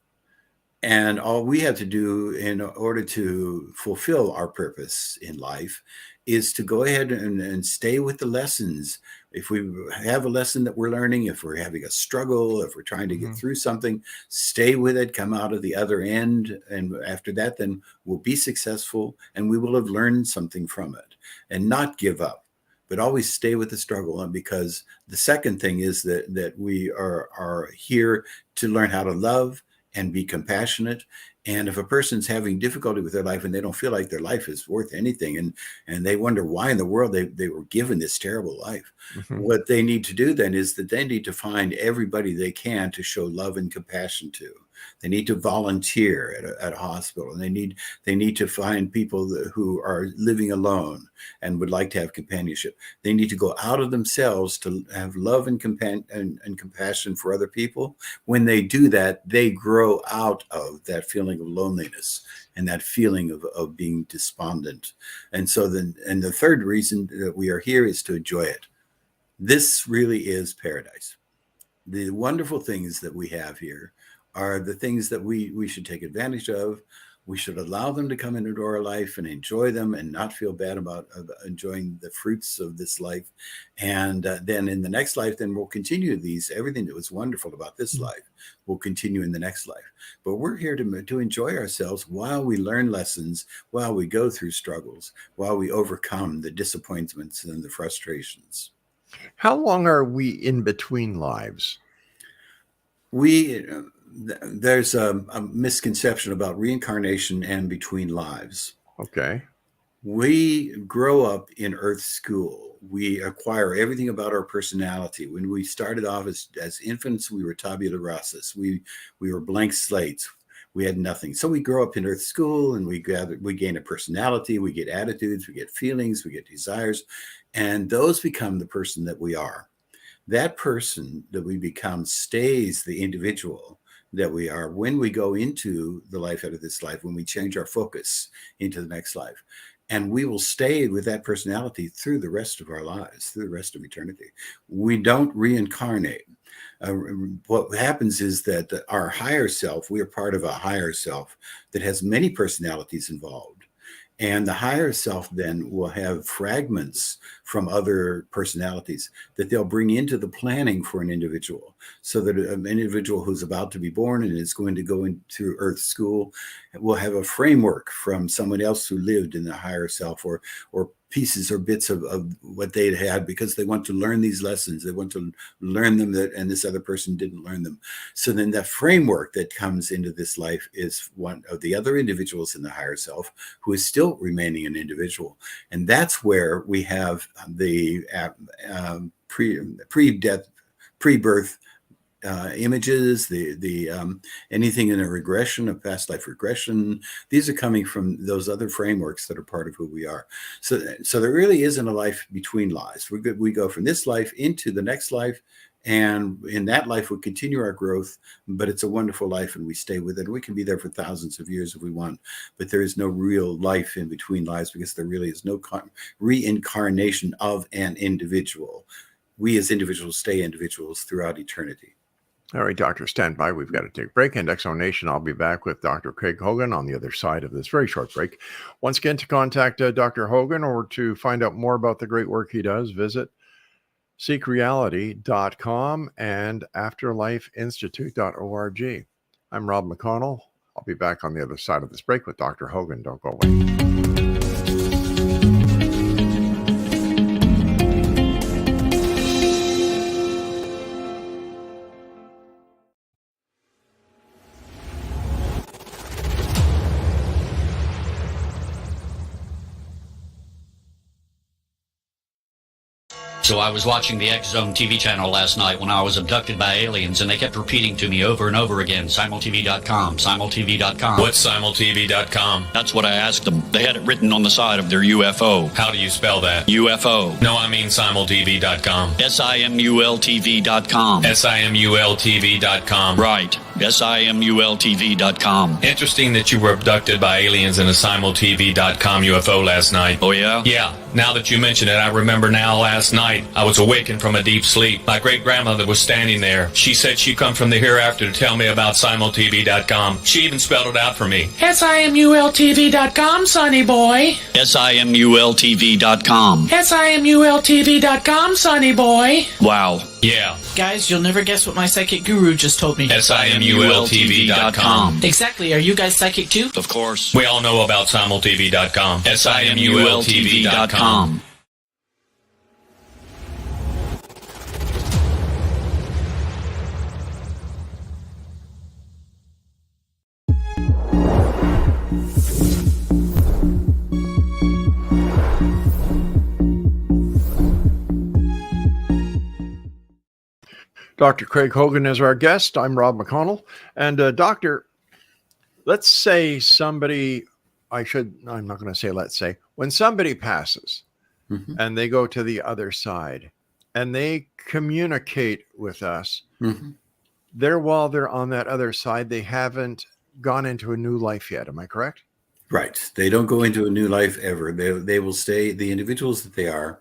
And all we have to do in order to fulfill our purpose in life is to go ahead and stay with the lessons. If we have a lesson that we're learning, if we're having a struggle, if we're trying to get through something, stay with it, come out of the other end. And after that, then we'll be successful, and we will have learned something from it, and not give up, but always stay with the struggle. And because the second thing is that we are here to learn how to love and be compassionate. And if a person's having difficulty with their life and they don't feel like their life is worth anything, and they wonder why in the world they were given this terrible life, what they need to do then is that they need to find everybody they can to show love and compassion to. They need to volunteer at a hospital, and they need to find people who are living alone and would like to have companionship. They need to go out of themselves to have love and compassion for other people. When they do that, they grow out of that feeling of loneliness and that feeling of being despondent. And so the third reason that we are here is to enjoy it. This really is paradise. The wonderful things that we have here are the things that we should take advantage of. We should allow them to come into our life and enjoy them, and not feel bad about enjoying the fruits of this life. And then in the next life, then we'll continue everything that was wonderful about this life will continue in the next life. But we're here to enjoy ourselves while we learn lessons, while we go through struggles, while we overcome the disappointments and the frustrations. How long are we in between lives? There's a misconception about reincarnation and between lives. Okay. We grow up in Earth School. We acquire everything about our personality. When we started off as infants, we were tabula rasa. We were blank slates. We had nothing. So we grow up in Earth School, and we gain a personality, we get attitudes, we get feelings, we get desires, and those become the person that we are. That person that we become stays the individual that we are when we go into the life out of this life, when we change our focus into the next life. And we will stay with that personality through the rest of our lives, through the rest of eternity. We don't reincarnate. What happens is that our higher self, we are part of a higher self that has many personalities involved. And the higher self then will have fragments from other personalities that they'll bring into the planning for an individual, so that an individual who's about to be born and is going to go in through Earth School will have a framework from someone else who lived in the higher self, or pieces or bits of what they'd had, because they want to learn these lessons. They want to learn them, and this other person didn't learn them. So then that framework that comes into this life is one of the other individuals in the higher self who is still remaining an individual. And that's where we have the pre-death, pre-birth images, the anything in a regression, a past life regression. These are coming from those other frameworks that are part of who we are. So there really isn't a life between lives. We go from this life into the next life, and in that life we continue our growth. But it's a wonderful life, and we stay with it. We can be there for thousands of years if we want, but there is no real life in between lives, because there really is no reincarnation of an individual. We as individuals stay individuals throughout eternity. All right, doctor, stand by. We've got to take a break. And Exo Nation, I'll be back with Dr. Craig Hogan on the other side of this very short break. Once again, to contact Dr. Hogan or to find out more about the great work he does, visit seekreality.com and afterlifeinstitute.org. I'm Rob McConnell. I'll be back on the other side of this break with Dr. Hogan. Don't go away. So I was watching the X Zone TV channel last night when I was abducted by aliens, and they kept repeating to me over and over again, simultv.com, simultv.com. What's simultv.com? That's what I asked them. They had it written on the side of their UFO. How do you spell that? UFO. No, I mean simultv.com. SIMULTV.com. SIMULTV.com. Right. SIMULTV.com. Interesting that you were abducted by aliens in a simultv.com UFO last night. Oh, yeah? Yeah. Now that you mention it, I remember now last night I was awakened from a deep sleep. My great-grandmother was standing there. She said she'd come from the hereafter to tell me about simultv.com. She even spelled it out for me. SIMULTV.com, sonny boy. SIMULTV.com. SIMULTV.com, sonny boy. Wow. Yeah. Guys, you'll never guess what my psychic guru just told me. SIMULTV.com. Exactly. Are you guys psychic too? Of course. We all know about simultv.com. SIMULTV.com. Dr. Craig Hogan is our guest. I'm Rob McConnell. And doctor, let's say somebody, I'm not going to say let's say, when somebody passes and they go to the other side and they communicate with us, while they're on that other side, they haven't gone into a new life yet. Am I correct? Right. They don't go into a new life ever. They will stay the individuals that they are.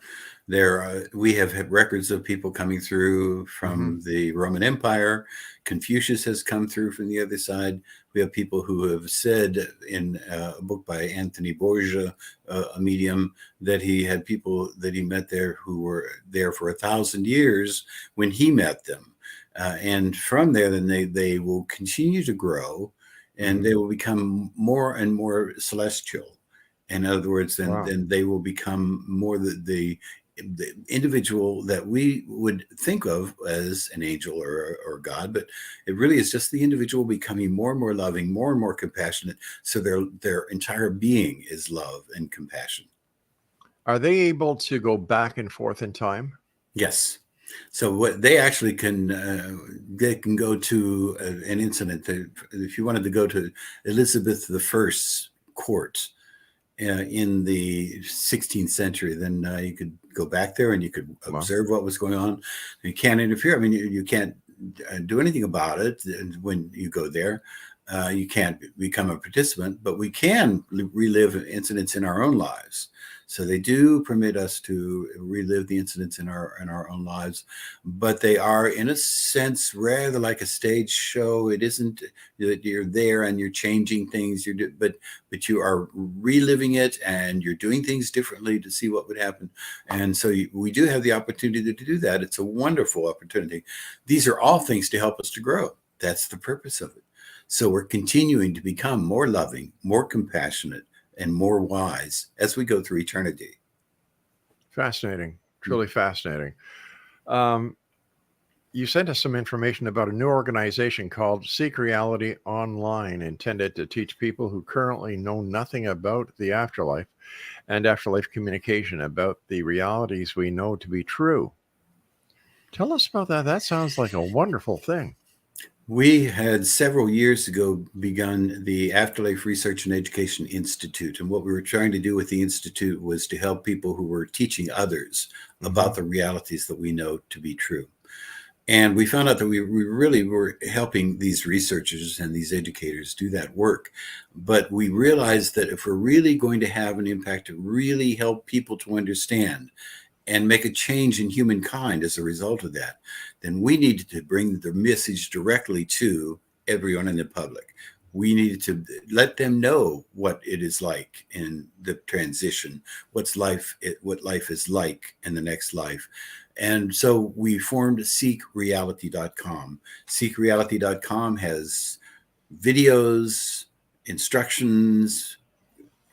We have had records of people coming through from the Roman Empire. Confucius has come through from the other side. We have people who have said in a book by Anthony Borgia, a medium, that he had people that he met there who were there for 1,000 years when he met them. And from there, then they will continue to grow and they will become more and more celestial. In other words, then they will become more the individual that we would think of as an angel or God, but it really is just the individual becoming more and more loving, more and more compassionate. So their entire being is love and compassion. Are they able to go back and forth in time? Yes. So what they actually can go to an incident that if you wanted to go to Elizabeth I's court in the 16th century, then you could go back there and you could observe what was going on. You can't interfere. I mean, you can't do anything about it when you go there. You can't become a participant, but we can relive incidents in our own lives. So they do permit us to relive the incidents in our own lives, but they are, in a sense, rather like a stage show. It isn't that you're there and you're changing things, but you are reliving it and you're doing things differently to see what would happen. And so we do have the opportunity to do that. It's a wonderful opportunity. These are all things to help us to grow. That's the purpose of it. So we're continuing to become more loving, more compassionate, and more wise as we go through eternity. Fascinating. Truly fascinating. You sent us some information about a new organization called Seek Reality Online, intended to teach people who currently know nothing about the afterlife and afterlife communication about the realities we know to be true. Tell us about that. That sounds like a wonderful thing. We had several years ago begun the Afterlife Research and Education Institute. And what we were trying to do with the Institute was to help people who were teaching others about the realities that we know to be true. And we found out that we really were helping these researchers and these educators do that work. But we realized that if we're really going to have an impact to really help people to understand and make a change in humankind as a result of that, then we needed to bring the message directly to everyone in the public. We needed to let them know what it is like in the transition, what life is like in the next life. And so we formed SeekReality.com. SeekReality.com has videos, instructions,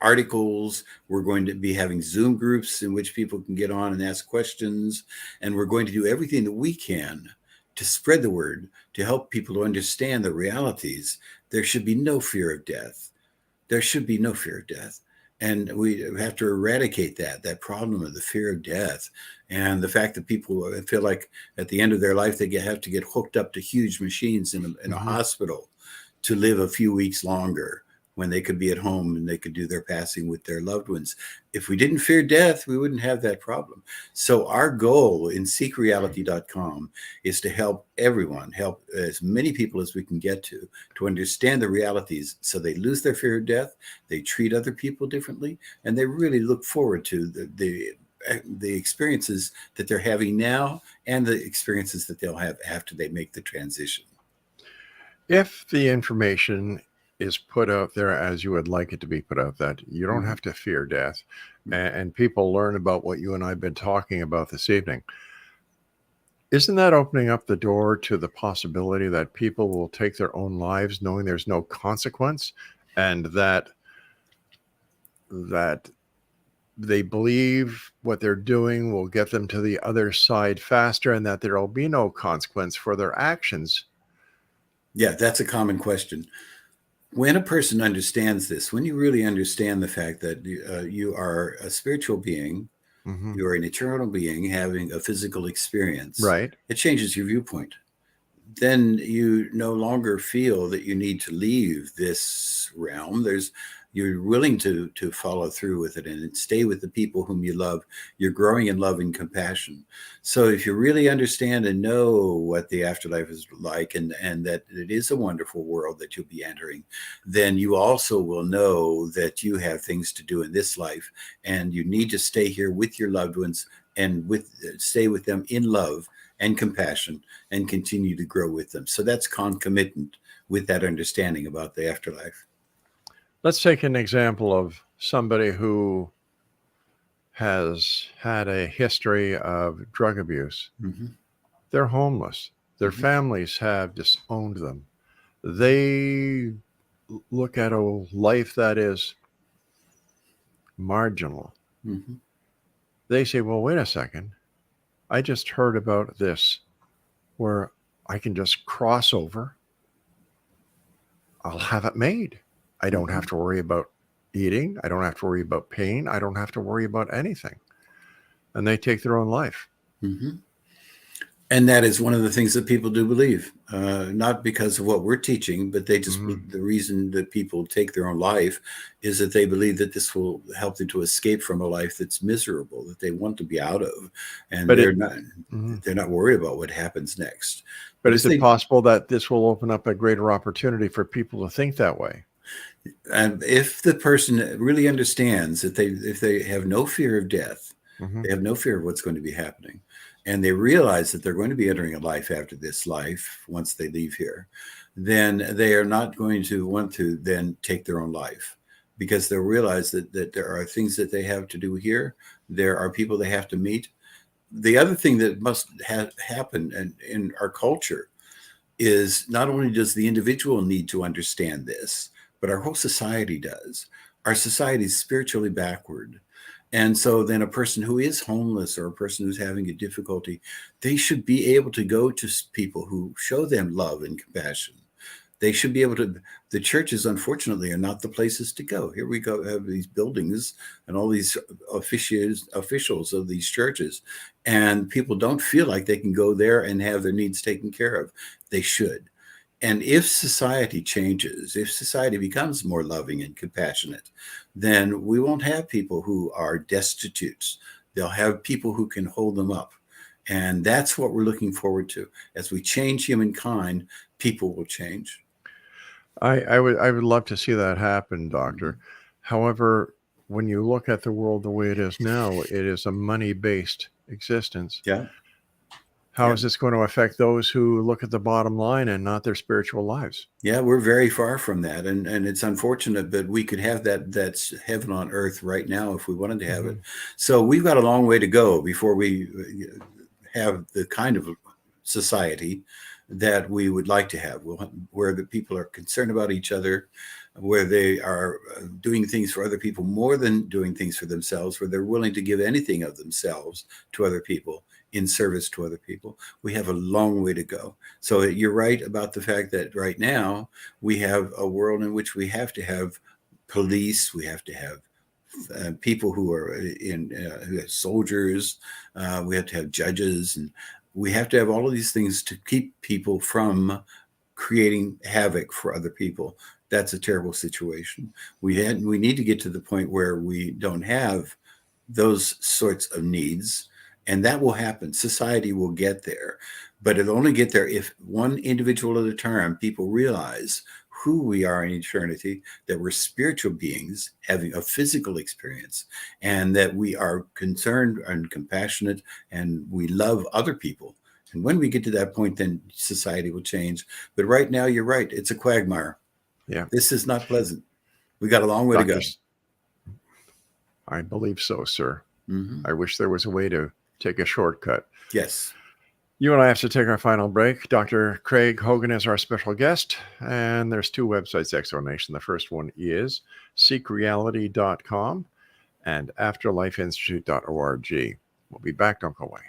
articles. We're going to be having Zoom groups in which people can get on and ask questions. And we're going to do everything that we can to spread the word, to help people to understand the realities. There should be no fear of death. There should be no fear of death. And we have to eradicate that problem of the fear of death, and the fact that people feel like at the end of their life, they have to get hooked up to huge machines in a hospital to live a few weeks longer, when they could be at home and they could do their passing with their loved ones. If we didn't fear death, we wouldn't have that problem. So our goal in SeekReality.com is to help everyone, help as many people as we can get to understand the realities, so they lose their fear of death, they treat other people differently, and they really look forward to the experiences that they're having now and the experiences that they'll have after they make the transition. If the information is put out there as you would like it to be put out, that you don't have to fear death, and people learn about what you and I have been talking about this evening, isn't that opening up the door to the possibility that people will take their own lives knowing there's no consequence, and that they believe what they're doing will get them to the other side faster, and that there will be no consequence for their actions? Yeah, that's a common question. When a person understands this, when you really understand the fact that you are a spiritual being, you are an eternal being having a physical experience, right? It changes your viewpoint. Then you no longer feel that you need to leave this realm. You're willing to follow through with it and stay with the people whom you love. You're growing in love and compassion. So if you really understand and know what the afterlife is like, and that it is a wonderful world that you'll be entering, then you also will know that you have things to do in this life, and you need to stay here with your loved ones and stay with them in love and compassion and continue to grow with them. So that's concomitant with that understanding about the afterlife. Let's take an example of somebody who has had a history of drug abuse. They're homeless. Their families have disowned them. They look at a life that is marginal. They say, well, wait a second. I just heard about this where I can just cross over. I'll have it made. I don't have to worry about eating. I don't have to worry about pain. I don't have to worry about anything. And they take their own life. And that is one of the things that people do believe, not because of what we're teaching, but they just the reason that people take their own life is that they believe that this will help them to escape from a life that's miserable, that they want to be out of, and they're not worried about what happens next. But is it possible that this will open up a greater opportunity for people to think that way? And if the person really understands that if they have no fear of death, they have no fear of what's going to be happening, and they realize that they're going to be entering a life after this life once they leave here, then they are not going to want to then take their own life, because they'll realize that there are things that they have to do here. There are people they have to meet. The other thing that must happen in our culture is not only does the individual need to understand this, but our whole society does. Our society is spiritually backward. And so then a person who is homeless or a person who's having a difficulty, they should be able to go to people who show them love and compassion. They should be able to. The churches, unfortunately, are not the places to go. Here we go, have these buildings and all these officials of these churches, and people don't feel like they can go there and have their needs taken care of. They should. And if society changes, if society becomes more loving and compassionate, then we won't have people who are destitute. They'll have people who can hold them up. And that's what we're looking forward to. As we change humankind, people will change. I would love to see that happen, Doctor. However, when you look at the world the way it is now, it is a money-based existence. Yeah. How is this going to affect those who look at the bottom line and not their spiritual lives? Yeah, we're very far from that, and it's unfortunate, but we could have that's heaven on earth right now if we wanted to have it. So we've got a long way to go before we have the kind of society that we would like to have, where the people are concerned about each other, where they are doing things for other people more than doing things for themselves, where they're willing to give anything of themselves to other people in service to other people. We have a long way to go. So you're right about the fact that right now we have a world in which we have to have police, we have to have people who are who have soldiers, we have to have judges, and we have to have all of these things to keep people from creating havoc for other people. That's a terrible situation. We need to get to the point where we don't have those sorts of needs. And that will happen. Society will get there, but it'll only get there if one individual at a time, people realize who we are in eternity, that we're spiritual beings having a physical experience, and that we are concerned and compassionate, and we love other people. And when we get to that point, then society will change. But right now, you're right. It's a quagmire. Yeah. This is not pleasant. We got a long way to go. I believe so, sir. Mm-hmm. I wish there was a way to take a shortcut. Yes. You and I have to take our final break. Dr. Craig Hogan is our special guest, and there's two websites, Exonation. The first one is seekreality.com and afterlifeinstitute.org. We'll be back. Don't go away.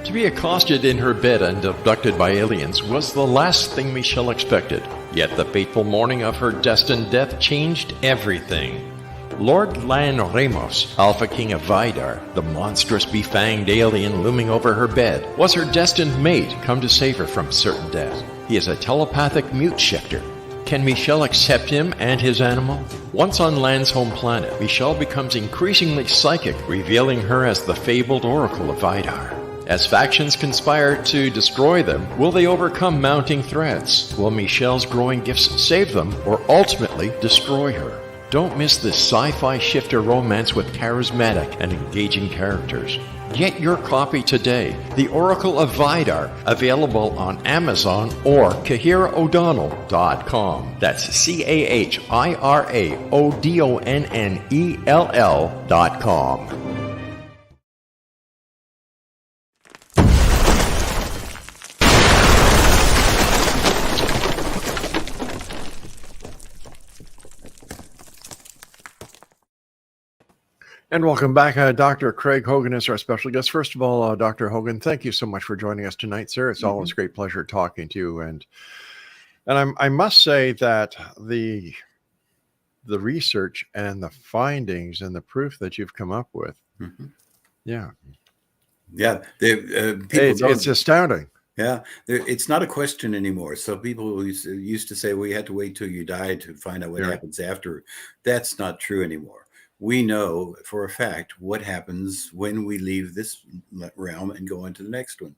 To be accosted in her bed and abducted by aliens was the last thing Michelle expected. Yet the fateful morning of her destined death changed everything. Lord Lan Ramos, Alpha King of Vidar, the monstrous befanged alien looming over her bed, was her destined mate come to save her from certain death. He is a telepathic mute shifter. Can Michelle accept him and his animal? Once on Lan's home planet, Michelle becomes increasingly psychic, revealing her as the fabled Oracle of Vidar. As factions conspire to destroy them, will they overcome mounting threats? Will Michelle's growing gifts save them or ultimately destroy her? Don't miss this sci-fi shifter romance with charismatic and engaging characters. Get your copy today, The Oracle of Vidar, available on Amazon or CahiraO'Donnell.com. That's CahiraO'Donnell.com. And welcome back. Dr. Craig Hogan is our special guest. First of all, Dr. Hogan, thank you so much for joining us tonight, sir. It's always a great pleasure talking to you. And I must say that the research and the findings and the proof that you've come up with, it's astounding. Yeah, it's not a question anymore. So people used to say, well, you had to wait till you died to find out what happens after. That's not true anymore. We know for a fact what happens when we leave this realm and go into the next one.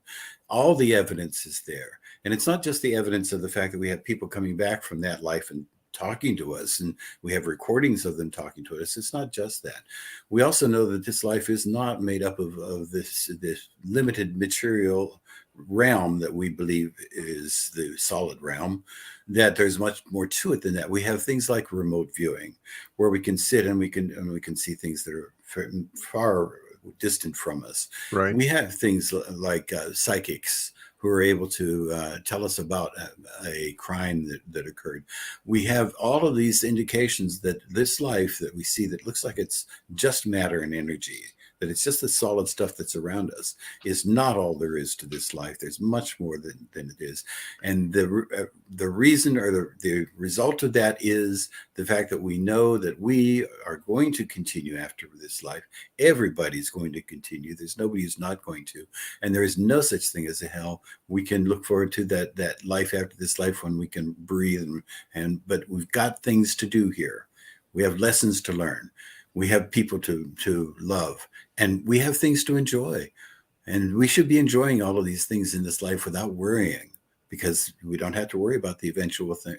All the evidence is there. And it's not just the evidence of the fact that we have people coming back from that life and talking to us, and we have recordings of them talking to us. It's not just that. We also know that this life is not made up of this limited material realm that we believe is the solid realm, that there's much more to it than that. We have things like remote viewing, where we can sit and we can see things that are far distant from us. Right. We have things like psychics who are able to tell us about a crime that occurred. We have all of these indications that this life that we see that looks like it's just matter and energy, that it's just the solid stuff that's around us, is not all there is to this life. There's much more than it is. And the reason or the result of that is the fact that we know that we are going to continue after this life. Everybody's going to continue. There's nobody who's not going to. And there is no such thing as a hell. We can look forward to that life after this life when we can breathe. But we've got things to do here. We have lessons to learn. We have people to love, and we have things to enjoy. And we should be enjoying all of these things in this life without worrying, because we don't have to worry about the eventual thing.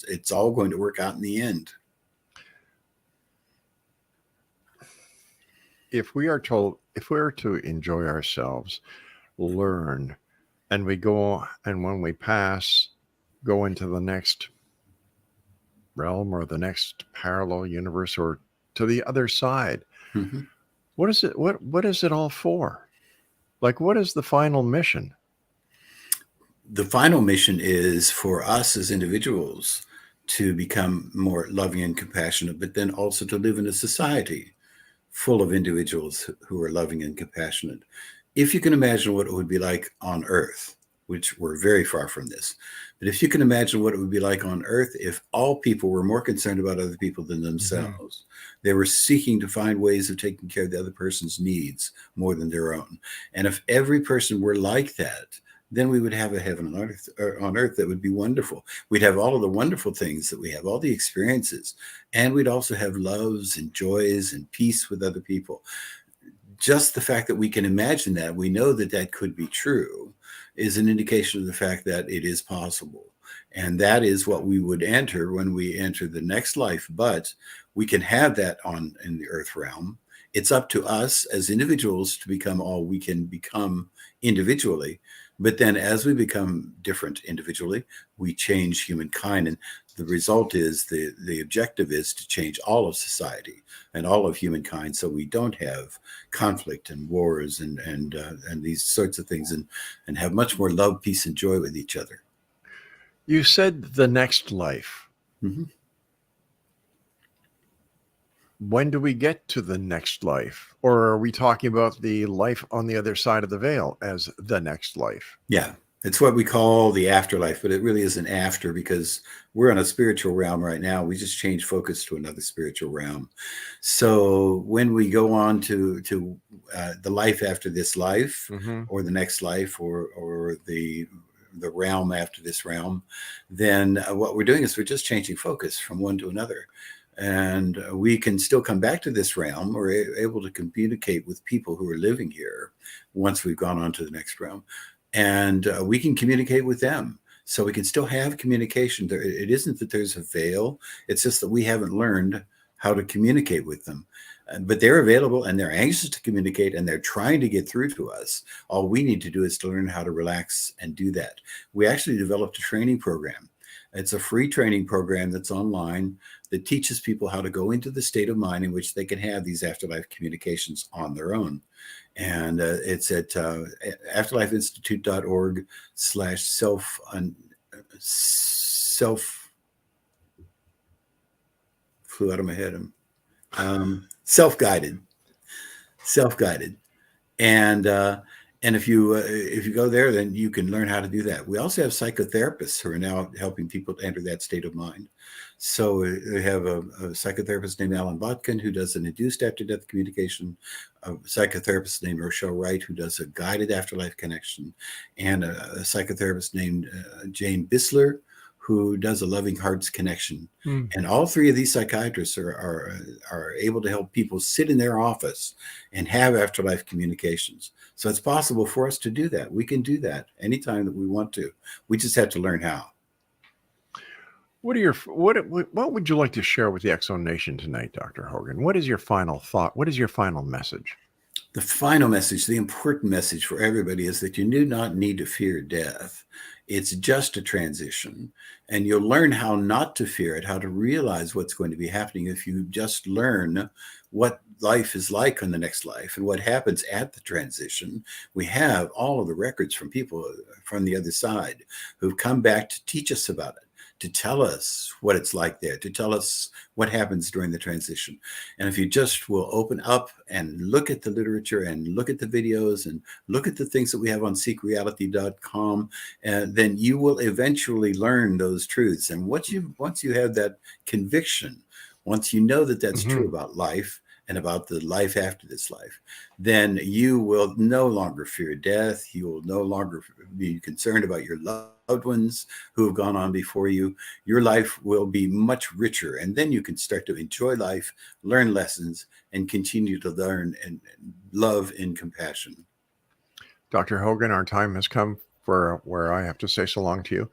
It's all going to work out in the end. If we are to enjoy ourselves, learn, and we go, and when we pass, go into the next realm or the next parallel universe or to the other side, Mm-hmm. what is it? What is it all for? Like, what is the final mission? The final mission is for us as individuals to become more loving and compassionate, but then also to live in a society full of individuals who are loving and compassionate. If you can imagine what it would be like on Earth, which we're very far from this, but if you can imagine what it would be like on Earth if all people were more concerned about other people than themselves, they were seeking to find ways of taking care of the other person's needs more than their own. And if every person were like that, then we would have a heaven on earth that would be wonderful. We'd have all of the wonderful things that we have, all the experiences, and we'd also have loves and joys and peace with other people. Just the fact that we can imagine that, we know that that could be true, is an indication of the fact that it is possible. And that is what we would enter when we enter the next life. But we can have that in the earth realm. It's up to us as individuals to become all we can become individually. But then as we become different individually, we change humankind. And the result is the objective is to change all of society and all of humankind, so we don't have conflict and wars and these sorts of things, and have much more love, peace, and joy with each other. You said the next life. Mm-hmm. When do we get to the next life? Or are we talking about the life on the other side of the veil as the next life? Yeah, it's what we call the afterlife, but it really isn't after, because we're in a spiritual realm right now. We just change focus to another spiritual realm. So when we go on to the life after this life, or the next life, or the realm after this realm, then what we're doing is we're just changing focus from one to another. And we can still come back to this realm. We're able to communicate with people who are living here once we've gone on to the next realm. And we can communicate with them. So we can still have communication. It isn't that there's a veil. It's just that we haven't learned how to communicate with them. But they're available, and they're anxious to communicate, and they're trying to get through to us. All we need to do is to learn how to relax and do that. We actually developed a training program. It's a free training program that's online that teaches people how to go into the state of mind in which they can have these afterlife communications on their own. And it's at afterlifeinstitute.org/self flew out of my head. Self-guided. And if you go there, then you can learn how to do that. We also have psychotherapists who are now helping people to enter that state of mind. So we have a psychotherapist named Alan Botkin who does an induced after-death communication, a psychotherapist named Rochelle Wright who does a guided afterlife connection, and a psychotherapist named Jane Bisler who does a loving hearts connection. And all three of these psychiatrists are able to help people sit in their office and have afterlife communications. So it's possible for us to do that. We can do that anytime that we want to. We just have to learn how. What would you like to share with the X-Zone Nation tonight, Dr. Hogan? What is your final thought? What is your final message? The final message, the important message for everybody, is that you do not need to fear death. It's just a transition, and you'll learn how not to fear it, how to realize what's going to be happening if you just learn what life is like on the next life and what happens at the transition. We have all of the records from people from the other side who've come back to teach us about it, to tell us what it's like there, to tell us what happens during the transition. And if you just will open up and look at the literature and look at the videos and look at the things that we have on seekreality.com, then you will eventually learn those truths. And once you have that conviction, once you know that that's true about life and about the life after this life, then you will no longer fear death. You will no longer be concerned about your loved ones who have gone on before you. Your life will be much richer. And then you can start to enjoy life, learn lessons, and continue to learn and love and compassion. Dr. Hogan, our time has come for where I have to say so long to you.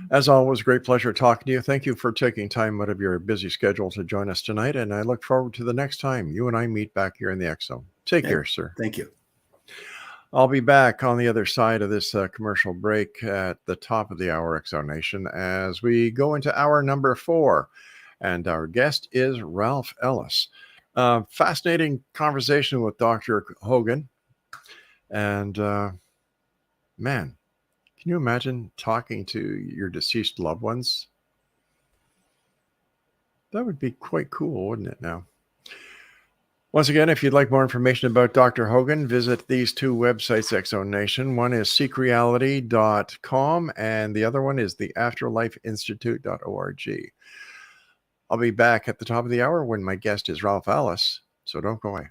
As always, great pleasure talking to you. Thank you for taking time out of your busy schedule to join us tonight, and I look forward to the next time you and I meet back here in the X Zone. Take care, sir. Thank you. I'll be back on the other side of this commercial break at the top of the hour, X Zone Nation, as we go into hour number 4, and our guest is Ralph Ellis. Fascinating conversation with Dr. Hogan, and man, can you imagine talking to your deceased loved ones? That would be quite cool, wouldn't it now? Once again, if you'd like more information about Dr. Hogan, visit these 2 websites, X Zone Nation. One is seekreality.com, and the other one is the afterlifeinstitute.org. I'll be back at the top of the hour when my guest is Ralph Ellis, so don't go away.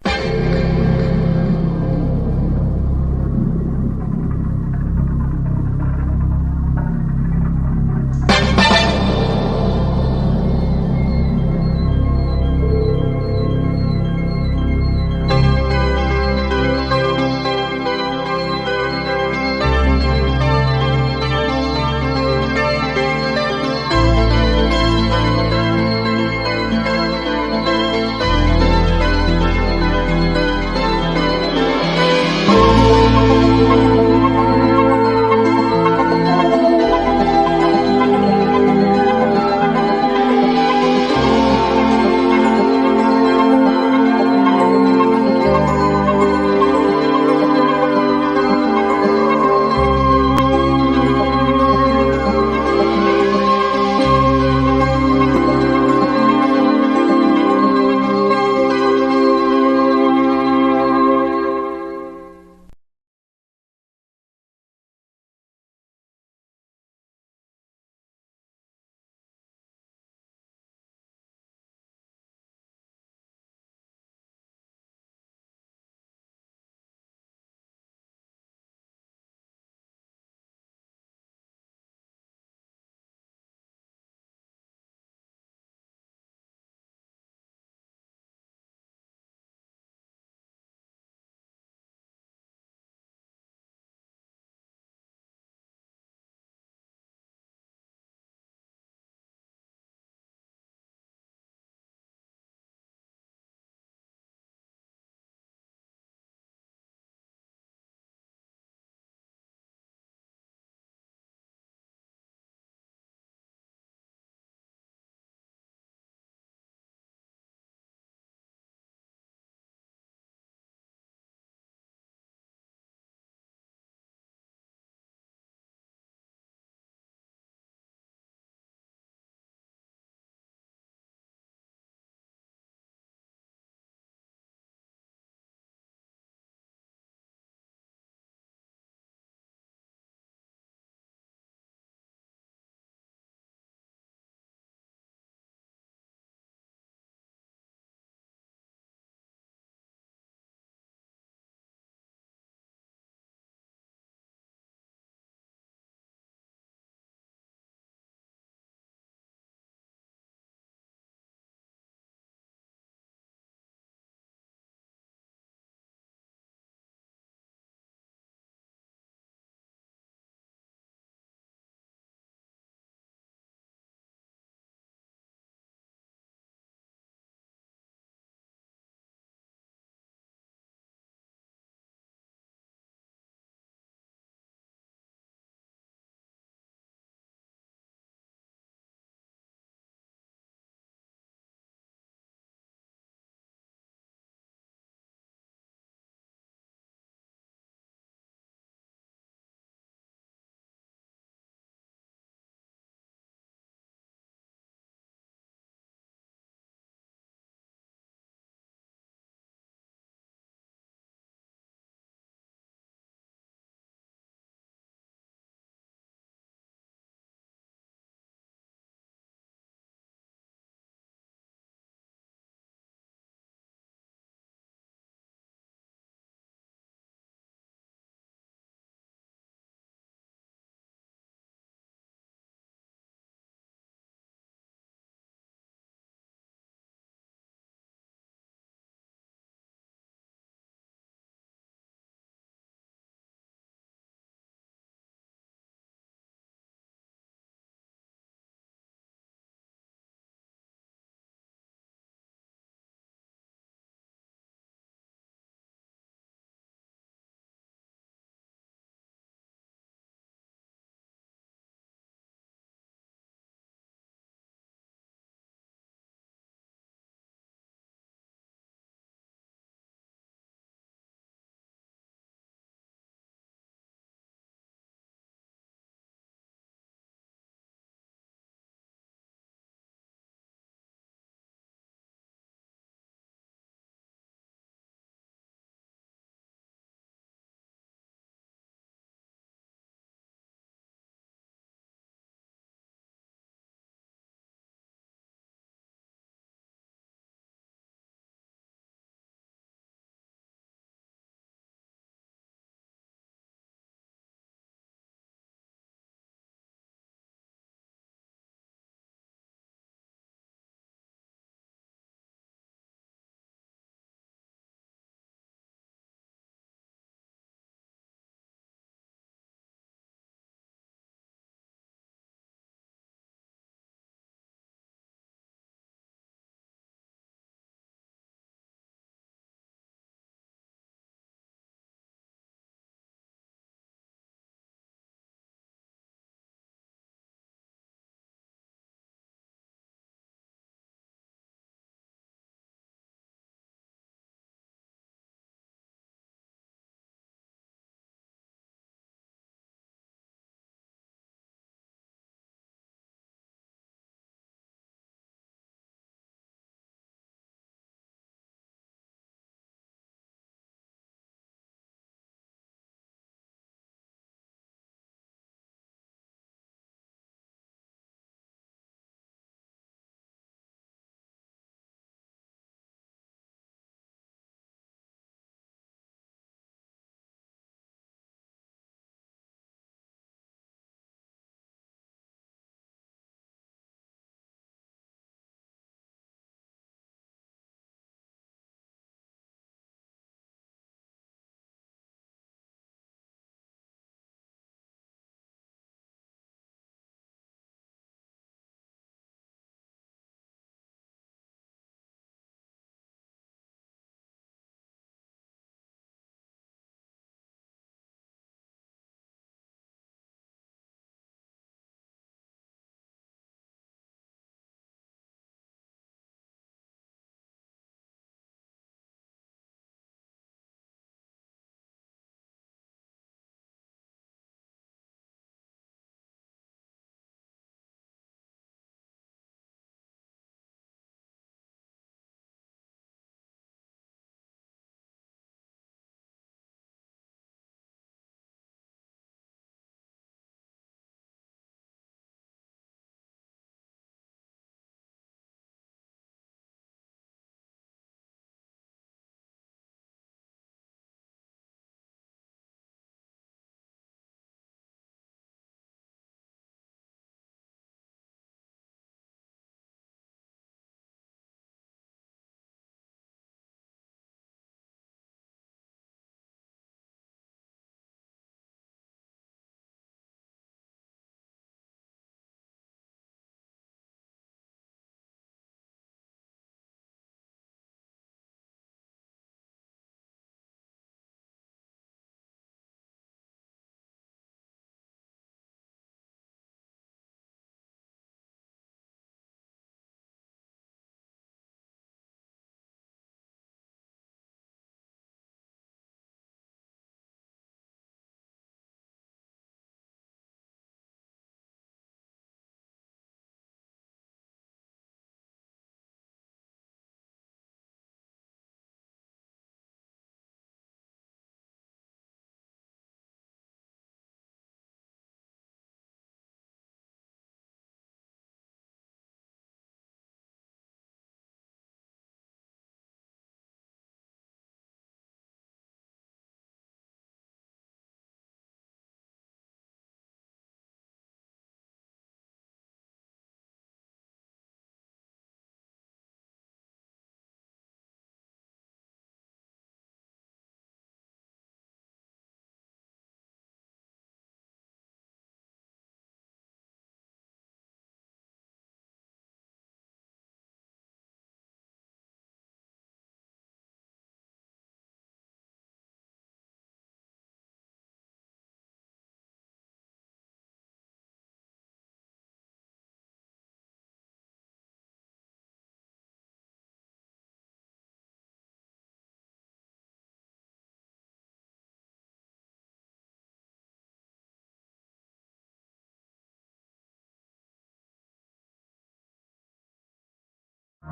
The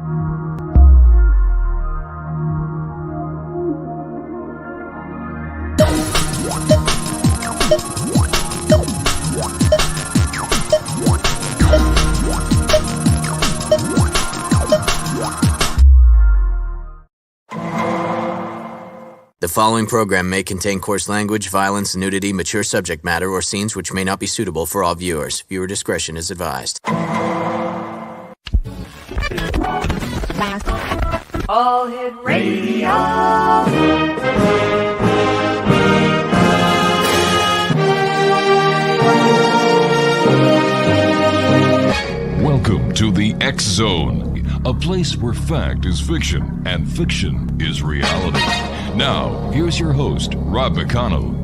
following program may contain coarse language, violence, nudity, mature subject matter, or scenes which may not be suitable for all viewers. Viewer discretion is advised. All Hit Radio. Welcome to the X Zone, a place where fact is fiction and fiction is reality. Now, here's your host, Rob McConnell.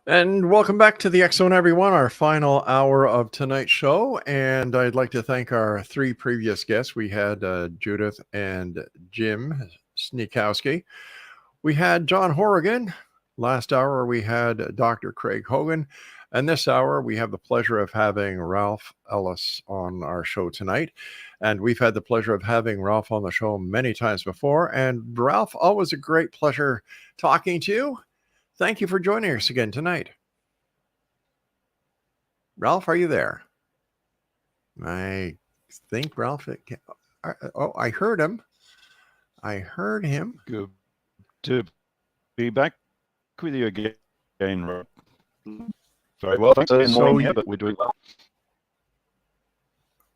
And welcome back to the X Zone, everyone, our final hour of tonight's show. And I'd like to thank our three previous guests. We had Judith and Jim SNIECHOWSKI. We had John Horrigan. Last hour, we had Dr. Craig Hogan. And this hour, we have the pleasure of having Ralph Ellis on our show tonight. And we've had the pleasure of having Ralph on the show many times before. And Ralph, always a great pleasure talking to you. Thank you for joining us again tonight. Ralph, are you there? I think Ralph... Oh, I heard him. I heard him. Good to be back with you again, Rob. Very well, thanks. Here, but we're doing well.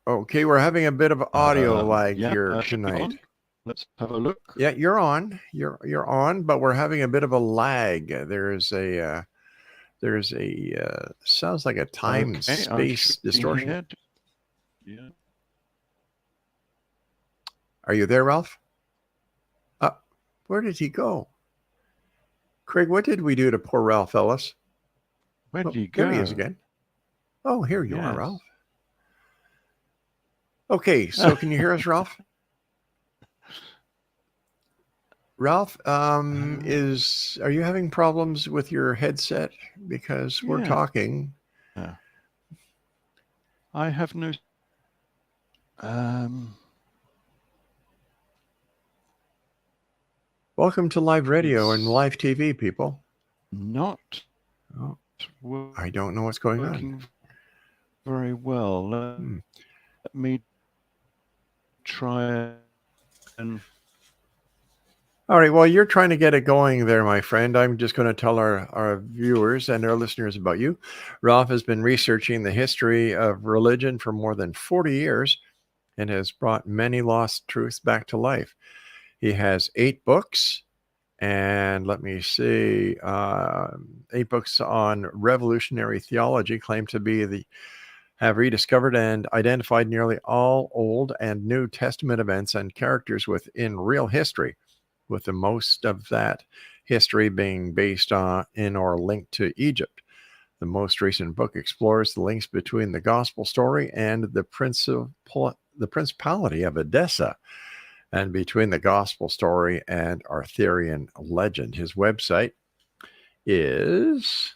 Okay, we're having a bit of audio lag here tonight. Let's have a look. Yeah, you're on. You're on, but we're having a bit of a lag. There's a sounds like a time space distortion. Yeah. Are you there, Ralph? Where did he go? Craig, what did we do to poor Ralph Ellis? Where did he go? There he is again. Oh, here you are, Ralph. Okay, so can you hear us, Ralph? Ralph, are you having problems with your headset? Because we're talking. Yeah. I have no. Welcome to live radio and live TV, people. I don't know what's going on. Very well. Let me try and. All right. Well, you're trying to get it going there, my friend. I'm just going to tell our viewers and our listeners about you. Ralph has been researching the history of religion for more than 40 years and has brought many lost truths back to life. He has 8 books. And let me see, 8 books on revolutionary theology claim to have rediscovered and identified nearly all Old and New Testament events and characters within real history, with the most of that history being based in or linked to Egypt. The most recent book explores the links between the gospel story and the Principality of Edessa, and between the gospel story and Arthurian legend. His website is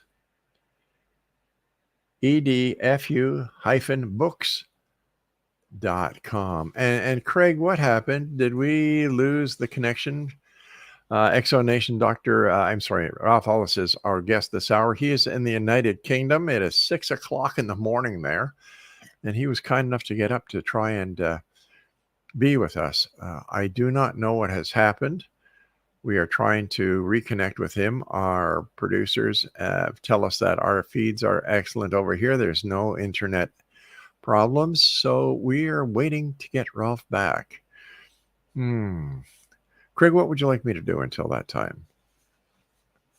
edfu-books.com. And Craig, what happened? Did we lose the connection? Exonation Ralph Ellis is our guest this hour. He is in the United Kingdom. It is 6 o'clock in the morning there. And he was kind enough to get up to try and be with us. I do not know what has happened. We are trying to reconnect with him. Our producers tell us that our feeds are excellent over here. There's no internet problems. So we are waiting to get Ralph back. Craig, what would you like me to do until that time?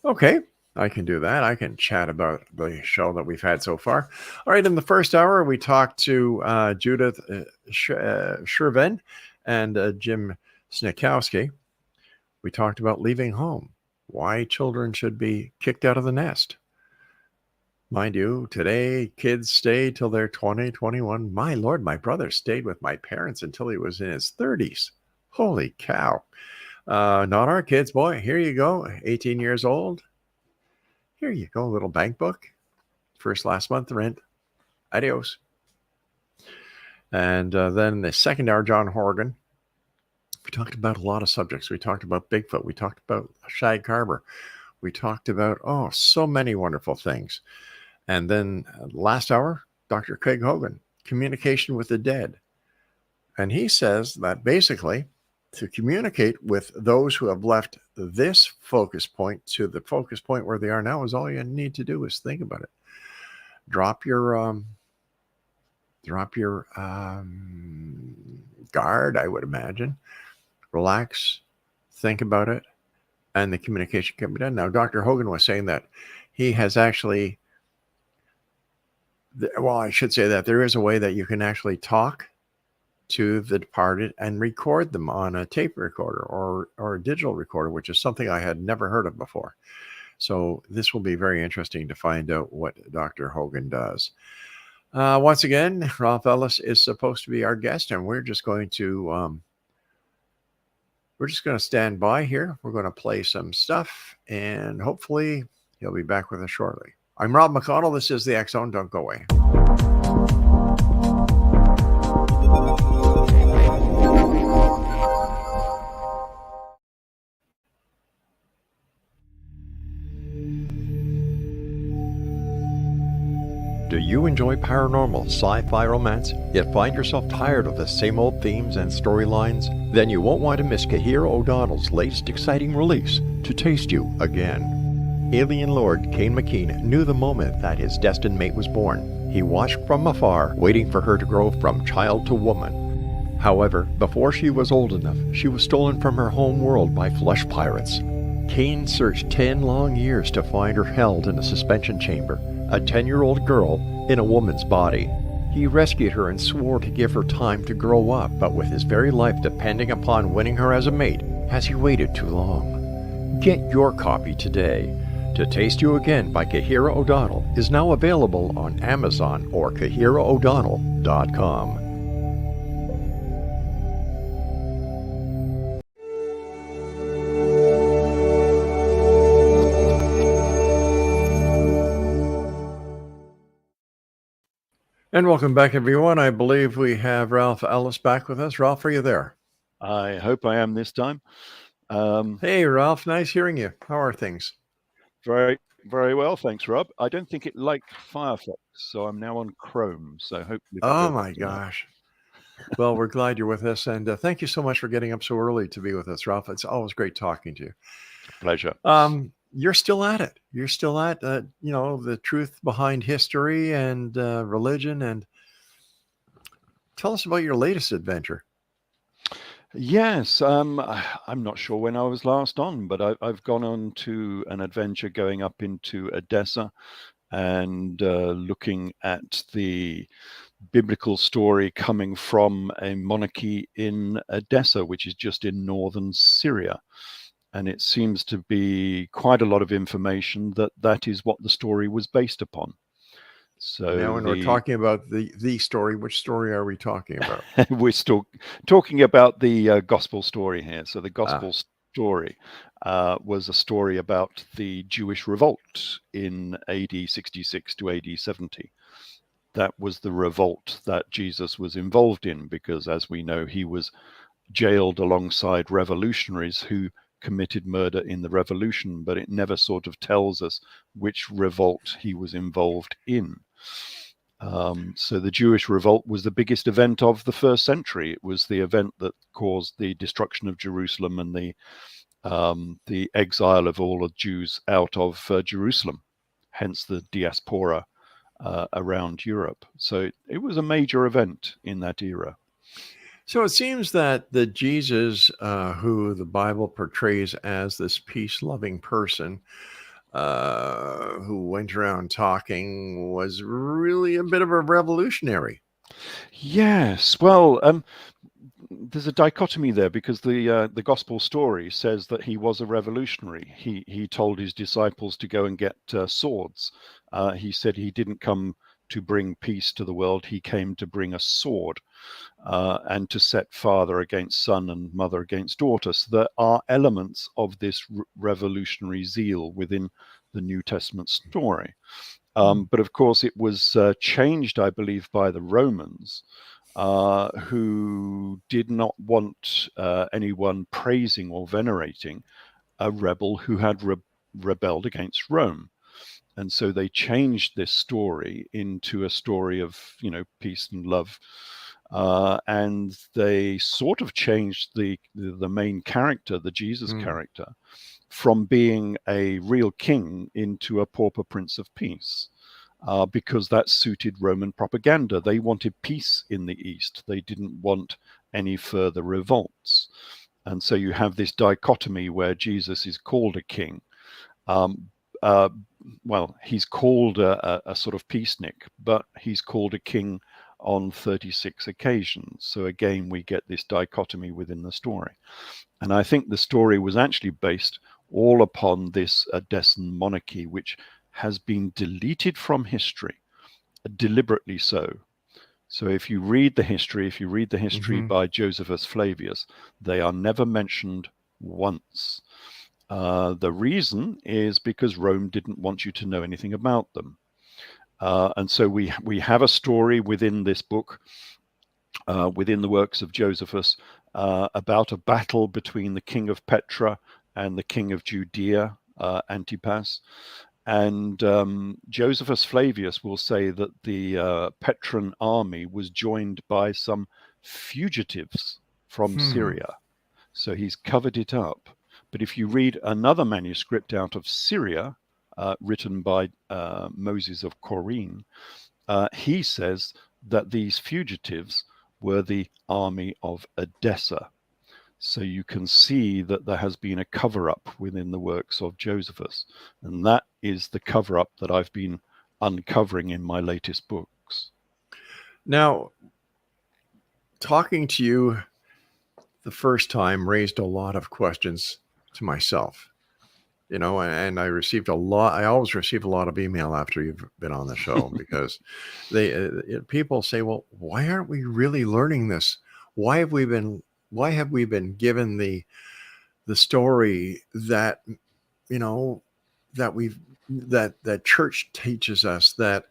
Okay, I can do that. I can chat about the show that we've had so far. All right, in the first hour, we talked to Judith SHERVEN and Jim SNIECHOWSKI. We talked about leaving home, why children should be kicked out of the nest. Mind you, today, kids stay till they're 20, 21. My Lord, my brother stayed with my parents until he was in his 30s. Holy cow. Not our kids, boy. Here you go, 18 years old. Here you go, little bank book. Last month rent. Adios. And then the second hour, John Horrigan. We talked about a lot of subjects. We talked about Bigfoot. We talked about Shag Carver. We talked about, so many wonderful things. And then last hour, Dr. Craig Hogan, communication with the dead. And he says that basically to communicate with those who have left this focus point to the focus point where they are now is all you need to do is think about it. Drop your guard, I would imagine. Relax, think about it, and the communication can be done. Now, Dr. Hogan was saying that he has actually, well, I should say that there is a way that you can actually talk to the departed and record them on a tape recorder or a digital recorder, which is something I had never heard of before. So this will be very interesting to find out what Dr. Hogan does. Once again, Ralph Ellis is supposed to be our guest, and we're just going to stand by here. We're going to play some stuff, and hopefully he'll be back with us shortly. I'm Rob McConnell. This is the X Zone. Don't go away. Do you enjoy paranormal, sci-fi romance, yet find yourself tired of the same old themes and storylines? Then you won't want to miss Kahira O'Donnell's latest exciting release, To Taste You Again. Alien Lord Kane McKean knew the moment that his destined mate was born. He watched from afar, waiting for her to grow from child to woman. However, before she was old enough, she was stolen from her home world by flesh pirates. Kane searched 10 long years to find her held in a suspension chamber, a 10-year-old girl in a woman's body. He rescued her and swore to give her time to grow up, but with his very life depending upon winning her as a mate, has he waited too long? Get your copy today. To Taste You Again by Kahira O'Donnell is now available on Amazon or KahiraO'Donnell.com. And welcome back, everyone. I believe we have Ralph Ellis back with us. Ralph, are you there? I hope I am this time. Hey, Ralph. Nice hearing you. How are things? Very, very well. Thanks, Rob. I don't think it liked Firefox, so I'm now on Chrome. So hopefully. Oh, my gosh. Well, we're glad you're with us. And thank you so much for getting up so early to be with us, Ralph. It's always great talking to you. Pleasure. You're still at it. You're still at, the truth behind history and religion. And tell us about your latest adventure. Yes, I'm not sure when I was last on, but I've gone on to an adventure going up into Odessa and looking at the biblical story coming from a monarchy in Odessa, which is just in northern Syria. And it seems to be quite a lot of information that is what the story was based upon. So now when we're talking about the story, which story are we talking about? We're still talking about the gospel story here. So the gospel story was a story about the Jewish revolt in AD 66 to AD 70. That was the revolt that Jesus was involved in, because as we know, he was jailed alongside revolutionaries who committed murder in the revolution, but it never sort of tells us which revolt he was involved in. So the Jewish revolt was the biggest event of the first century. It was the event that caused the destruction of Jerusalem and the exile of all the Jews out of Jerusalem, hence the diaspora around Europe. So it was a major event in that era. So it seems that the Jesus who the Bible portrays as this peace-loving person who went around talking was really a bit of a revolutionary. Yes, well, there's a dichotomy there, because the gospel story says that he was a revolutionary. He told his disciples to go and get swords. He said he didn't come to bring peace to the world. He came to bring a sword and to set father against son and mother against daughter. So there are elements of this revolutionary zeal within the New Testament story. But of course, it was changed, I believe, by the Romans who did not want anyone praising or venerating a rebel who had rebelled against Rome. And so they changed this story into a story of, peace and love. And they sort of changed the main character, the Jesus character, from being a real king into a pauper prince of peace, because that suited Roman propaganda. They wanted peace in the East. They didn't want any further revolts. And so you have this dichotomy where Jesus is called a king. Well, he's called a sort of peacenik, but he's called a king on 36 occasions. So again, we get this dichotomy within the story. And I think the story was actually based all upon this Odessan monarchy, which has been deleted from history, deliberately so. So if you read the history, by Josephus Flavius, they are never mentioned once. The reason is because Rome didn't want you to know anything about them. And so we have a story within this book, within the works of Josephus, about a battle between the king of Petra and the king of Judea, Antipas. And Josephus Flavius will say that the Petran army was joined by some fugitives from Syria. So he's covered it up. But if you read another manuscript out of Syria, written by Moses of Corine, he says that these fugitives were the army of Edessa. So you can see that there has been a cover-up within the works of Josephus. And that is the cover-up that I've been uncovering in my latest books. Now, talking to you the first time raised a lot of questions to myself, and I received I always receive a lot of email after you've been on the show because people say, well, why aren't we really learning this? Why have we been given the story that, that church teaches us, that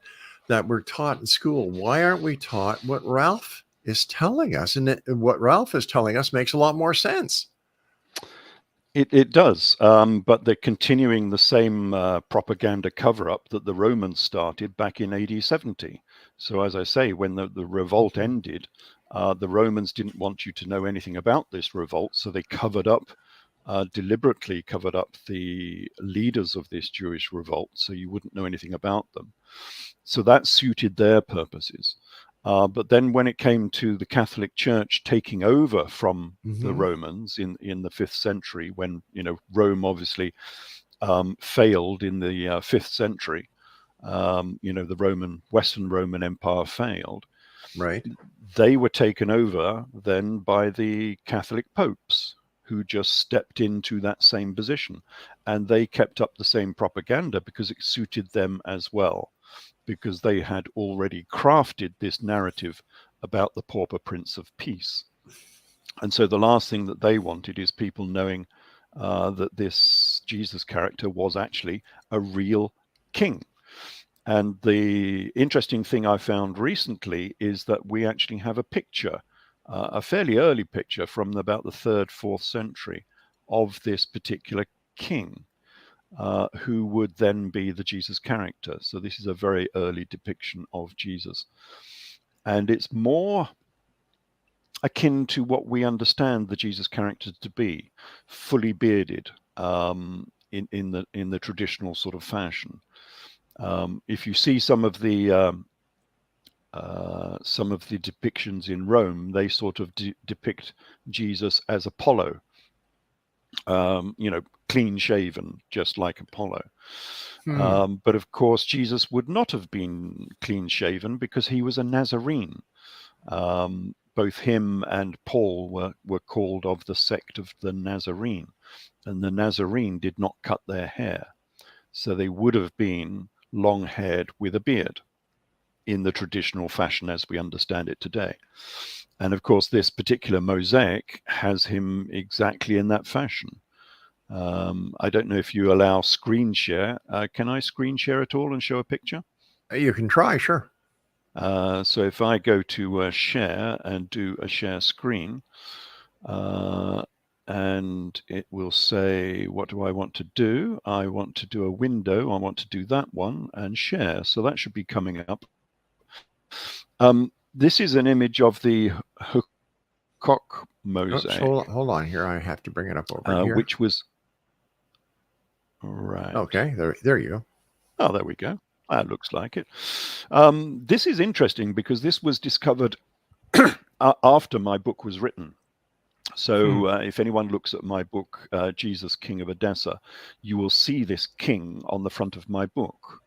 we're taught in school? Why aren't we taught what Ralph is telling us? And what Ralph is telling us makes a lot more sense. It does, but they're continuing the same propaganda cover-up that the Romans started back in AD 70. So as I say, when the revolt ended, the Romans didn't want you to know anything about this revolt, so they deliberately covered up the leaders of this Jewish revolt, so you wouldn't know anything about them. So that suited their purposes. But then when it came to the Catholic Church taking over from the Romans in the 5th century, when, Rome obviously failed in the 5th century, the Western Roman Empire failed. Right. They were taken over then by the Catholic popes, who just stepped into that same position. And they kept up the same propaganda because it suited them as well, because they had already crafted this narrative about the pauper prince of peace. And so the last thing that they wanted is people knowing that this Jesus character was actually a real king. And the interesting thing I found recently is that we actually have a picture, a fairly early picture from about the 3rd, 4th century of this particular king, who would then be the Jesus character. So this is a very early depiction of Jesus. And it's more akin to what we understand the Jesus character to be, fully bearded, in the traditional sort of fashion. If you see some of the depictions in Rome, they sort of depict Jesus as Apollo, clean shaven, just like Apollo. But of course, Jesus would not have been clean shaven because he was a Nazarene. Both him and Paul were called of the sect of the Nazarene, and the Nazarene did not cut their hair. So they would have been long-haired with a beard in the traditional fashion as we understand it today. And of course, this particular mosaic has him exactly in that fashion. I don't know if you allow screen share. Can I screen share at all and show a picture? You can try, sure. So if I go to share and do a share screen, and it will say, what do I want to do? I want to do a window. I want to do that one and share. So that should be coming up. This is an image of the Huckok mosaic. Hold on here. I have to bring it up over here. Which was right. Okay, there you go. Oh, there we go. That looks like it. This is interesting because this was discovered after my book was written. So if anyone looks at my book, Jesus, King of Edessa, you will see this king on the front of my book.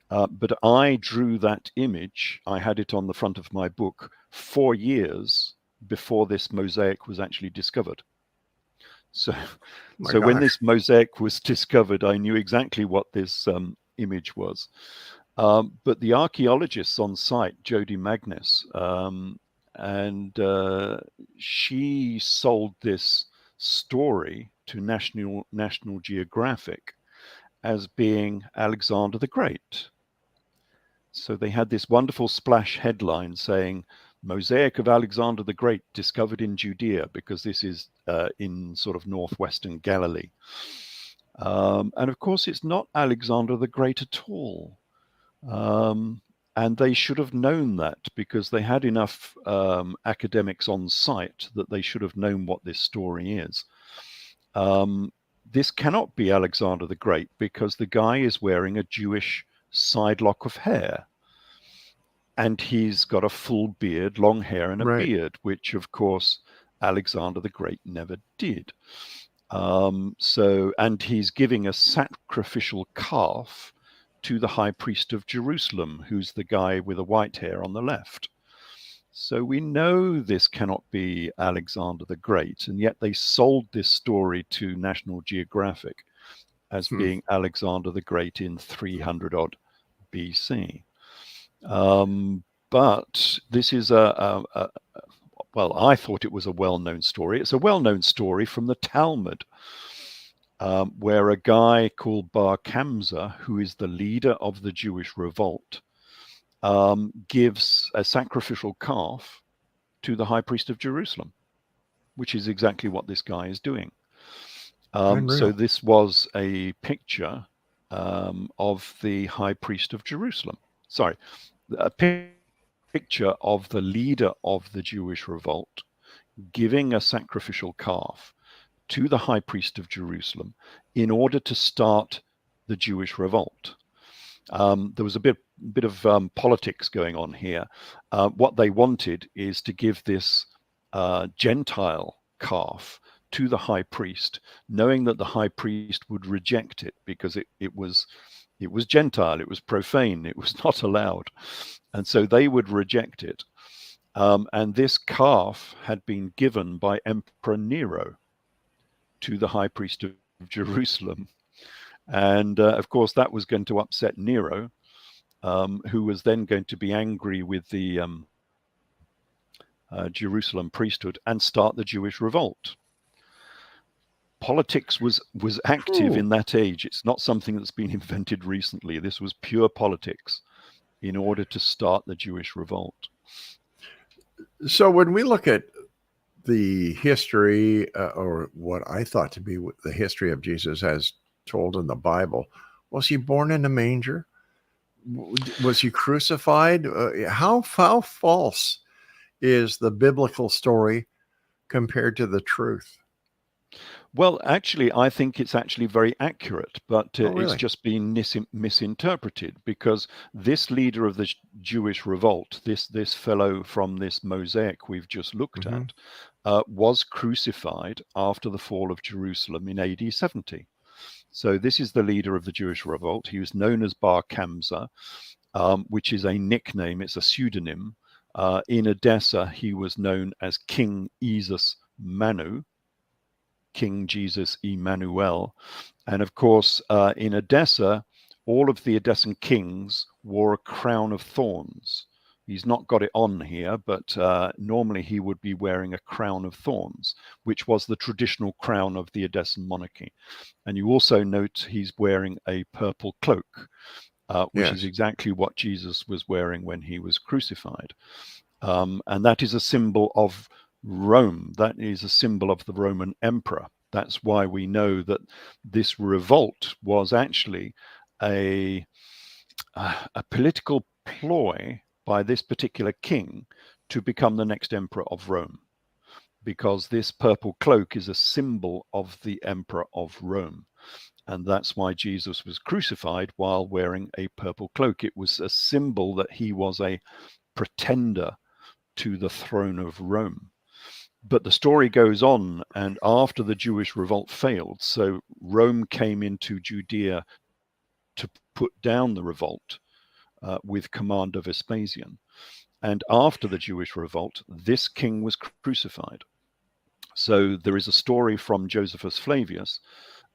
But I drew that image. I had it on the front of my book 4 years before this mosaic was actually discovered. So, when this mosaic was discovered, I knew exactly what this image was. But the archaeologists on site, Jody Magnus, and she sold this story to National Geographic as being Alexander the Great. So they had this wonderful splash headline saying, Mosaic of Alexander the Great discovered in Judea, because this is in sort of northwestern Galilee. And of course, it's not Alexander the Great at all. And they should have known that, because they had enough academics on site that they should have known what this story is. This cannot be Alexander the Great, because the guy is wearing a Jewish side lock of hair. And he's got a full beard, long hair and a beard, which, of course, Alexander the Great never did. And he's giving a sacrificial calf to the high priest of Jerusalem, who's the guy with the white hair on the left. So we know this cannot be Alexander the Great, and yet they sold this story to National Geographic as being Alexander the Great in 300 odd BC. But this is well, I thought it was a well-known story. It's a well-known story from the Talmud, where a guy called Bar Kamsa, who is the leader of the Jewish revolt, gives a sacrificial calf to the high priest of Jerusalem, which is exactly what this guy is doing. So this was a picture of the high priest of Jerusalem. Sorry, a picture of the leader of the Jewish revolt giving a sacrificial calf to the high priest of Jerusalem in order to start the Jewish revolt. There was a bit of politics going on here. What they wanted is to give this Gentile calf to the high priest, knowing that the high priest would reject it because it was Gentile, it was profane, it was not allowed. And so they would reject it. And this calf had been given by Emperor Nero to the high priest of Jerusalem. And of course, that was going to upset Nero, who was then going to be angry with the Jerusalem priesthood and start the Jewish revolt. Politics was active in that age. It's not something that's been invented recently. This was pure politics in order to start the Jewish revolt. So when we look at the history, or what I thought to be the history of Jesus as told in the Bible, was he born in a manger? Was he crucified? How false is the biblical story compared to the truth? Well, actually, I think it's actually very accurate, but really? It's just been misinterpreted, because this leader of the Jewish revolt, this fellow from this mosaic we've just looked at, was crucified after the fall of Jerusalem in AD 70. So this is the leader of the Jewish revolt. He was known as Bar Kamsa, which is a nickname. It's a pseudonym. In Edessa, he was known as King Jesus Manu, King Jesus Emmanuel. And of course, in Edessa, all of the Edessan kings wore a crown of thorns. He's not got it on here, but normally he would be wearing a crown of thorns, which was the traditional crown of the Edessan monarchy. And you also note he's wearing a purple cloak. which Yes. is exactly what Jesus was wearing when he was crucified. And that is a symbol of Rome. That is a symbol of the Roman emperor. That's why we know that this revolt was actually a political ploy by this particular king to become the next emperor of Rome, because this purple cloak is a symbol of the emperor of Rome. And that's why Jesus was crucified while wearing a purple cloak. It was a symbol that he was a pretender to the throne of Rome. But the story goes on, and after the Jewish revolt failed, so Rome came into Judea to put down the revolt with command of Vespasian. And after the Jewish revolt, this king was crucified. So there is a story from Josephus Flavius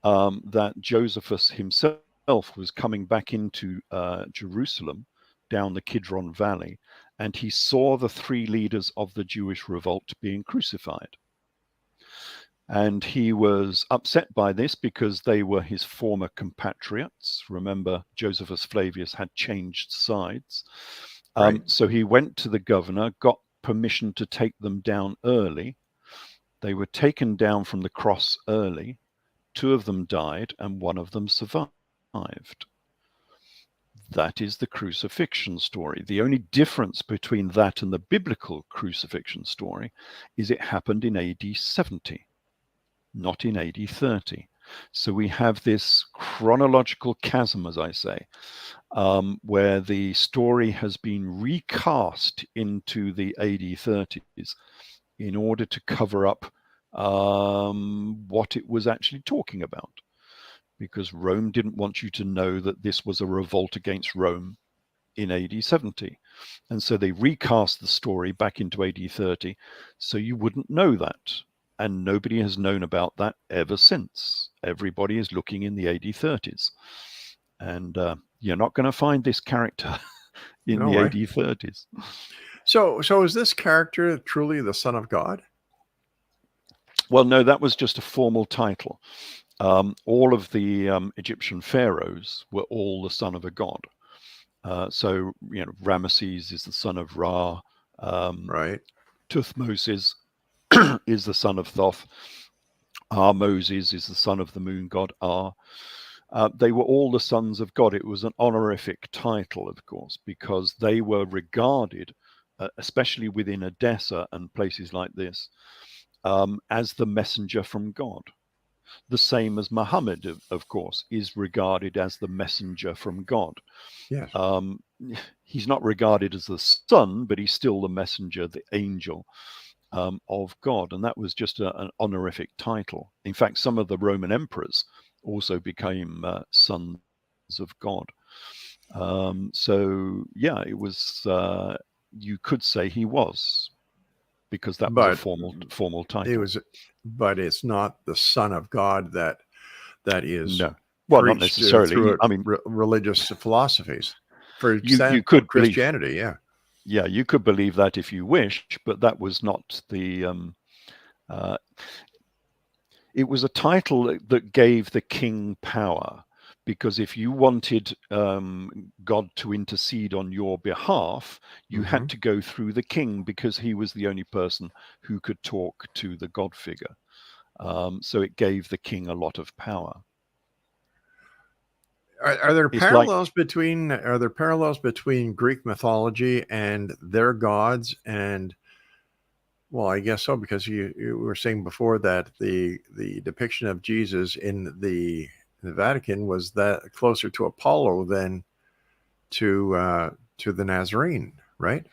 that Josephus himself was coming back into Jerusalem down the Kidron Valley, and he saw the three leaders of the Jewish revolt being crucified. And he was upset by this because they were his former compatriots. Remember, Josephus Flavius had changed sides. Right. So he went to the governor, got permission to take them down early. They were taken down from the cross early. 2 of them died and 1 of them survived. That is the crucifixion story. The only difference between that and the biblical crucifixion story is it happened in AD 70, not in AD 30. So we have this chronological chasm, as I say, where the story has been recast into the AD 30s in order to cover up what it was actually talking about. Because Rome didn't want you to know that this was a revolt against Rome in AD 70. And so they recast the story back into AD 30 so you wouldn't know that. And nobody has known about that ever since. Everybody is looking in the AD 30s. And you're not going to find this character in the AD 30s. So is this character truly the Son of God? Well, no, that was just a formal title. All of the Egyptian pharaohs were all the son of a god. So, Ramesses is the son of Ra. Right. Tuthmosis is the son of Thoth. Moses is the son of the moon god Ar. They were all the sons of God. It was an honorific title, of course, because they were regarded, especially within Edessa and places like this, as the messenger from God. The same as Muhammad, of course, is regarded as the messenger from God. Yes. He's not regarded as the son, but he's still the messenger, the angel of God. And that was just an honorific title. In fact, some of the Roman emperors also became sons of God. So, yeah, it was, you could say he was, because that was a formal title. But it's not the Son of God that is no. Well, not preached necessarily. through I mean, religious philosophies for you could Christianity. Believe, yeah, you could believe that if you wished, but that was not the. It was a title that gave the king power, because if you wanted God to intercede on your behalf, you had to go through the king, because he was the only person who could talk to the God figure. So it gave the king a lot of power. Are there parallels between Greek mythology and their gods? And well, I guess so, because you were saying before that the depiction of Jesus in the Vatican was that closer to Apollo than to the Nazarene, right?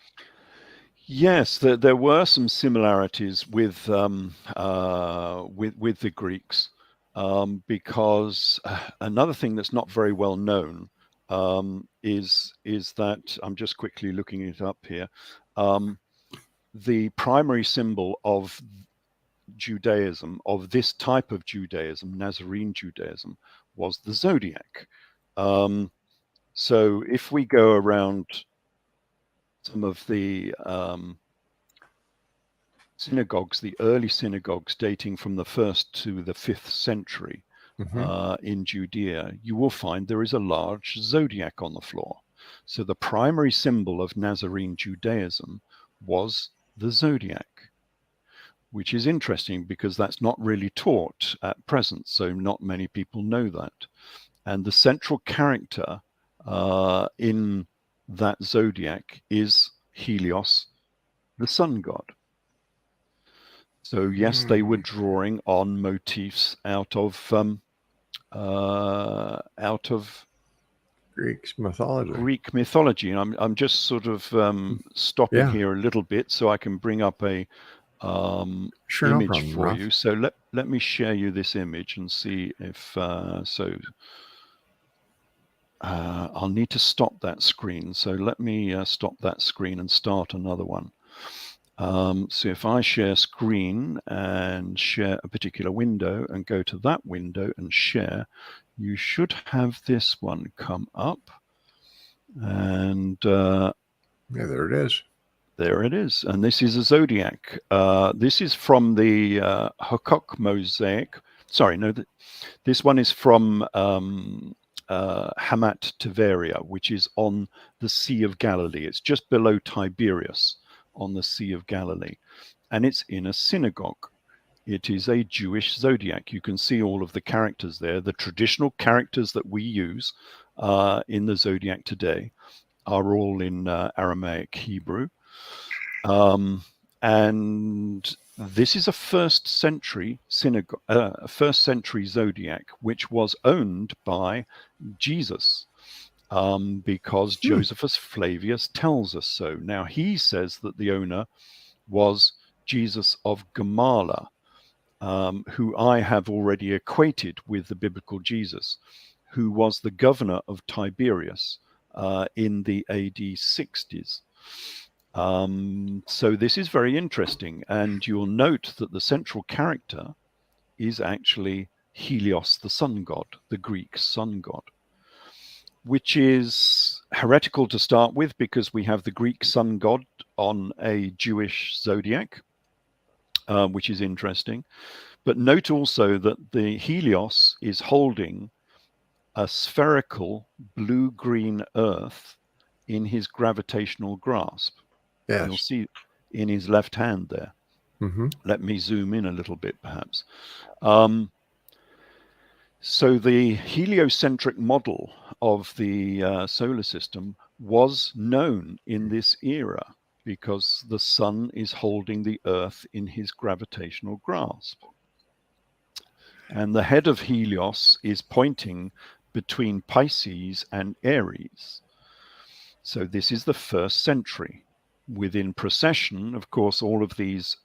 Yes, there were some similarities with the Greeks, because another thing that's not very well known is that, I'm just quickly looking it up here, the primary symbol of Judaism, of this type of Judaism, Nazarene Judaism, was the zodiac. So if we go around some of the synagogues, the early synagogues dating from the 1st to the 5th century, in Judea, you will find there is a large zodiac on the floor. So the primary symbol of Nazarene Judaism was the zodiac, which is interesting because that's not really taught at present, so not many people know that. And the central character in that zodiac is Helios, the sun god. So yes, they were drawing on motifs out of Greek mythology. Greek mythology. And I'm just sort of stopping here a little bit so I can bring up a image for you. So let me share you this image and see if I'll need to stop that screen. So let me stop that screen and start another one. So if I share screen and share a particular window and go to that window and share, you should have this one come up. And yeah, there it is. There it is. And this is a zodiac. This is from the Habakkuk mosaic. Sorry, no, this one is from Hamat Tiberia, which is on the Sea of Galilee. It's just below Tiberias on the Sea of Galilee. And it's in a synagogue. It is a Jewish zodiac. You can see all of the characters there. The traditional characters that we use in the zodiac today are all in Aramaic Hebrew. And this is a first century zodiac, which was owned by Jesus, because Josephus Flavius tells us so. Now, he says that the owner was Jesus of Gamala, who I have already equated with the biblical Jesus, who was the governor of Tiberias in the AD 60s. So this is very interesting, and you'll note that the central character is actually Helios, the sun god, the Greek sun god, which is heretical to start with because we have the Greek sun god on a Jewish zodiac, which is interesting. But note also that the Helios is holding a spherical blue-green earth in his gravitational grasp. Yes. You'll see in his left hand there. Let me zoom in a little bit, perhaps. So the heliocentric model of the solar system was known in this era because the sun is holding the earth in his gravitational grasp. And the head of Helios is pointing between Pisces and Aries. So this is the 1st century. Within precession, of course, all of these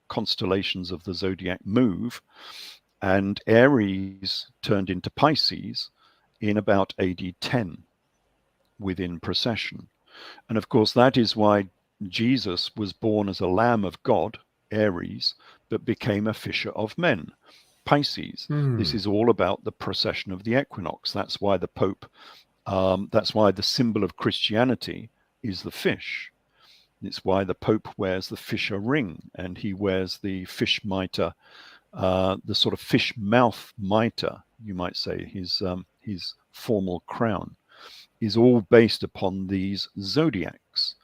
constellations of the zodiac move, and Aries turned into Pisces in about AD 10 within precession. And of course, that is why Jesus was born as a Lamb of God, Aries, but became a fisher of men, Pisces. This is all about the precession of the equinox. That's why the Pope, that's why the symbol of Christianity is the fish. It's why the Pope wears the fisher ring, and he wears the fish mitre, the sort of fish mouth mitre, you might say. His formal crown is all based upon these zodiacs.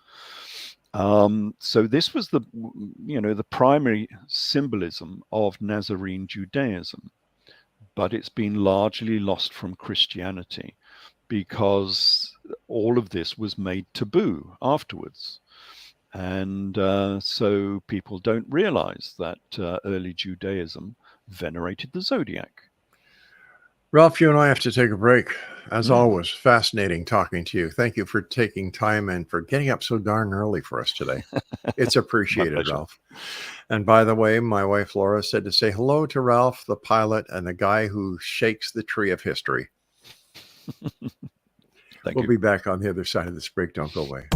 So this was the primary symbolism of Nazarene Judaism, but it's been largely lost from Christianity because all of this was made taboo afterwards. And so people don't realize that early Judaism venerated the zodiac. Ralph, you and I have to take a break. As always, fascinating talking to you. Thank you for taking time and for getting up so darn early for us today. It's appreciated, Ralph. And by the way, my wife Laura said to say hello to Ralph, the pilot, and the guy who shakes the tree of history. We'll be back on the other side of this break. Don't go away.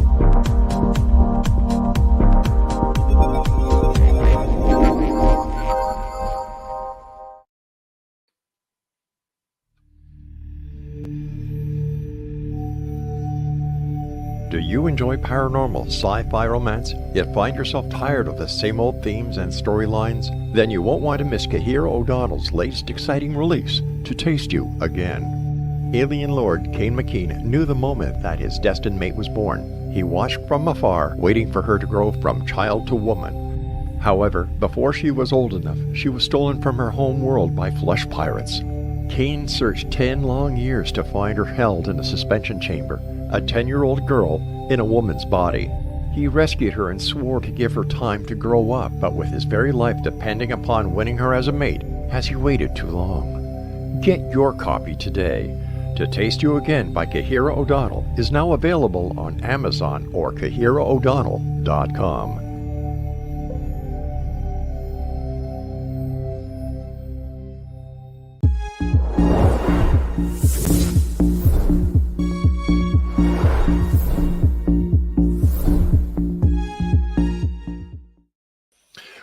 Do you enjoy paranormal, sci-fi romance, yet find yourself tired of the same old themes and storylines? Then you won't want to miss Kahira O'Donnell's latest exciting release, To Taste You Again. Alien Lord Kane McKean knew the moment that his destined mate was born. He watched from afar, waiting for her to grow from child to woman. However, before she was old enough, she was stolen from her home world by flesh pirates. Kane searched 10 long years to find her held in a suspension chamber, a 10-year-old girl in a woman's body. He rescued her and swore to give her time to grow up, but with his very life depending upon winning her as a mate, has he waited too long? Get your copy today. To Taste You Again by Kahira O'Donnell is now available on Amazon or KahiraO'Donnell.com.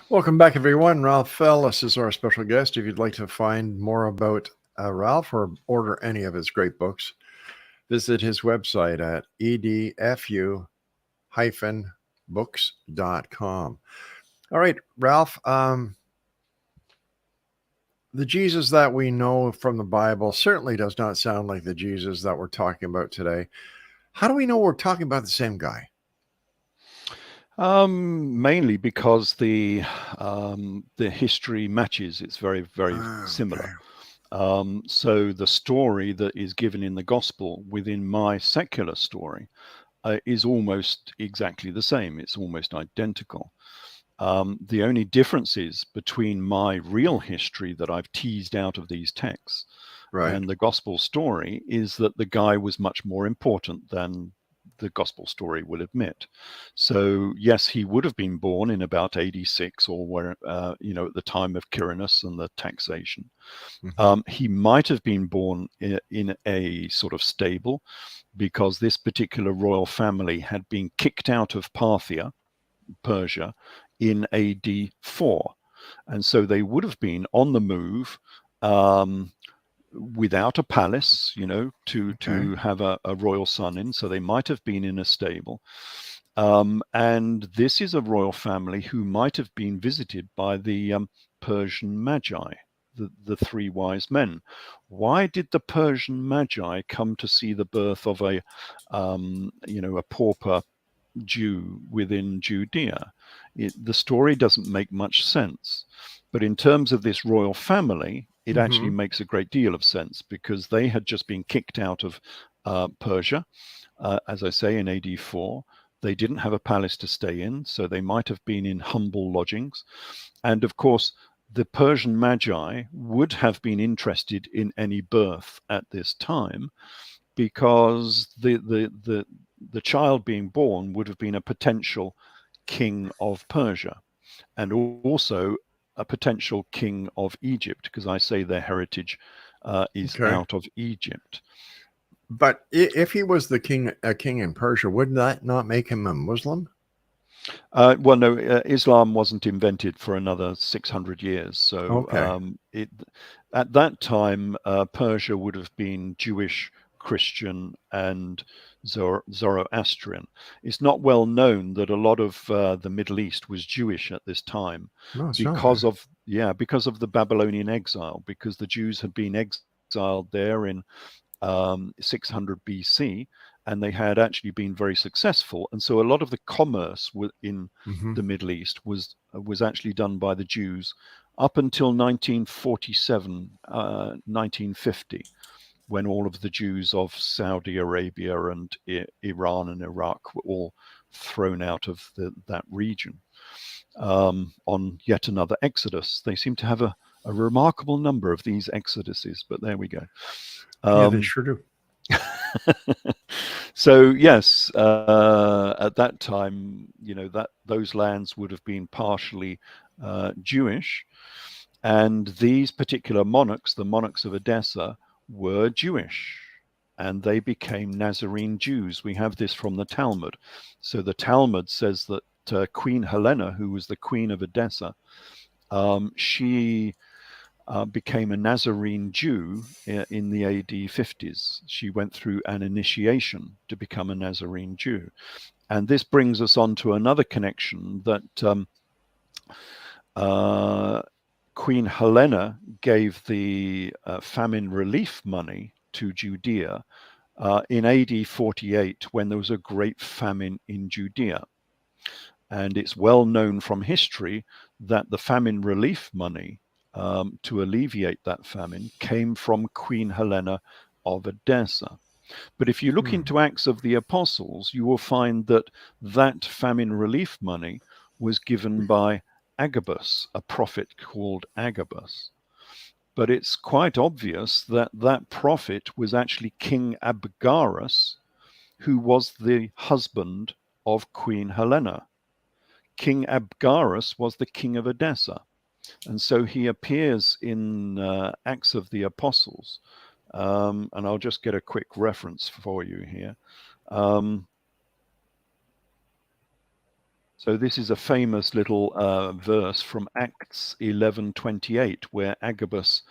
Welcome back, everyone. Ralph Ellis is our special guest. If you'd like to find more about Ralph or order any of his great books, visit his website at edfu-books.com. All right, Ralph, the Jesus that we know from the Bible certainly does not sound like the Jesus that we're talking about today. How do we know we're talking about the same guy? Mainly because the history matches. It's very, very similar. So the story that is given in the gospel within my secular story is almost exactly the same. It's almost identical. The only differences between my real history that I've teased out of these texts and the gospel story is that the guy was much more important than the gospel story will admit. So yes, he would have been born in about 86 or where, at the time of Quirinus and the taxation. He might have been born in a sort of stable because this particular royal family had been kicked out of Parthia, Persia, in AD 4. And so they would have been on the move, without a palace, to have a royal son in. So they might have been in a stable. And this is a royal family who might have been visited by the Persian Magi, the three wise men. Why did the Persian Magi come to see the birth of a pauper Jew within Judea? The story doesn't make much sense. But in terms of this royal family, it actually makes a great deal of sense because they had just been kicked out of Persia, as I say, in AD 4. They didn't have a palace to stay in, so they might have been in humble lodgings. And of course, the Persian Magi would have been interested in any birth at this time because the child being born would have been a potential king of Persia and also a potential king of Egypt, because I say their heritage is out of Egypt. But if he was a king in Persia, wouldn't that not make him a Muslim? Well, no, Islam wasn't invented for another 600 years. So at that time, Persia would have been Jewish, Christian, and Zoroastrian. It's not well known that a lot of the Middle East was Jewish at this time because of the Babylonian exile, because the Jews had been exiled there in 600 BC, and they had actually been very successful. And so a lot of the commerce in the Middle East was actually done by the Jews up until 1947, 1950. When all of the Jews of Saudi Arabia and Iran and Iraq were all thrown out of that region on yet another exodus. They seem to have a remarkable number of these exoduses, but there we go. Yeah, they sure do. So yes, at that time, those lands would have been partially Jewish, and these particular monarchs, the monarchs of Edessa, were Jewish, and they became Nazarene Jews. We have this from the Talmud. So the Talmud says that Queen Helena, who was the queen of Edessa, she became a Nazarene Jew in the AD 50s. She went through an initiation to become a Nazarene Jew. And this brings us on to another connection that Queen Helena gave the famine relief money to Judea in AD 48 when there was a great famine in Judea. And it's well known from history that the famine relief money to alleviate that famine came from Queen Helena of Edessa. But if you look into Acts of the Apostles, you will find that that famine relief money was given by Agabus, a prophet called Agabus. But it's quite obvious that that prophet was actually King Abgarus, who was the husband of Queen Helena. King Abgarus was the king of Edessa. And so he appears in Acts of the Apostles. And I'll just get a quick reference for you here. So this is a famous little verse from Acts 11:28, where Agabus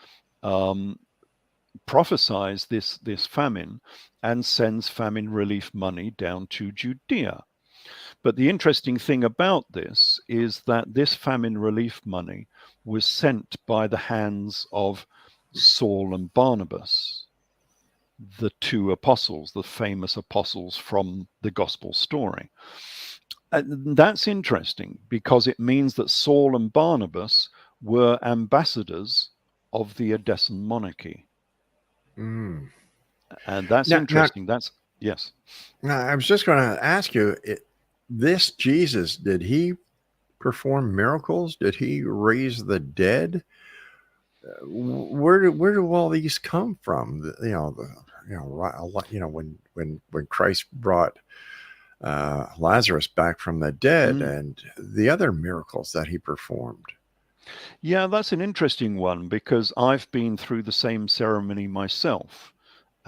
prophesies this famine and sends famine relief money down to Judea. But the interesting thing about this is that this famine relief money was sent by the hands of Saul and Barnabas, the two apostles, the famous apostles from the gospel story. And that's interesting because it means that Saul and Barnabas were ambassadors of the Edessan monarchy. And that's interesting. Yes. Now, I was just going to ask you, this Jesus, did he perform miracles? Did he raise the dead? Where do all these come from? When Christ brought Lazarus back from the dead and the other miracles that he performed. Yeah, that's an interesting one because I've been through the same ceremony myself.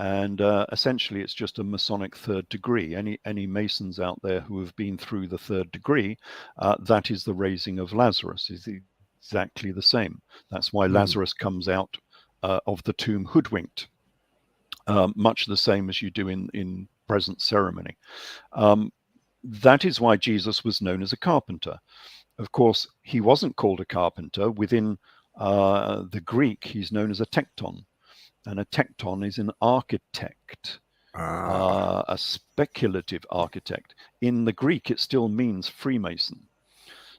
And essentially, it's just a Masonic third degree. Any Masons out there who have been through the third degree, that is the raising of Lazarus, is exactly the same. That's why Lazarus comes out of the tomb hoodwinked, much the same as you do in present ceremony. That is why Jesus was known as a carpenter. Of course, he wasn't called a carpenter. Within the Greek, he's known as a tekton. And a tekton is an architect, a speculative architect. In the Greek, it still means Freemason.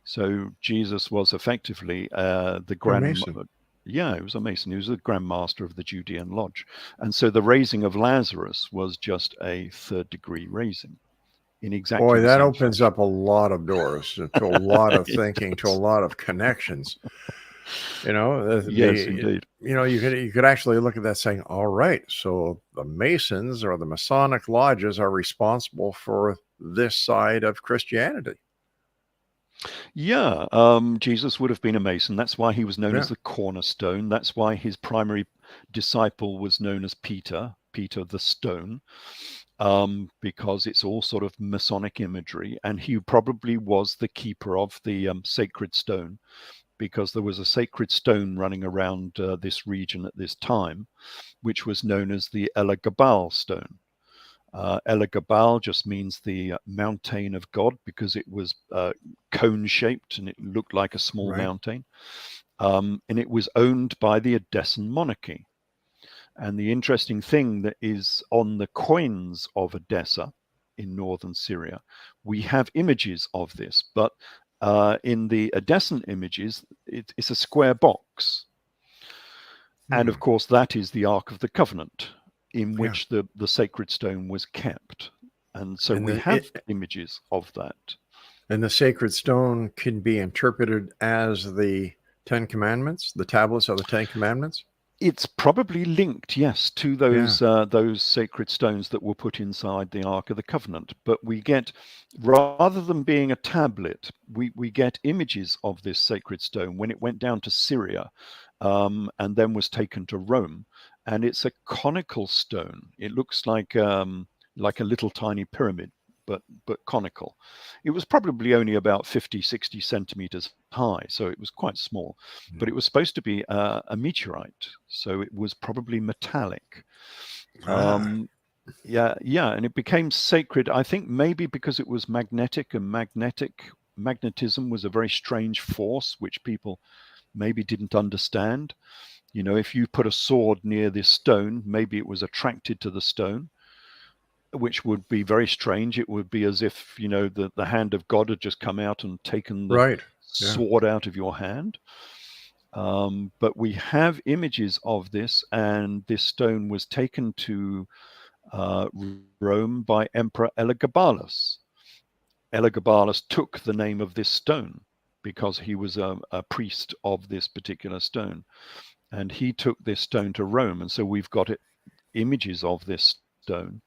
So Jesus was effectively the grand. Yeah, he was a Mason. He was the Grand Master of the Judean Lodge. And so the raising of Lazarus was just a third degree raising. In exactly Boy, that opens up a lot of doors to a lot of thinking, to a lot of connections. Yes, indeed. You could actually look at that saying, all right, so the Masons or the Masonic lodges are responsible for this side of Christianity. Yeah, Jesus would have been a Mason. That's why he was known as the cornerstone. That's why his primary disciple was known as Peter the Stone, because it's all sort of Masonic imagery. And he probably was the keeper of the sacred stone, because there was a sacred stone running around this region at this time, which was known as the Elagabal stone. Elagabal just means the mountain of God, because it was cone-shaped and it looked like a small mountain. And it was owned by the Edessan monarchy. And the interesting thing that is on the coins of Edessa in northern Syria, we have images of this, but in the Edessan images, it's a square box. And of course, that is the Ark of the Covenant, in which the sacred stone was kept. And so we have images of that. And the sacred stone can be interpreted as the Ten Commandments, the tablets of the Ten Commandments? It's probably linked, yes, to those sacred stones that were put inside the Ark of the Covenant. But we get, rather than being a tablet, we get images of this sacred stone when it went down to Syria and then was taken to Rome. And it's a conical stone. It looks like a little tiny pyramid, but conical. It was probably only about 50, 60 centimeters high, so it was quite small. But it was supposed to be a meteorite, so it was probably metallic. Yeah, and it became sacred, I think, maybe because it was magnetic, and magnetism was a very strange force which people maybe didn't understand. You know, if you put a sword near this stone, maybe it was attracted to the stone, which would be very strange. It would be as if, you know, the hand of God had just come out and taken the sword out of your hand. But we have images of this, and this stone was taken to Rome by Emperor Elagabalus. Elagabalus took the name of this stone because he was a priest of this particular stone, and he took this stone to Rome, and so we've got images of this stone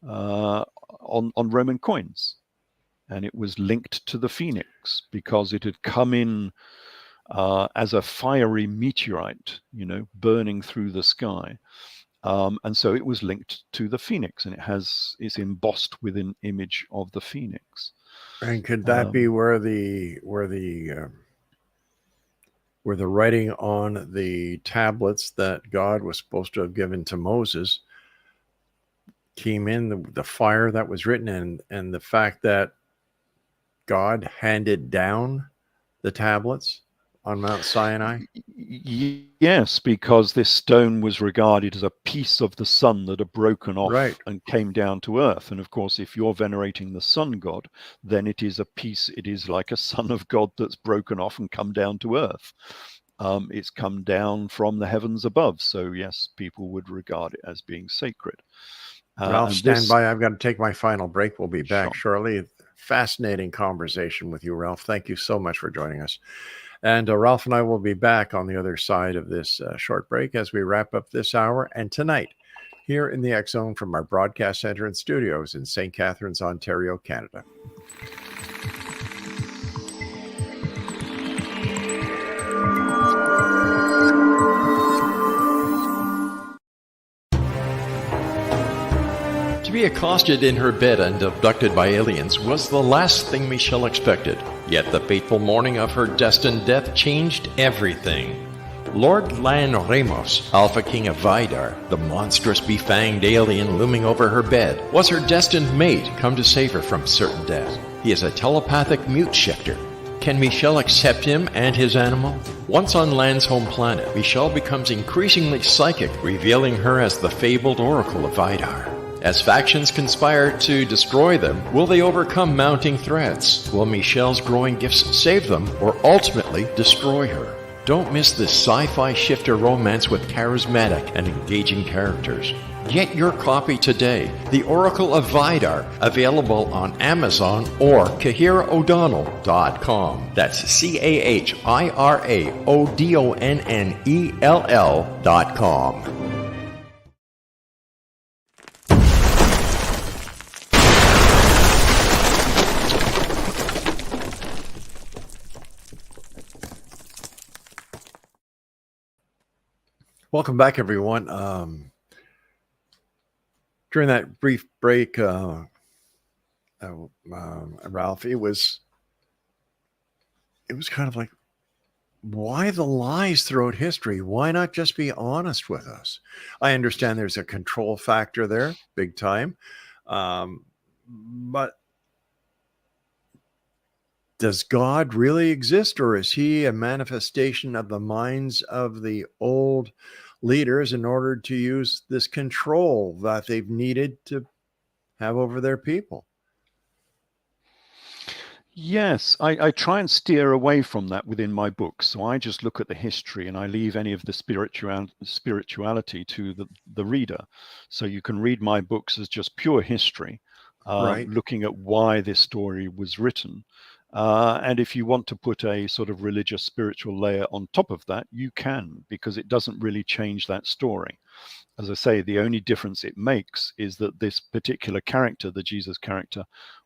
on Roman coins, and it was linked to the phoenix because it had come in as a fiery meteorite, you know, burning through the sky. And so it was linked to the phoenix, and it's embossed with an image of the phoenix. And could that be where the writing on the tablets that God was supposed to have given to Moses came in, the fire that was written, and the fact that God handed down the tablets on Mount Sinai? Yes, because this stone was regarded as a piece of the sun that had broken off and came down to earth. And of course, if you're venerating the sun god, then it is like a son of God that's broken off and come down to earth. It's come down from the heavens above. So yes, people would regard it as being sacred. Ralph, stand by. I've got to take my final break. We'll be back shortly. Fascinating conversation with you, Ralph. Thank you so much for joining us. And Ralph and I will be back on the other side of this short break as we wrap up this hour. And tonight, here in the X Zone from our broadcast center and studios in St. Catharines, Ontario, Canada. To be accosted in her bed and abducted by aliens was the last thing Michelle expected. Yet the fateful morning of her destined death changed everything. Lord Lan Ramos, Alpha King of Vidar, the monstrous befanged alien looming over her bed, was her destined mate come to save her from certain death. He is a telepathic mute shifter. Can Michelle accept him and his animal? Once on Lan's home planet, Michelle becomes increasingly psychic, revealing her as the fabled Oracle of Vidar. As factions conspire to destroy them, will they overcome mounting threats? Will Michelle's growing gifts save them, or ultimately destroy her? Don't miss this sci-fi shifter romance with charismatic and engaging characters. Get your copy today, The Oracle of Vidar, available on Amazon or CahiraO'Donnell.com. That's CahiraO'Donnell.com. Welcome back, everyone. During that brief break, Ralph, it was kind of like, why the lies throughout history? Why not just be honest with us? I understand there's a control factor there, big time. But does God really exist, or is he a manifestation of the minds of the old leaders in order to use this control that they've needed to have over their people? Yes, I try and steer away from that within my books. So I just look at the history and I leave any of the spirituality to the reader. So you can read my books as just pure history, looking at why this story was written. And if you want to put a sort of religious spiritual layer on top of that, you can, because it doesn't really change that story. As I say, the only difference it makes is that this particular character, the Jesus character,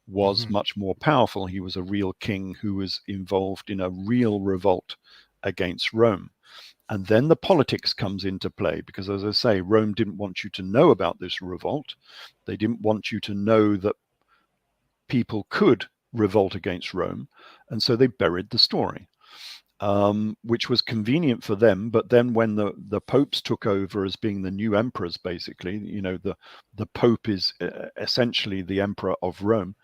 was much more powerful. He was a real king who was involved in a real revolt against Rome. And then the politics comes into play, because as I say, Rome didn't want you to know about this revolt. They didn't want you to know that people could revolt against Rome, and so they buried the story, which was convenient for them. But then when the popes took over as being the new emperors, basically, the Pope is essentially the emperor of Rome,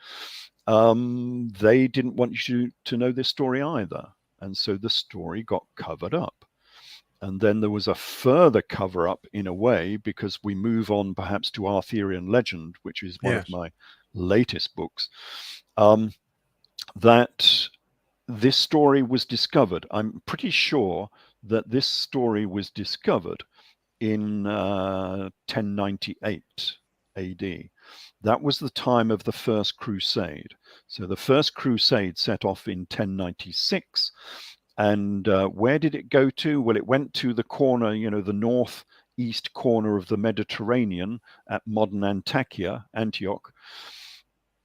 they didn't want you to know this story either. And so the story got covered up. And then there was a further cover up in a way, because we move on perhaps to Arthurian legend, which is one of my latest books, that this story was discovered. I'm pretty sure that this story was discovered in 1098 AD. That was the time of the First Crusade. So the First Crusade set off in 1096. And where did it go to? Well, it went to the corner, the northeast corner of the Mediterranean at modern Antioch.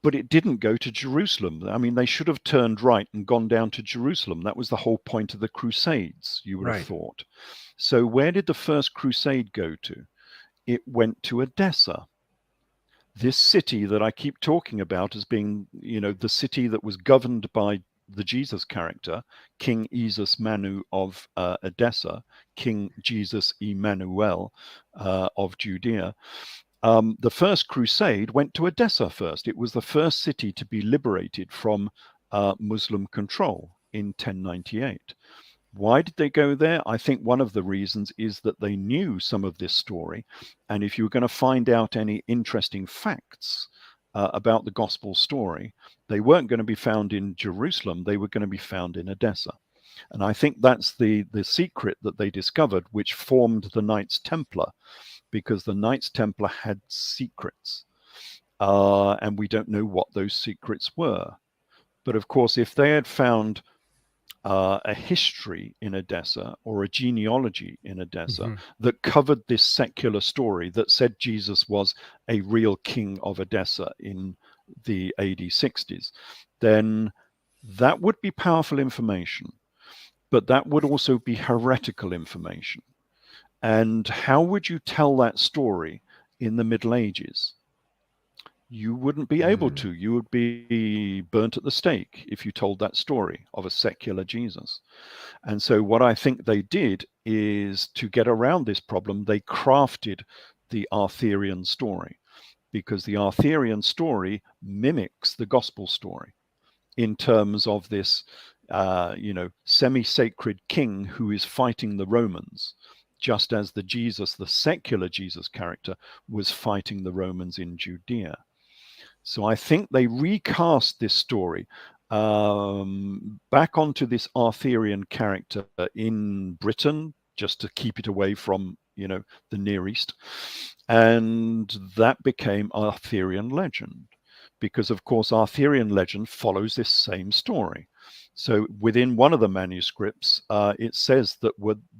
But it didn't go to Jerusalem. I mean, they should have turned right and gone down to Jerusalem. That was the whole point of the Crusades, you would have thought. So where did the First Crusade go to? It went to Edessa. This city that I keep talking about as being, the city that was governed by the Jesus character, King Jesus Manu of Edessa, King Jesus Emmanuel of Judea. The First Crusade went to Edessa first. It was the first city to be liberated from Muslim control in 1098. Why did they go there? I think one of the reasons is that they knew some of this story. And if you were going to find out any interesting facts about the gospel story, they weren't going to be found in Jerusalem. They were going to be found in Edessa. And I think that's the secret that they discovered, which formed the Knights Templar, because the Knights Templar had secrets. And we don't know what those secrets were. But of course, if they had found a history in Edessa or a genealogy in Edessa that covered this secular story that said Jesus was a real king of Edessa in the AD 60s, then that would be powerful information, but that would also be heretical information. And how would you tell that story in the Middle Ages? You wouldn't be able to. You would be burnt at the stake if you told that story of a secular Jesus. And so what I think they did is, to get around this problem, they crafted the Arthurian story, because the Arthurian story mimics the gospel story in terms of this, semi-sacred king who is fighting the Romans, just as the secular Jesus character was fighting the Romans in Judea. So I think they recast this story back onto this Arthurian character in Britain, just to keep it away from, the Near East. And that became Arthurian legend, because, of course, Arthurian legend follows this same story. So within one of the manuscripts, it says that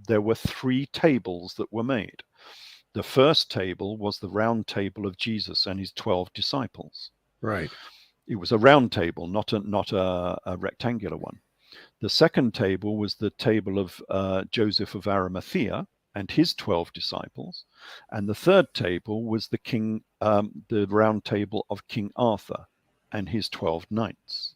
there were 3 tables that were made. The first table was the round table of Jesus and his 12 disciples. Right. It was a round table, not a rectangular one. The second table was the table of Joseph of Arimathea and his 12 disciples. And the third table was the round table of King Arthur and his 12 knights.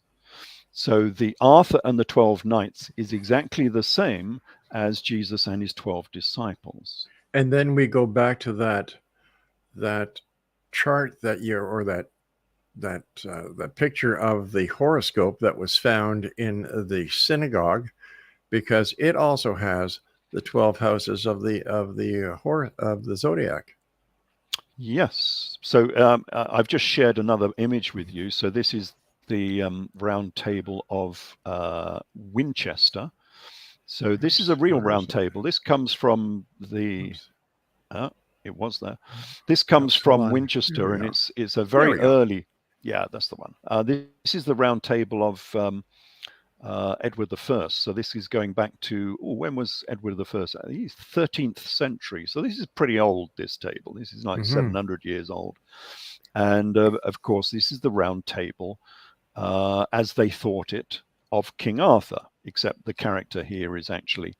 So the Arthur and the 12 knights is exactly the same as Jesus and his 12 disciples. And then we go back to that chart that picture of the horoscope that was found in the synagogue, because it also has the 12 houses of the zodiac. Yes. So I've just shared another image with you. So this is the round table of Winchester. So this is a real round table. This comes from the it was there. This comes from Winchester, and it's a very early. Yeah, that's the one. This is the round table of Edward I. So this is going back to, when was Edward I? 13th century. So this is pretty old, this table. This is like 700 years old. And of course, this is the round table as they thought it of King Arthur, except the character here is actually,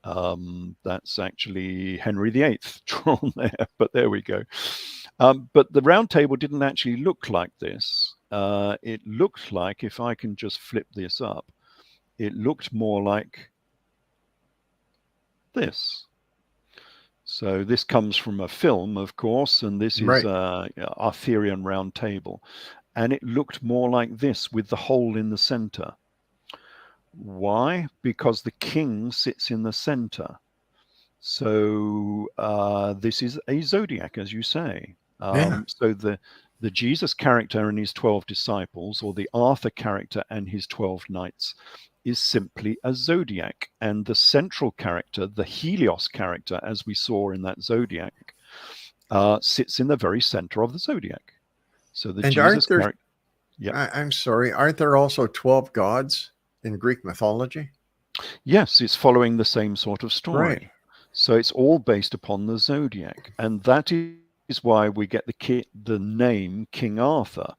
that's actually Henry VIII drawn there, but there we go. But the round table didn't actually look like this. it looked like, if I can just flip this up, it looked more like this. So this comes from a film, of course, and this is Arthurian Round Table. And it looked more like this with the hole in the center. Why? Because the king sits in the center. So this is a zodiac, as you say. So the Jesus character and his 12 disciples, or the Arthur character and his 12 knights, is simply a zodiac. And the central character, the Helios character, as we saw in that zodiac, sits in the very center of the zodiac. So the Jesus character. Yeah. I'm sorry. Aren't there also 12 gods in Greek mythology? Yes, it's following the same sort of story. Right. So it's all based upon the zodiac, and that is why we get the name King Arthur,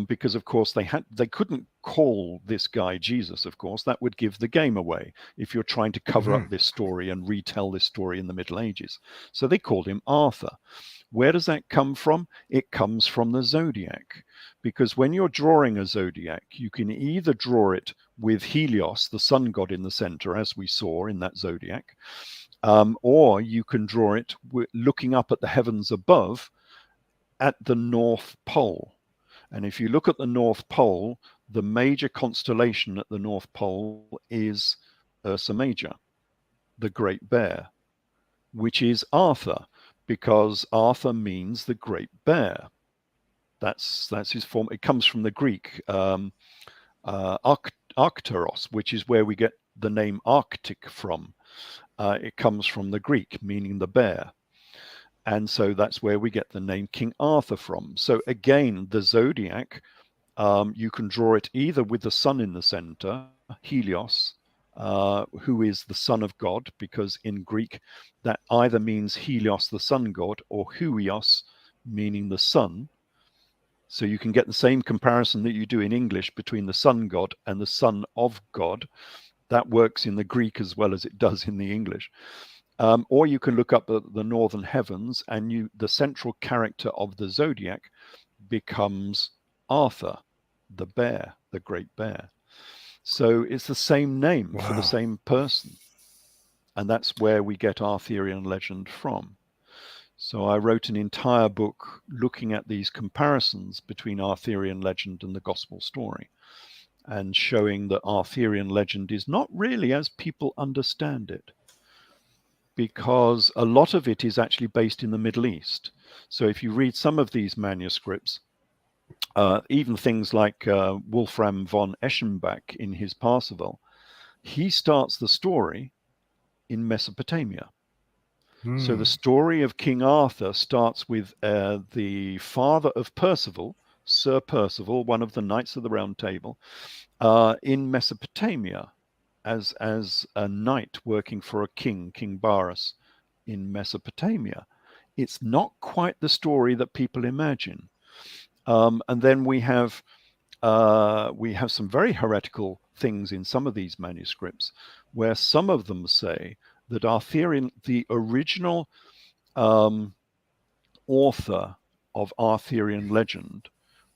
because of course they couldn't call this guy Jesus. Of course, that would give the game away if you're trying to cover up this story and retell this story in the Middle Ages. So they called him Arthur. Where does that come from? It comes from the zodiac, because when you're drawing a zodiac, you can either draw it with Helios, the sun god, in the center, as we saw in that zodiac, or you can draw it looking up at the heavens above at the North Pole. And if you look at the North Pole, the major constellation at the North Pole is Ursa Major, the Great Bear, which is Arthur, because Arthur means the Great Bear. That's his form. It comes from the Greek Arcteros, which is where we get the name Arctic from. It comes from the Greek, meaning the bear. And so that's where we get the name King Arthur from. So again, the zodiac, you can draw it either with the sun in the center, Helios, who is the son of God, because in Greek that either means Helios, the sun god, or Huios, meaning the sun. So you can get the same comparison that you do in English between the sun god and the son of God. That works in the Greek as well as it does in the English. Or you can look up the northern heavens, and the central character of the zodiac becomes Arthur, the bear, the great bear. So it's the same name for the same person. And that's where we get Arthurian legend from. So I wrote an entire book looking at these comparisons between Arthurian legend and the gospel story, and showing that Arthurian legend is not really as people understand it, because a lot of it is actually based in the Middle East. So if you read some of these manuscripts, even things like Wolfram von Eschenbach in his Parsifal, he starts the story in Mesopotamia. So the story of King Arthur starts with the father of Percival, Sir Percival, one of the Knights of the Round Table, in Mesopotamia as a knight working for a king, King Barus, in Mesopotamia. It's not quite the story that people imagine. And then we have some very heretical things in some of these manuscripts, where some of them say that Arthurian, the original author of Arthurian legend,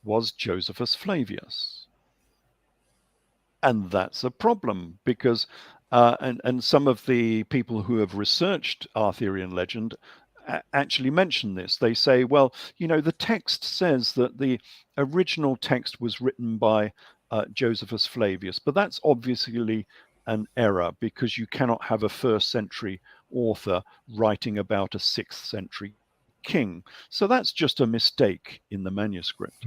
was Josephus Flavius. And that's a problem, because and some of the people who have researched Arthurian legend actually mention this. They say, well, the text says that the original text was written by Josephus Flavius, but that's obviously an error, because you cannot have a 1st century author writing about a 6th century king. So that's just a mistake in the manuscript.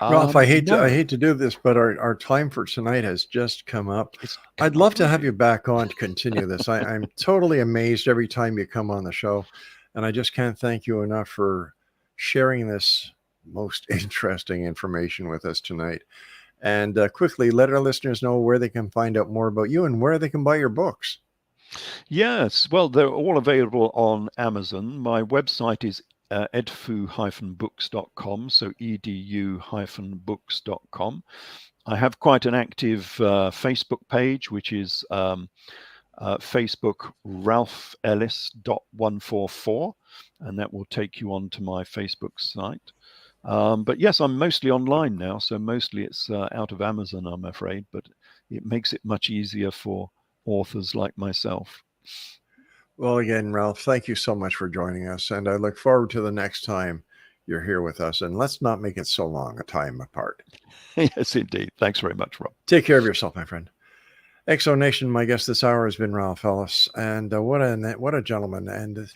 Ralph, I hate to do this, but our time for tonight has just come up. I'd love to have you back on to continue this. I'm totally amazed every time you come on the show, and I just can't thank you enough for sharing this most interesting information with us tonight. And quickly, let our listeners know where they can find out more about you and where they can buy your books. Yes, well, they're all available on Amazon. My website is edfu-books.com, so edu-books.com. I have quite an active Facebook page, which is Facebook Ralph Ellis.144, and that will take you onto my Facebook site. But yes, I'm mostly online now, so mostly it's out of Amazon, I'm afraid, but it makes it much easier for authors like myself. Well, again, Ralph, thank you so much for joining us, and I look forward to the next time you're here with us, and let's not make it so long a time apart. Yes, indeed. Thanks very much, Rob. Take care of yourself, my friend. Exo Nation, my guest this hour has been Ralph Ellis, and what a gentleman. And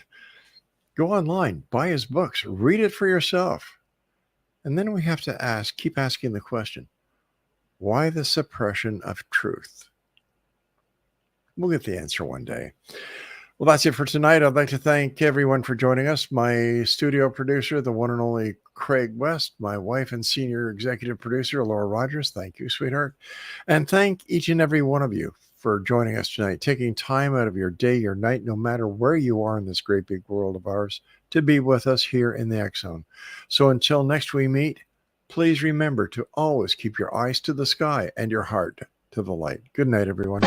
go online, buy his books, read it for yourself. And then we have to keep asking the question, why the suppression of truth? We'll get the answer one day. Well, that's it for tonight. I'd like to thank everyone for joining us. My studio producer, the one and only Craig West, my wife and senior executive producer, Laura Rogers. Thank you, sweetheart. And thank each and every one of you for joining us tonight, taking time out of your day, your night, no matter where you are in this great big world of ours, to be with us here in the X Zone. So until next we meet, please remember to always keep your eyes to the sky and your heart to the light. Good night, everyone.